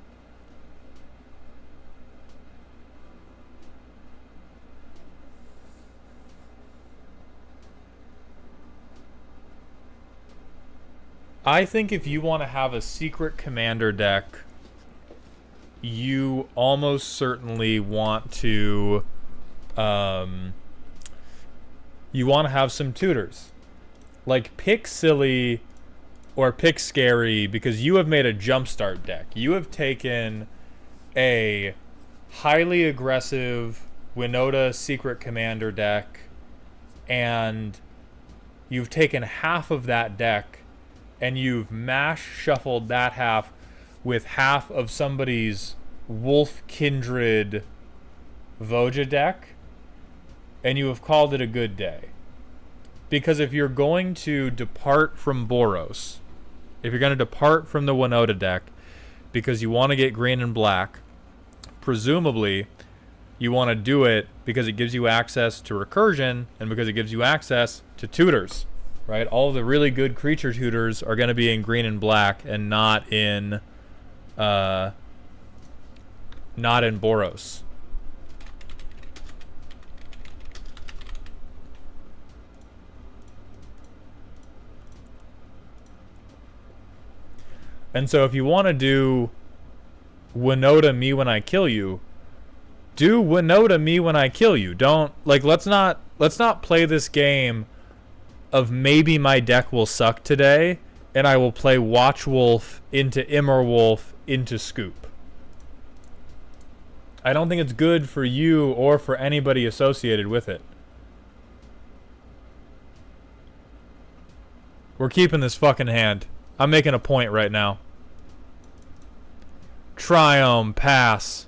I think if you want to have a secret commander deck, you almost certainly want to have some tutors. Like, pick silly or pick scary, because you have made a jumpstart deck. You have taken a highly aggressive Winota secret commander deck, and you've taken half of that deck and you've shuffled that half with half of somebody's Wolf Kindred Voja deck, and you have called it a good day. Because if you're going to depart from Boros, if you're going to depart from the Winota deck because you want to get green and black, presumably you want to do it because it gives you access to recursion and because it gives you access to tutors. Right, all of the really good creature tutors are going to be in green and black, and not in Boros. And so, if you want to do Winota me when I kill you, do Winota me when I kill you. Don't let's not play this game of maybe my deck will suck today, and I will play Watchwolf into Immerwolf into Scoop. I don't think it's good for you or for anybody associated with it. We're keeping this fucking hand. I'm making a point right now. Triome, pass.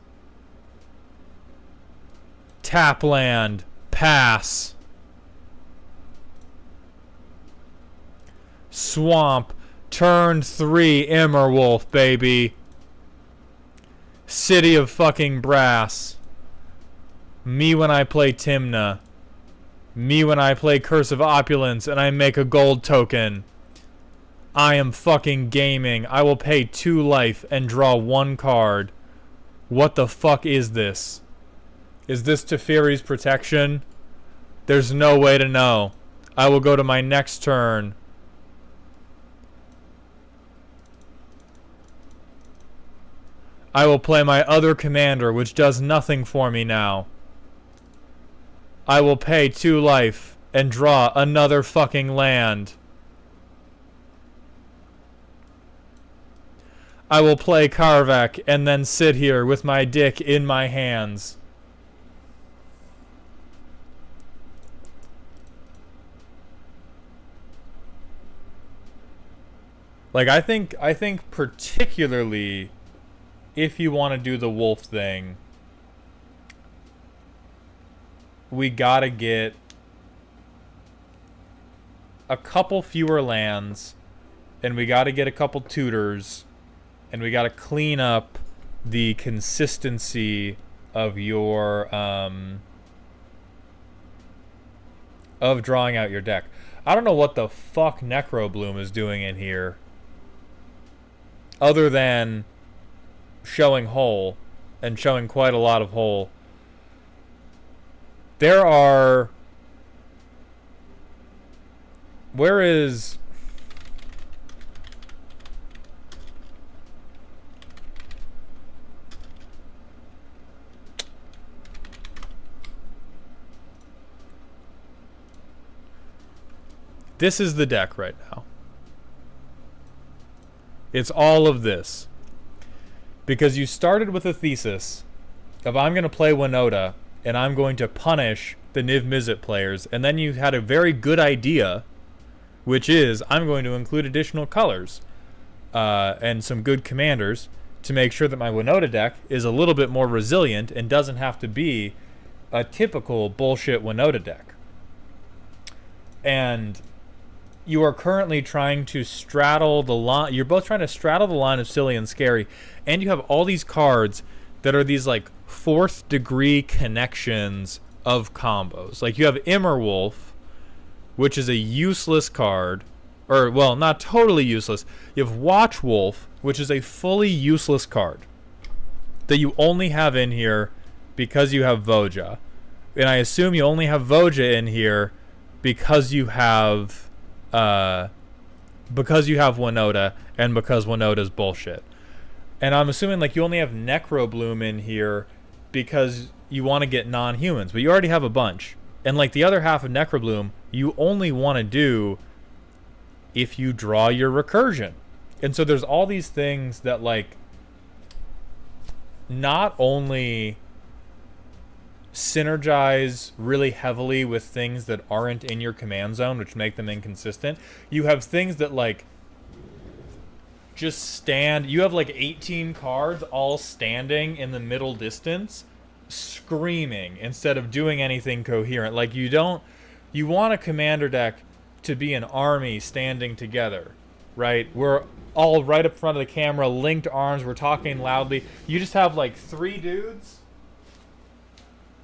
Tapland, pass. Swamp, turn 3, Immerwolf, baby. City of fucking Brass. Me when I play Timna. Me when I play Curse of Opulence and I make a gold token. I am fucking gaming. I will pay 2 life and draw 1 card. What the fuck is this? Is this Teferi's protection? There's no way to know. I will go to my next turn. I will play my other commander, which does nothing for me now. I will pay 2 life and draw another fucking land. I will play Karvak and then sit here with my dick in my hands. Like, I think particularly if you want to do the wolf thing, we gotta get a couple fewer lands, and we gotta get a couple tutors, and we gotta clean up the consistency of your of drawing out your deck. I don't know what the fuck Necrobloom is doing in here, other than showing whole, and showing quite a lot of whole. There are... Where is... This is the deck right now. It's all of this. Because you started with a thesis of I'm going to play Winota and I'm going to punish the Niv Mizzet players, and then you had a very good idea, which is I'm going to include additional colors and some good commanders to make sure that my Winota deck is a little bit more resilient and doesn't have to be a typical bullshit Winota deck. And you are currently trying to straddle the line. You're both trying to straddle the line of silly and scary, and you have all these cards that are these like 4th degree connections of combos. Like you have Immerwolf, which is a useless card, or well, not totally useless. You have Watchwolf, which is a fully useless card that you only have in here because you have Voja, and I assume you only have Voja in here because you have Winota, and because Winota's bullshit. And I'm assuming like you only have Necrobloom in here because you want to get non-humans, but you already have a bunch. And like the other half of Necrobloom, you only want to do if you draw your recursion. And so there's all these things that like not only synergize really heavily with things that aren't in your command zone, which make them inconsistent. You have things that like just stand. You have like 18 cards all standing in the middle distance screaming instead of doing anything coherent. Like you want a commander deck to be an army standing together, right? We're all right up front of the camera, linked arms, we're talking loudly. You just have like 3 dudes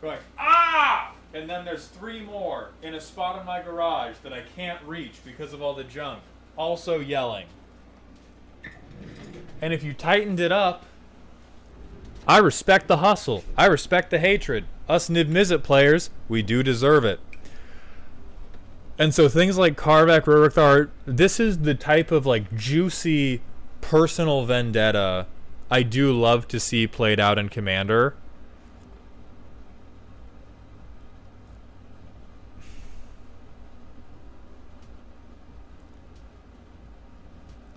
going, ah! And then there's 3 more in a spot in my garage that I can't reach because of all the junk, also yelling. And if you tightened it up, I respect the hustle. I respect the hatred. Us Niv Mizzet players, we do deserve it. And so things like Karvak, Rurikthar, this is the type of like juicy personal vendetta I do love to see played out in Commander.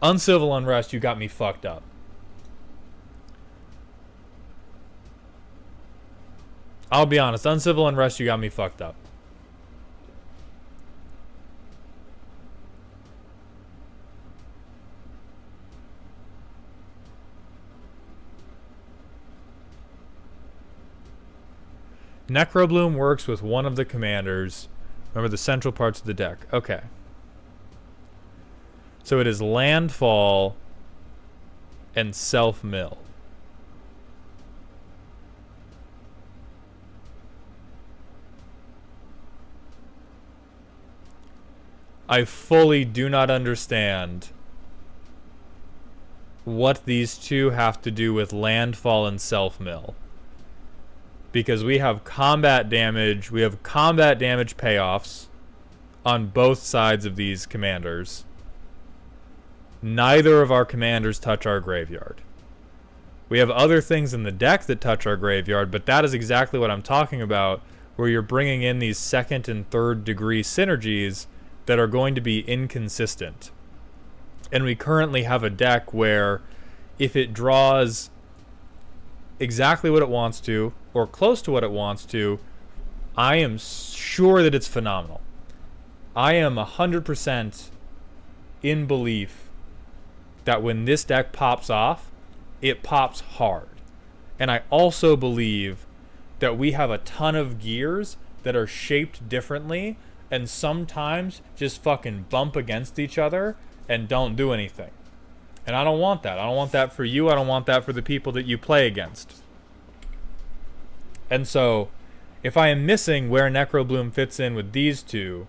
Uncivil Unrest, you got me fucked up. I'll be honest, Uncivil Unrest, you got me fucked up. Necrobloom works with one of the commanders. Remember the central parts of the deck. Okay. So it is Landfall and Self-Mill. I fully do not understand what these two have to do with Landfall and Self-Mill. Because we have combat damage payoffs on both sides of these commanders. Neither of our commanders touch our graveyard. We have other things in the deck that touch our graveyard, but that is exactly what I'm talking about, where you're bringing in these second and third degree synergies that are going to be inconsistent. And we currently have a deck where if it draws exactly what it wants to, or close to what it wants to, I am sure that it's phenomenal. I am 100% in belief that when this deck pops off, it pops hard. And I also believe that we have a ton of gears that are shaped differently and sometimes just fucking bump against each other and don't do anything. And I don't want that. I don't want that for you. I don't want that for the people that you play against. And so, if I am missing where Necrobloom fits in with these two,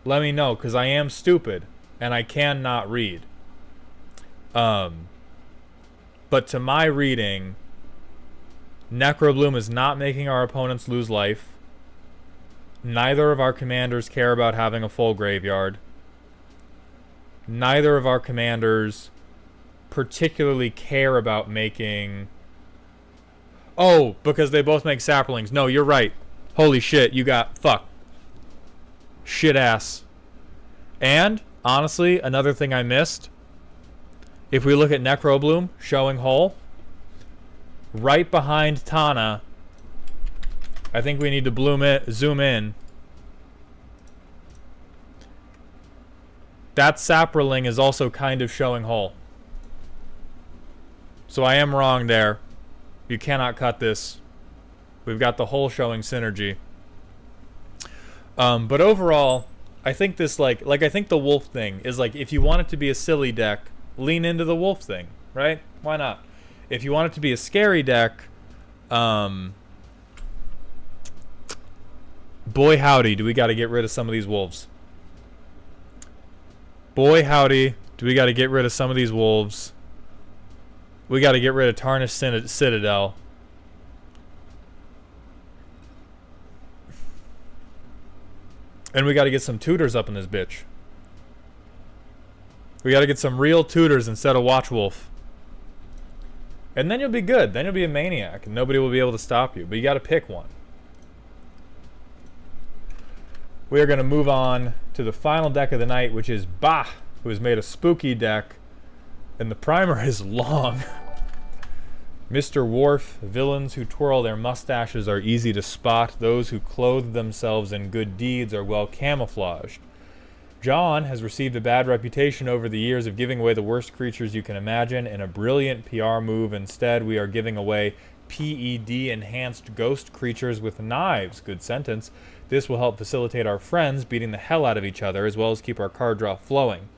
let me know, because I am stupid and I cannot read. But to my reading, Necrobloom is not making our opponents lose life. Neither of our commanders care about having a full graveyard. Neither of our commanders particularly care about making... Oh, because they both make saplings. No, you're right. Holy shit, you got... Fuck. Shit ass. And, honestly, another thing I missed. If we look at Necrobloom, showing hole, right behind Tana, I think we need to zoom in. That Saproling is also kind of showing hole. So I am wrong there. You cannot cut this. We've got the hole showing synergy. But overall, I think this I think the wolf thing is like, if you want it to be a silly deck, lean into the wolf thing, right? Why not? If you want it to be a scary deck, boy howdy, do we got to get rid of some of these wolves. Boy howdy, do we got to get rid of some of these wolves. We got to get rid of Tarnished Citadel. And we got to get some tutors up in this bitch. We got to get some real tutors instead of Watchwolf. And then you'll be good. Then you'll be a maniac and nobody will be able to stop you. But you got to pick one. We are going to move on to the final deck of the night, which is Bah, who has made a spooky deck. And the primer is long. Mr. Worf, villains who twirl their mustaches are easy to spot. Those who clothe themselves in good deeds are well camouflaged. John has received a bad reputation over the years of giving away the worst creatures you can imagine. In a brilliant PR move, instead, we are giving away PED-enhanced ghost creatures with knives. Good sentence. This will help facilitate our friends beating the hell out of each other, as well as keep our card draw flowing.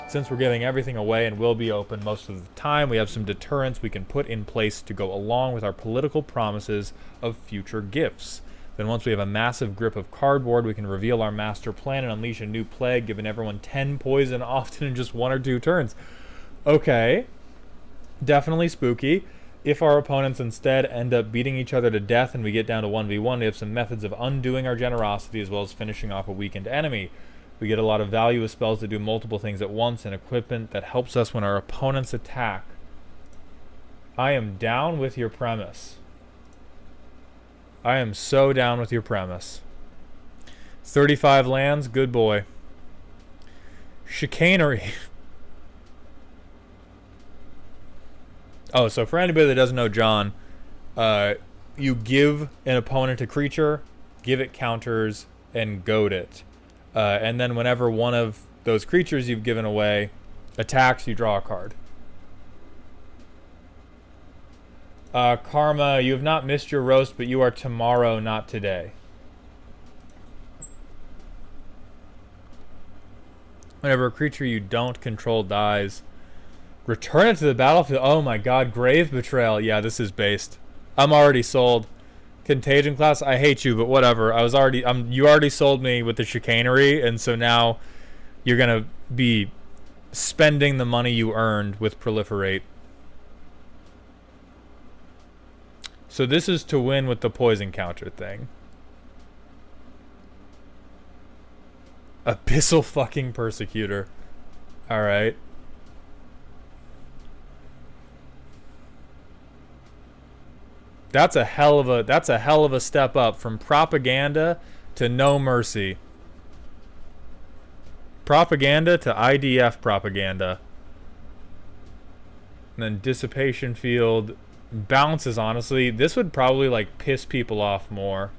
Since we're giving everything away and will be open most of the time, we have some deterrents we can put in place to go along with our political promises of future gifts. Then once we have a massive grip of cardboard, we can reveal our master plan and unleash a new plague, giving everyone 10 poison often in just 1 or 2 turns. Okay. Definitely spooky. If our opponents instead end up beating each other to death and we get down to 1v1, we have some methods of undoing our generosity as well as finishing off a weakened enemy. We get a lot of value with spells that do multiple things at once and equipment that helps us when our opponents attack. I am down with your premise. I am so down with your premise. 35 lands, good boy. Chicanery. Oh, so for anybody that doesn't know John, you give an opponent a creature, give it counters, and goad it. And then whenever one of those creatures you've given away attacks, you draw a card. Karma, you have not missed your roast, but you are tomorrow, not today. Whenever a creature you don't control dies, return it to the battlefield. Oh my god, Grave Betrayal. Yeah, this is based. I'm already sold. Contagion class, I hate you, but whatever. You already sold me with the chicanery, and so now you're gonna be spending the money you earned with Proliferate. So this is to win with the poison counter thing. Abyssal fucking Persecutor. Alright. That's a hell of a step up from propaganda to no mercy. Propaganda to IDF propaganda. And then Dissipation Field. Bounces, honestly. This would probably like piss people off more.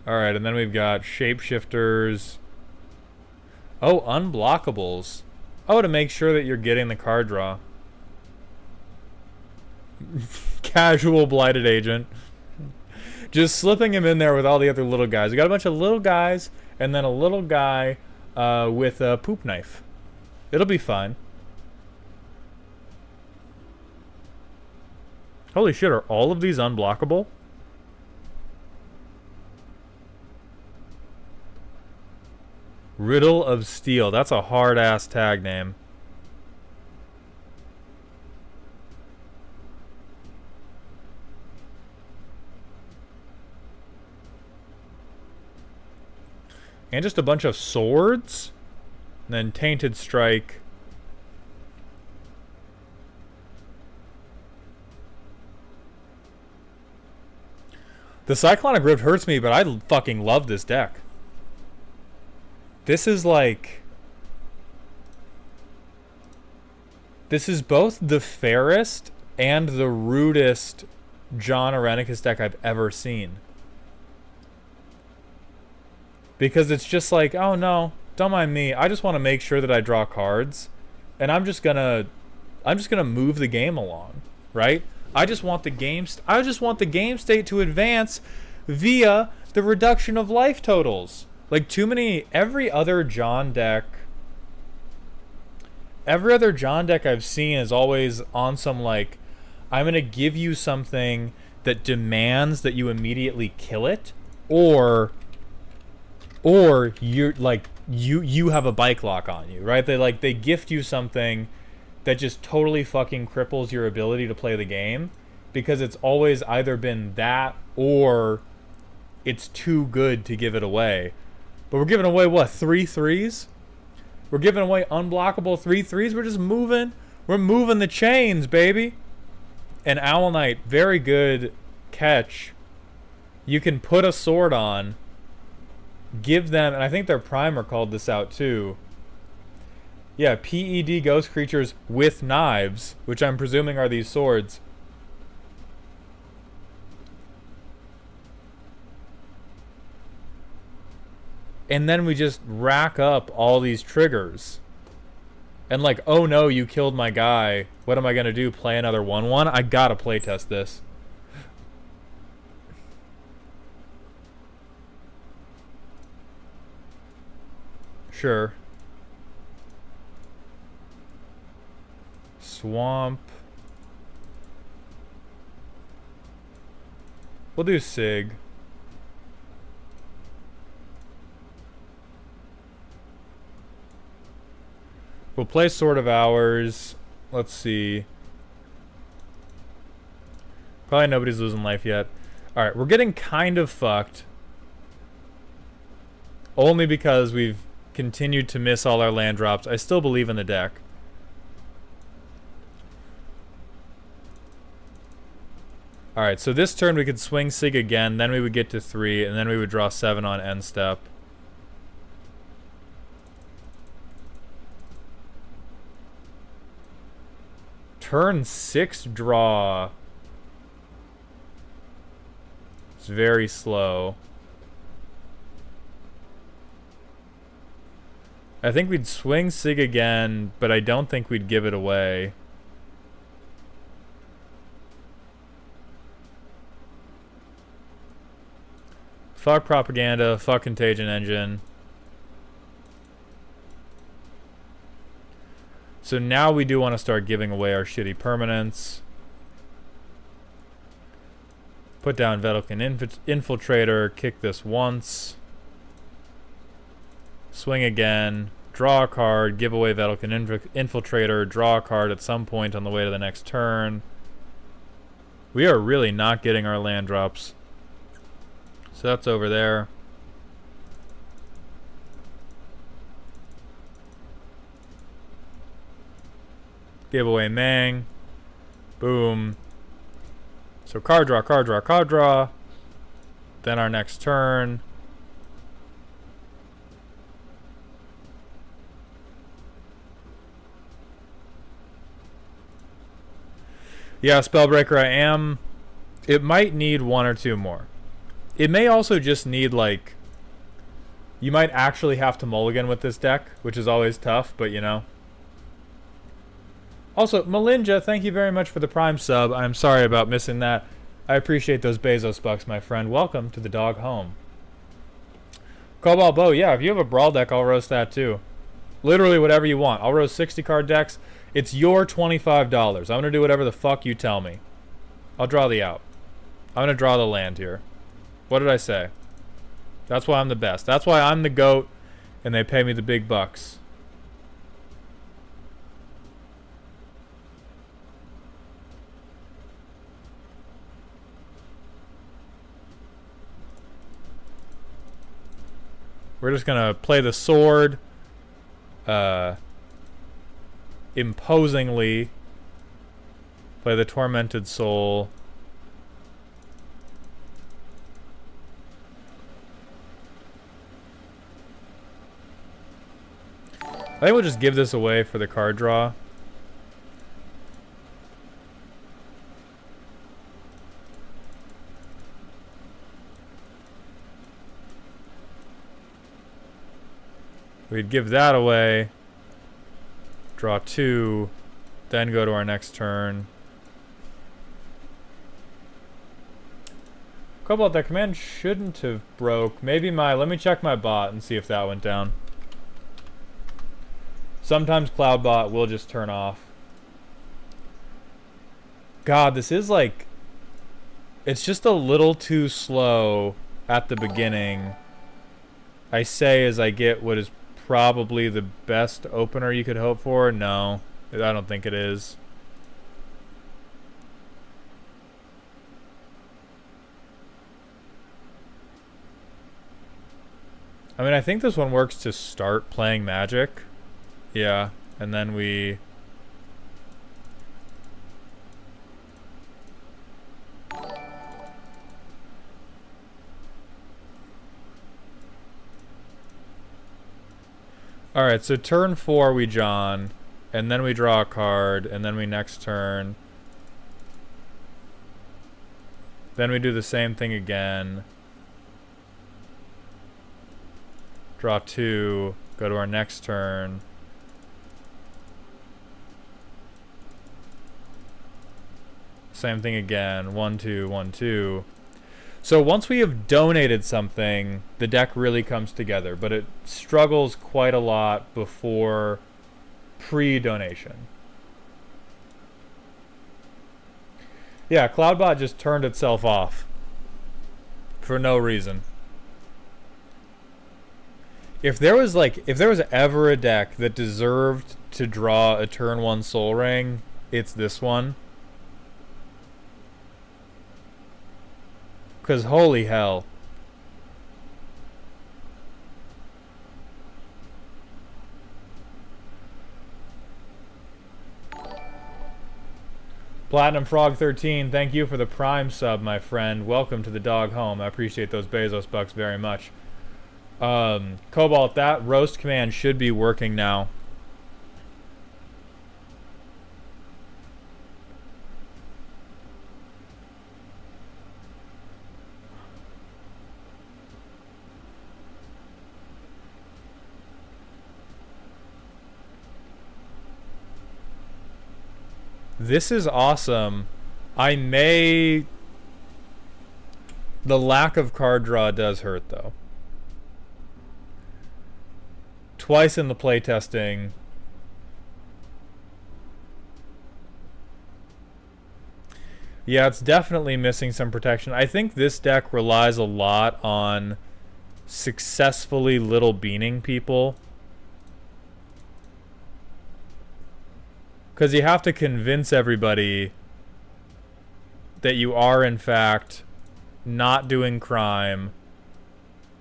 Alright, and then we've got Shapeshifters. Oh, Unblockables. Oh, to make sure that you're getting the card draw. Casual Blighted Agent. Just slipping him in there with all the other little guys. We got a bunch of little guys, and then a little guy with a poop knife. It'll be fine. Holy shit, are all of these unblockable? Riddle of Steel. That's a hard-ass tag name. And just a bunch of swords. And then Tainted Strike. The Cyclonic Rift hurts me, but I fucking love this deck. This is like... This is both the fairest and the rudest John Arenicus deck I've ever seen. Because it's just like, oh no, don't mind me. I just want to make sure that I draw cards. And I'm just gonna move the game along, right? I just want the game state to advance via the reduction of life totals. Like every other John deck I've seen is always on some like, I'm gonna give you something that demands that you immediately kill it, or you're like you have a bike lock on you, right? They gift you something that just totally fucking cripples your ability to play the game, because it's always either been that or it's too good to give it away. But we're giving away what, 3/3s? We're giving away unblockable 3/3s. We're just moving. We're moving the chains, baby. And Owl Knight, very good catch. You can put a sword on, give them, and I think their primer called this out too. Yeah, PED ghost creatures with knives, which I'm presuming are these swords. And then we just rack up all these triggers. And like, oh no, you killed my guy. What am I going to do? Play another 1/1? I gotta playtest this. Sure. Swamp. We'll do Sig. We'll play Sword of Hours. Let's see. Probably nobody's losing life yet. Alright, we're getting kind of fucked. Only because we've continued to miss all our land drops. I still believe in the deck. Alright, so this turn we could swing Sig again, then we would get to 3, and then we would draw 7 on end step. Turn 6 draw. It's very slow. I think we'd swing Sig again, but I don't think we'd give it away. Fuck Propaganda, fuck Contagion Engine. So now we do want to start giving away our shitty permanents. Put down Vedalken Infiltrator, kick this once. Swing again, draw a card, give away Vedalken Infiltrator, draw a card at some point on the way to the next turn. We are really not getting our land drops. So that's over there. Give away Mang. Boom. So card draw, card draw, card draw. Then our next turn. Yeah, Spellbreaker, I am. It might need one or two more. It may also just need, like... You might actually have to mulligan with this deck, which is always tough, but you know. Also, Melinja, thank you very much for the Prime sub. I'm sorry about missing that. I appreciate those Bezos bucks, my friend. Welcome to the dog home. Cobalt Bow, yeah, if you have a Brawl deck, I'll roast that too. Literally whatever you want. I'll roast 60 card decks. It's your $25. I'm going to do whatever the fuck you tell me. I'll draw the out. I'm going to draw the land here. What did I say? That's why I'm the best. That's why I'm the GOAT and they pay me the big bucks. We're just going to play the sword. Imposingly. Play the Tormented Soul. I think we'll just give this away for the card draw. We'd give that away. Draw 2. Then go to our next turn. Cobalt, that command shouldn't have broke. Maybe let me check my bot and see if that went down. Sometimes Cloudbot will just turn off. God, this is like... It's just a little too slow at the beginning. I say as I get what is probably the best opener you could hope for. No, I don't think it is. I mean, I think this one works to start playing Magic. Yeah, and then we... Alright, so turn 4 we John, and then we draw a card, and then we next turn. Then we do the same thing again. Draw 2, go to our next turn. Same thing again, 1, 2, 1, 2. So once we have donated something, the deck really comes together, but it struggles quite a lot before pre-donation. Yeah, Cloudbot just turned itself off for no reason. If there was ever a deck that deserved to draw a turn 1 Soul Ring, it's this one. Because holy hell. Platinum Frog 13, thank you for the Prime sub, my friend. Welcome to the dog home. I appreciate those Bezos bucks very much. Cobalt, that roast command should be working now. This is awesome. I may... The lack of card draw does hurt, though. Twice in the playtesting. Yeah, it's definitely missing some protection. I think this deck relies a lot on successfully little beaning people. Because you have to convince everybody that you are, in fact, not doing crime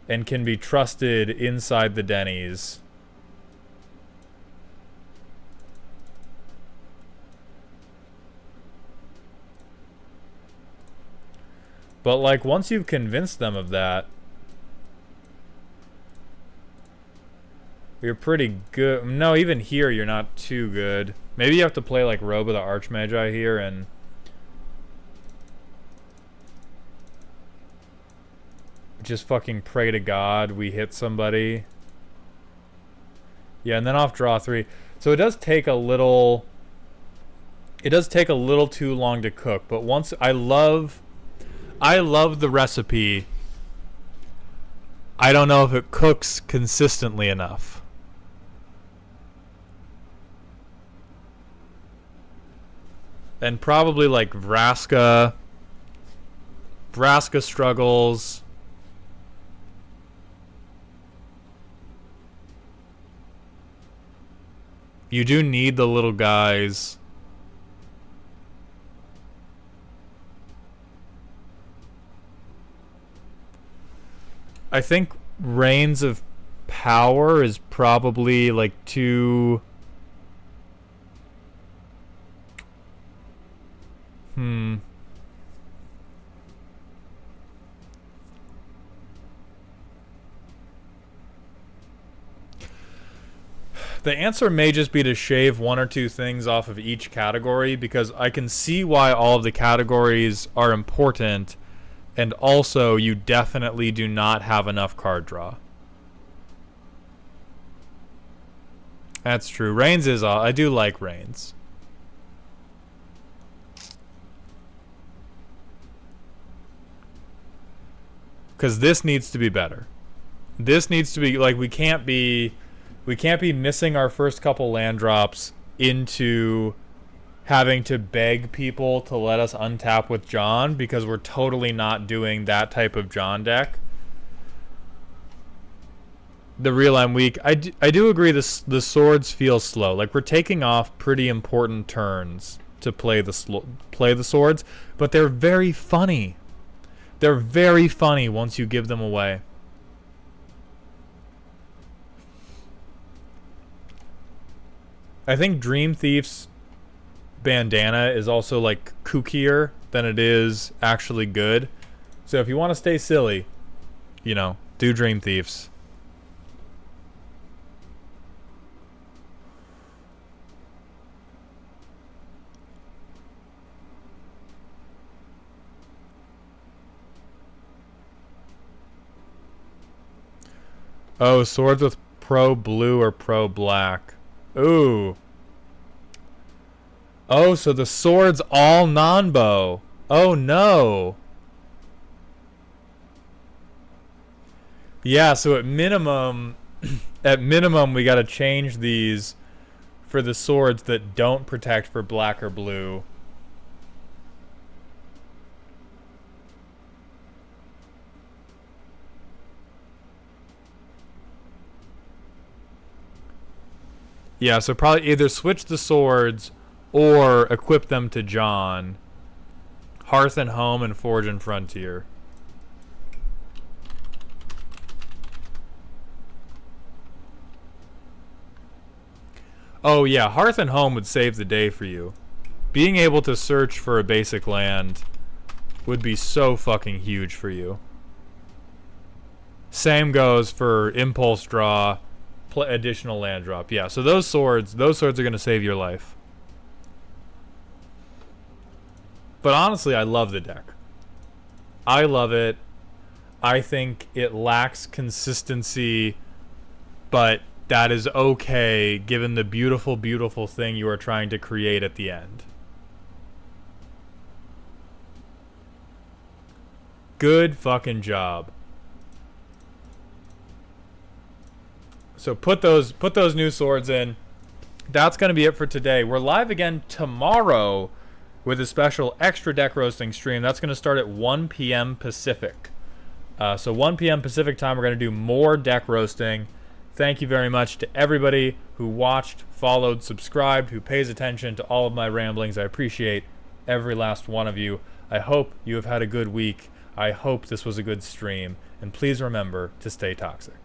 and can be trusted inside the Denny's. But, like, once you've convinced them of that, you're pretty good. No, even here, you're not too good. Maybe you have to play, like, Robe of the Archmagi here and... just fucking pray to God we hit somebody. Yeah, and then off draw 3. So it does take a little... It does take a little too long to cook, but once... I love the recipe. I don't know if it cooks consistently enough. And probably like Vraska struggles. You do need the little guys. I think Reigns of Power is probably like too... The answer may just be to shave one or two things off of each category, because I can see why all of the categories are important, and also you definitely do not have enough card draw. That's true. Reigns is... I do like Reigns. Because this needs to be better. This needs to be... Like, we can't be missing our first couple land drops into having to beg people to let us untap with John, because we're totally not doing that type of John deck. The real I'm weak. I do agree the swords feel slow. Like, we're taking off pretty important turns to play the swords, but they're very funny. They're very funny once you give them away. I think Dream Thief's bandana is also like kookier than it is actually good. So if you want to stay silly, you know, do Dream Thieves. Oh, swords with pro blue or pro black. Ooh. Oh, so the sword's all non-bow. Oh, no. Yeah, so at minimum, we gotta change these for the swords that don't protect for black or blue. Yeah, so probably either switch the swords or equip them to John. Hearth and Home and Forge and Frontier. Oh yeah, Hearth and Home would save the day for you. Being able to search for a basic land would be so fucking huge for you. Same goes for Impulse Draw, additional land drop. Yeah, so those swords are going to save your life. But honestly, I love the deck. I love it. I think it lacks consistency, but that is okay given the beautiful, beautiful thing you are trying to create at the end. Good fucking job. So put those new swords in. That's going to be it for today. We're live again tomorrow with a special extra deck roasting stream. That's going to start at 1 p.m. Pacific. So 1 p.m. Pacific time, we're going to do more deck roasting. Thank you very much to everybody who watched, followed, subscribed, who pays attention to all of my ramblings. I appreciate every last one of you. I hope you have had a good week. I hope this was a good stream. And please remember to stay toxic.